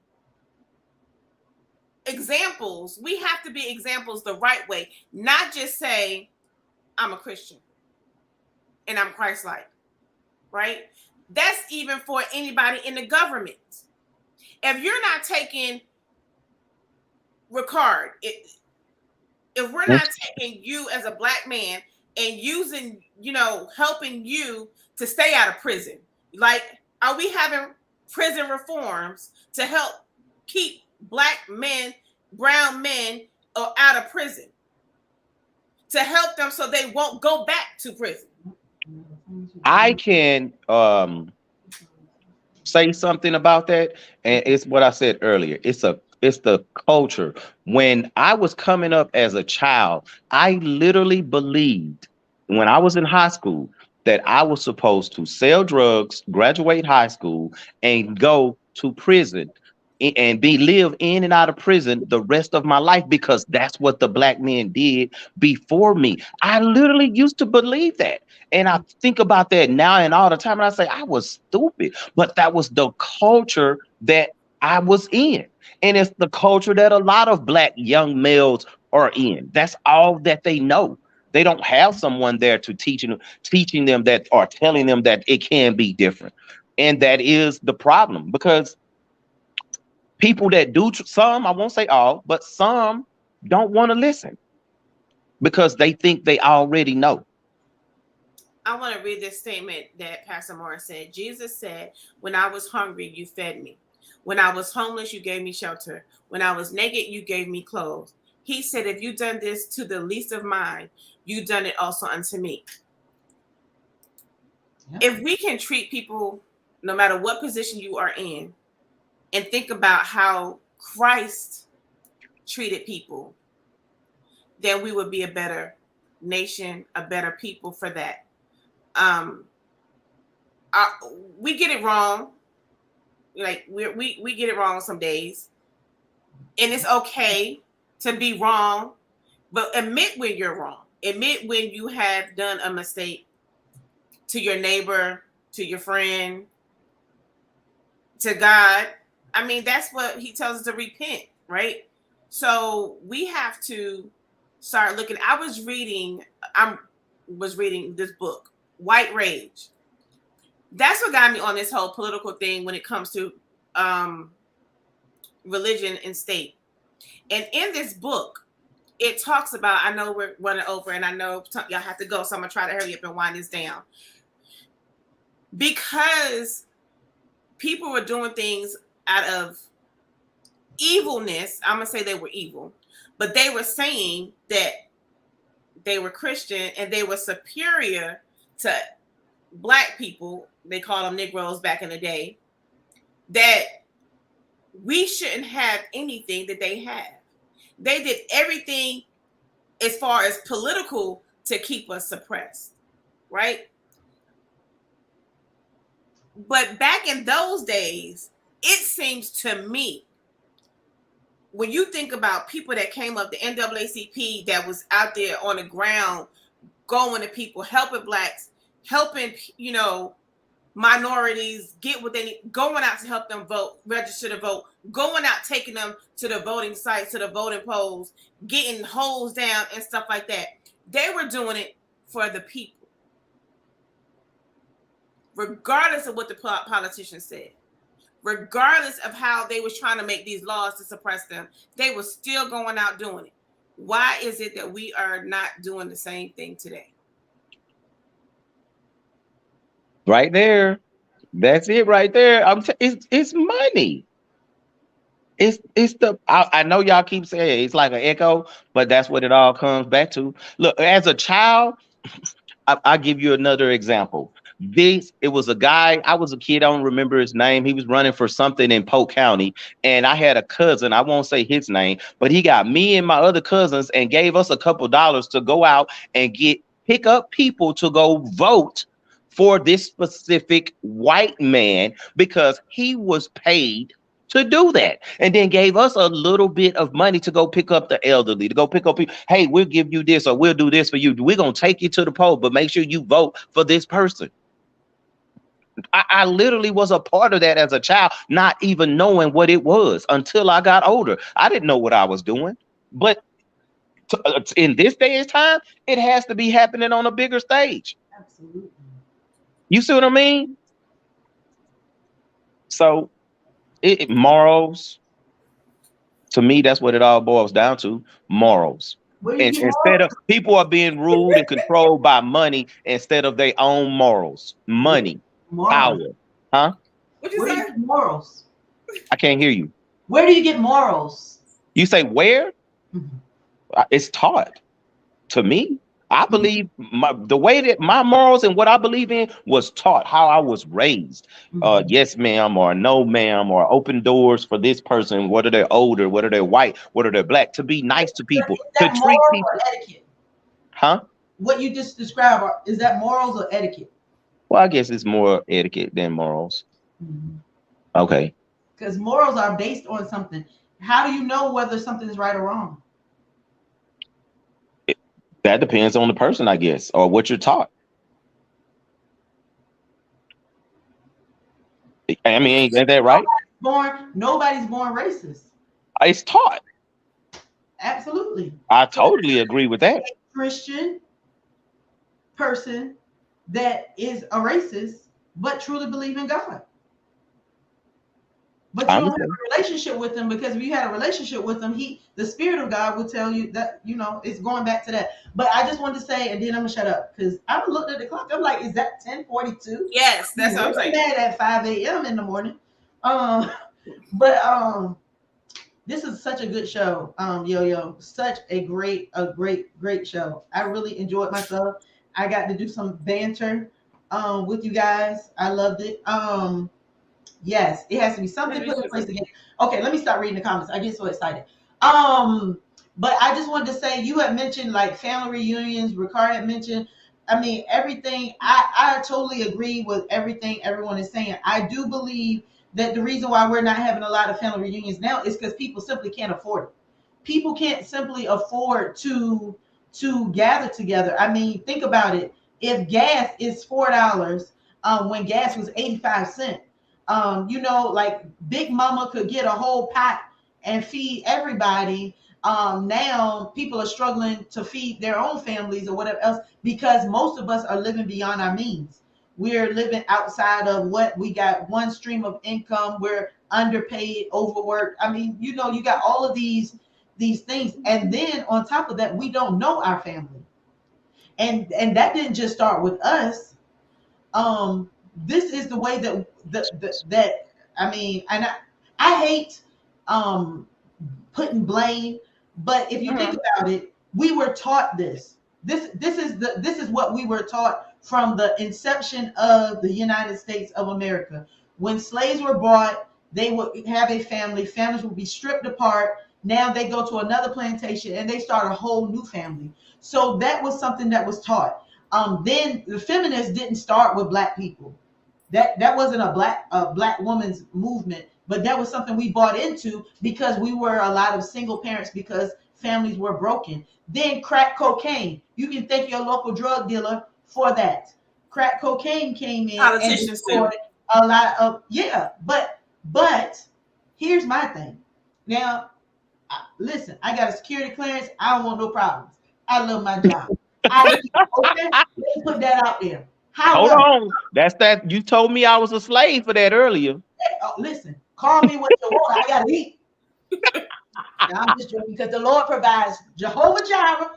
examples, we have to be examples the right way, not just say, I'm a Christian and I'm Christ-like, right? That's even for anybody in the government. If you're not taking Ricard, if we're not taking you as a black man and using, helping you to stay out of prison, like, are we having prison reforms to help keep black men, brown men out of prison, to help them so they won't go back to prison? I can say something about that, and it's what I said earlier. It's the culture. When I was coming up as a child, I literally believed when I was in high school that I was supposed to sell drugs, graduate high school, and go to prison and live in and out of prison the rest of my life, because that's what the black men did before me. I literally used to believe that. And I think about that now and all the time, and I say I was stupid, but that was the culture that I was in. And it's the culture that a lot of black young males are in. That's all that they know. They don't have someone there to teaching them that, or telling them that it can be different. And that is the problem, because people that do, some, I won't say all, but some don't want to listen because they think they already know. I want to read this statement that Pastor Morris said. Jesus said, when I was hungry, you fed me. When I was homeless, you gave me shelter. When I was naked, you gave me clothes. He said, if you done this to the least of mine, you done it also unto me. Yep. If we can treat people, no matter what position you are in, and think about how Christ treated people, then we would be a better nation, a better people for that. We get it wrong. Like we get it wrong some days. And it's okay to be wrong, but admit when you're wrong. Admit when you have done a mistake to your neighbor, to your friend, to God. I mean, that's what he tells us to repent, right? So we have to start looking. I was reading this book, White Rage. That's what got me on this whole political thing when it comes to religion and state. And in this book, it talks about, I know we're running over and I know y'all have to go, so I'm going to try to hurry up and wind this down. Because people were doing things out of evilness, I'm going to say they were evil, but they were saying that they were Christian and they were superior to Black people. They called them Negroes back in the day. That we shouldn't have anything that they have. They did everything as far as political to keep us suppressed, right? But back in those days, it seems to me, when you think about people that came up, the NAACP that was out there on the ground, going to people, helping Blacks, helping, minorities get what they need, going out to help them vote, register to vote, going out, taking them to the voting sites, to the voting polls, getting holes down and stuff like that. They were doing it for the people, regardless of what the politicians said, regardless of how they was trying to make these laws to suppress them. They were still going out doing it. Why is it that we are not doing the same thing today? Right there. That's it right there. It's money. I know y'all keep saying it's like an echo, but that's what it all comes back to. Look, as a child, I'll give you another example. It was a guy, I was a kid, I don't remember his name. He was running for something in Polk County, and I had a cousin, I won't say his name, but he got me and my other cousins and gave us a couple dollars to go out and pick up people to go vote for this specific white man because he was paid to do that, and then gave us a little bit of money to go pick up the elderly, to go pick up people. Hey, we'll give you this, or we'll do this for you. We're going to take you to the poll, but make sure you vote for this person. I literally was a part of that as a child, not even knowing what it was until I got older. I didn't know what I was doing, but in this day and time, it has to be happening on a bigger stage. Absolutely. You see what I mean? So morals, to me, that's what it all boils down to. Morals. And instead of people are being ruled and controlled by money instead of their own morals. Money, power. Huh? What you say? Morals. I can't hear you. Where do you get morals? You say where? Mm-hmm. It's taught to me. I believe the way that my morals and what I believe in was taught, how I was raised. Yes, ma'am, or no, ma'am, or open doors for this person, whether they're older, whether they're white, whether they're Black, to be nice to people, to treat people. Etiquette? Huh? What you just described, is that morals or etiquette? Well, I guess it's more etiquette than morals. Mm-hmm. Okay. Because morals are based on something. How do you know whether something is right or wrong? That depends on the person, I guess, or what you're taught. I mean, ain't that right? Nobody's born racist. It's taught. Absolutely. I totally agree with that. A Christian person that is a racist, but truly believe in God. But you don't have a relationship with him, because if you had a relationship with him, the Spirit of God will tell you that, it's going back to that. But I just wanted to say, and then I'm gonna shut up, because I looked at the clock. I'm like, is that 10:42? Yes, that's what I'm saying. Mad at 5 a.m. in the morning. This is such a good show, Yo. Such a great show. I really enjoyed myself. I got to do some banter with you guys. I loved it. Yes, it has to be something put in place again. Okay, let me start reading the comments. I get so excited. But I just wanted to say, you had mentioned like family reunions. Ricard had mentioned, I mean, everything. I totally agree with everything everyone is saying. I do believe that the reason why we're not having a lot of family reunions now is because people simply can't afford it. People can't simply afford to gather together. I mean, think about it. If gas is $4, when gas was 85 cents, you know, like Big Mama could get a whole pot and feed everybody. Now people are struggling to feed their own families or whatever else because most of us are living beyond our means. We're living outside of what we got, one stream of income. We're underpaid, overworked. I mean, you know, you got all of these things, and then on top of that, we don't know our family, and that didn't just start with us. This is the way that I mean, and I hate putting blame, but if you think about it, we were taught this. This is what we were taught from the inception of the United States of America. When slaves were brought, they would have a family. Families would be stripped apart. Now they go to another plantation and they start a whole new family. So that was something that was taught. Then the feminists didn't start with Black people. That wasn't a black woman's movement, but that was something we bought into because we were a lot of single parents because families were broken. Then crack cocaine. You can thank your local drug dealer for that. Crack cocaine came in and destroyed a lot of but here's my thing. Now, listen, I got a security clearance. I don't want no problems. I love my job. Okay, let's put that out there. Hold on. That's that. You told me I was a slave for that earlier. Listen, call me what you want. I gotta eat. I'm just joking because the Lord provides. Jehovah Jireh.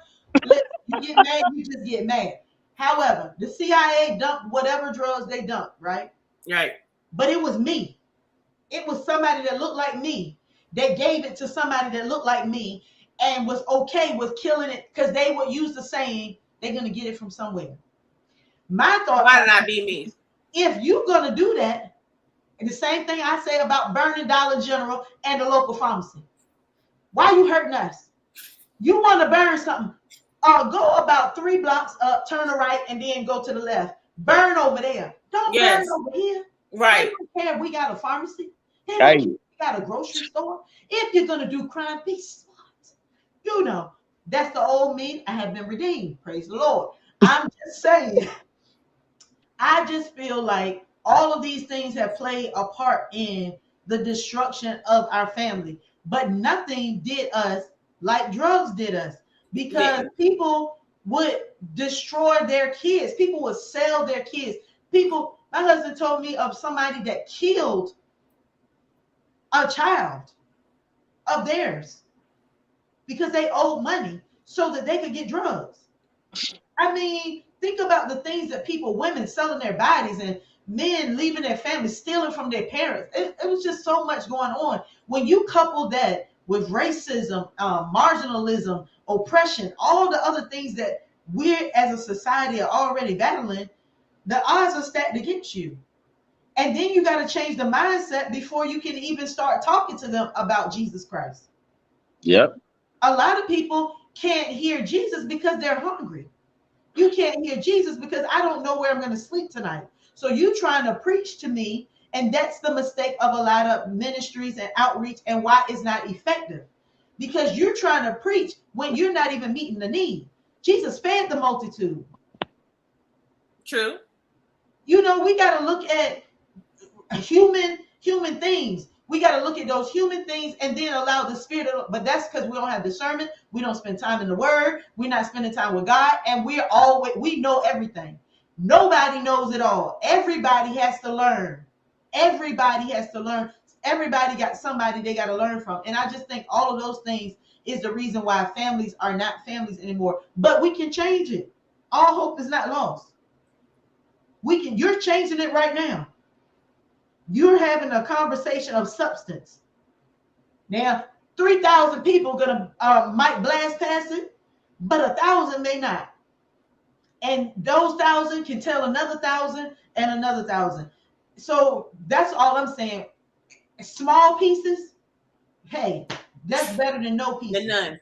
You get mad, you just get mad. However, the CIA dumped whatever drugs they dumped, right? Right. But it was me. It was somebody that looked like me. They gave it to somebody that looked like me and was okay with killing it because they would use the saying, they're going to get it from somewhere. My thought, why did I be me? If you're going to do that, and the same thing I say about burning Dollar General and the local pharmacy. Why you hurting us? You want to burn something? Go about 3 blocks up, turn to right, and then go to the left. Burn over there. Don't burn over here. Right. They don't care if we got a pharmacy. They don't Hey. care if we got a grocery store. If you're going to do crime, be smart. You know, that's the old me. I have been redeemed. Praise the Lord. I'm just saying. I just feel like all of these things have played a part in the destruction of our family. But nothing did us like drugs did us. Because people would destroy their kids. People would sell their kids. My husband told me of somebody that killed a child of theirs because they owed money so that they could get drugs. I mean, think about the things that women selling their bodies and men leaving their families, stealing from their parents. It was just so much going on. When you couple that with racism, marginalism, oppression, all the other things that we as a society are already battling, the odds are stacked against you. And then you got to change the mindset before you can even start talking to them about Jesus Christ. Yep. A lot of people can't hear Jesus because they're hungry. You can't hear Jesus because I don't know where I'm going to sleep tonight. So you trying to preach to me, and that's the mistake of a lot of ministries and outreach and why it's not effective. Because you're trying to preach when you're not even meeting the need. Jesus fed the multitude. True. You know, we got to look at human things. We got to look at those human things and then allow the Spirit of, but that's because we don't have discernment. We don't spend time in the Word. We're not spending time with God, and we know everything. Nobody knows it all. Everybody has to learn. Everybody has to learn. Everybody got somebody they got to learn from. And I just think all of those things is the reason why families are not families anymore. But we can change it. All hope is not lost. You're changing it right now. You're having a conversation of substance. Now, 3,000 people might blast past it, but 1,000 may not. And those 1,000 can tell another 1,000 and another 1,000. So that's all I'm saying. Small pieces, hey, that's better than no pieces. Than none.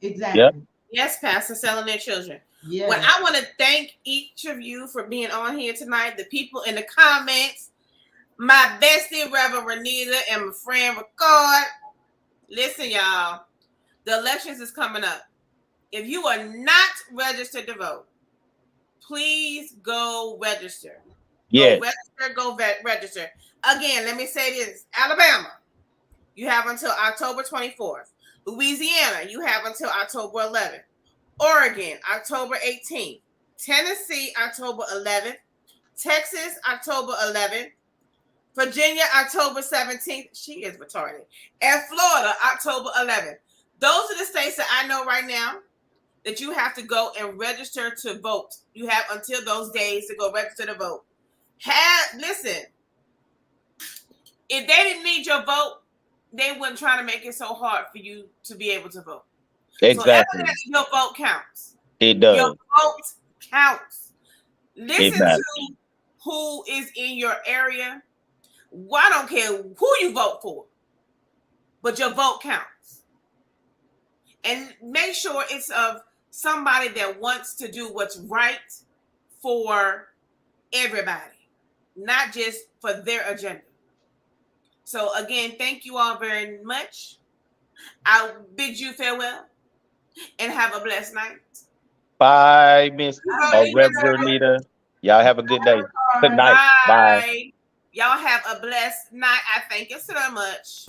Exactly. Yep. Yes, Pastor, selling their children. Yeah. Well, I want to thank each of you for being on here tonight. The people in the comments, My bestie, Reverend Renita, and my friend Ricard. Listen, y'all. The elections is coming up. If you are not registered to vote, please go register. Yes. Go register. Again, let me say this. Alabama, you have until October 24th. Louisiana, you have until October 11th. Oregon, October 18th. Tennessee, October 11th. Texas, October 11th. Virginia, October 17th. She is retarded. And Florida, October 11th. Those are the states that I know right now that you have to go and register to vote. You have until those days to go register to vote. Listen, if they didn't need your vote, they wouldn't try to make it so hard for you to be able to vote. Exactly. So your vote counts. It does. Your vote counts. Listen does. to who is in your area. Well, I don't care who you vote for, but your vote counts. And make sure it's of somebody that wants to do what's right for everybody, not just for their agenda. So again, thank you all very much. I'll bid you farewell and have a blessed night. Bye, Miss Reverend Renita. Y'all have a good day. Good night. Bye. Y'all have a blessed night. I thank you so much.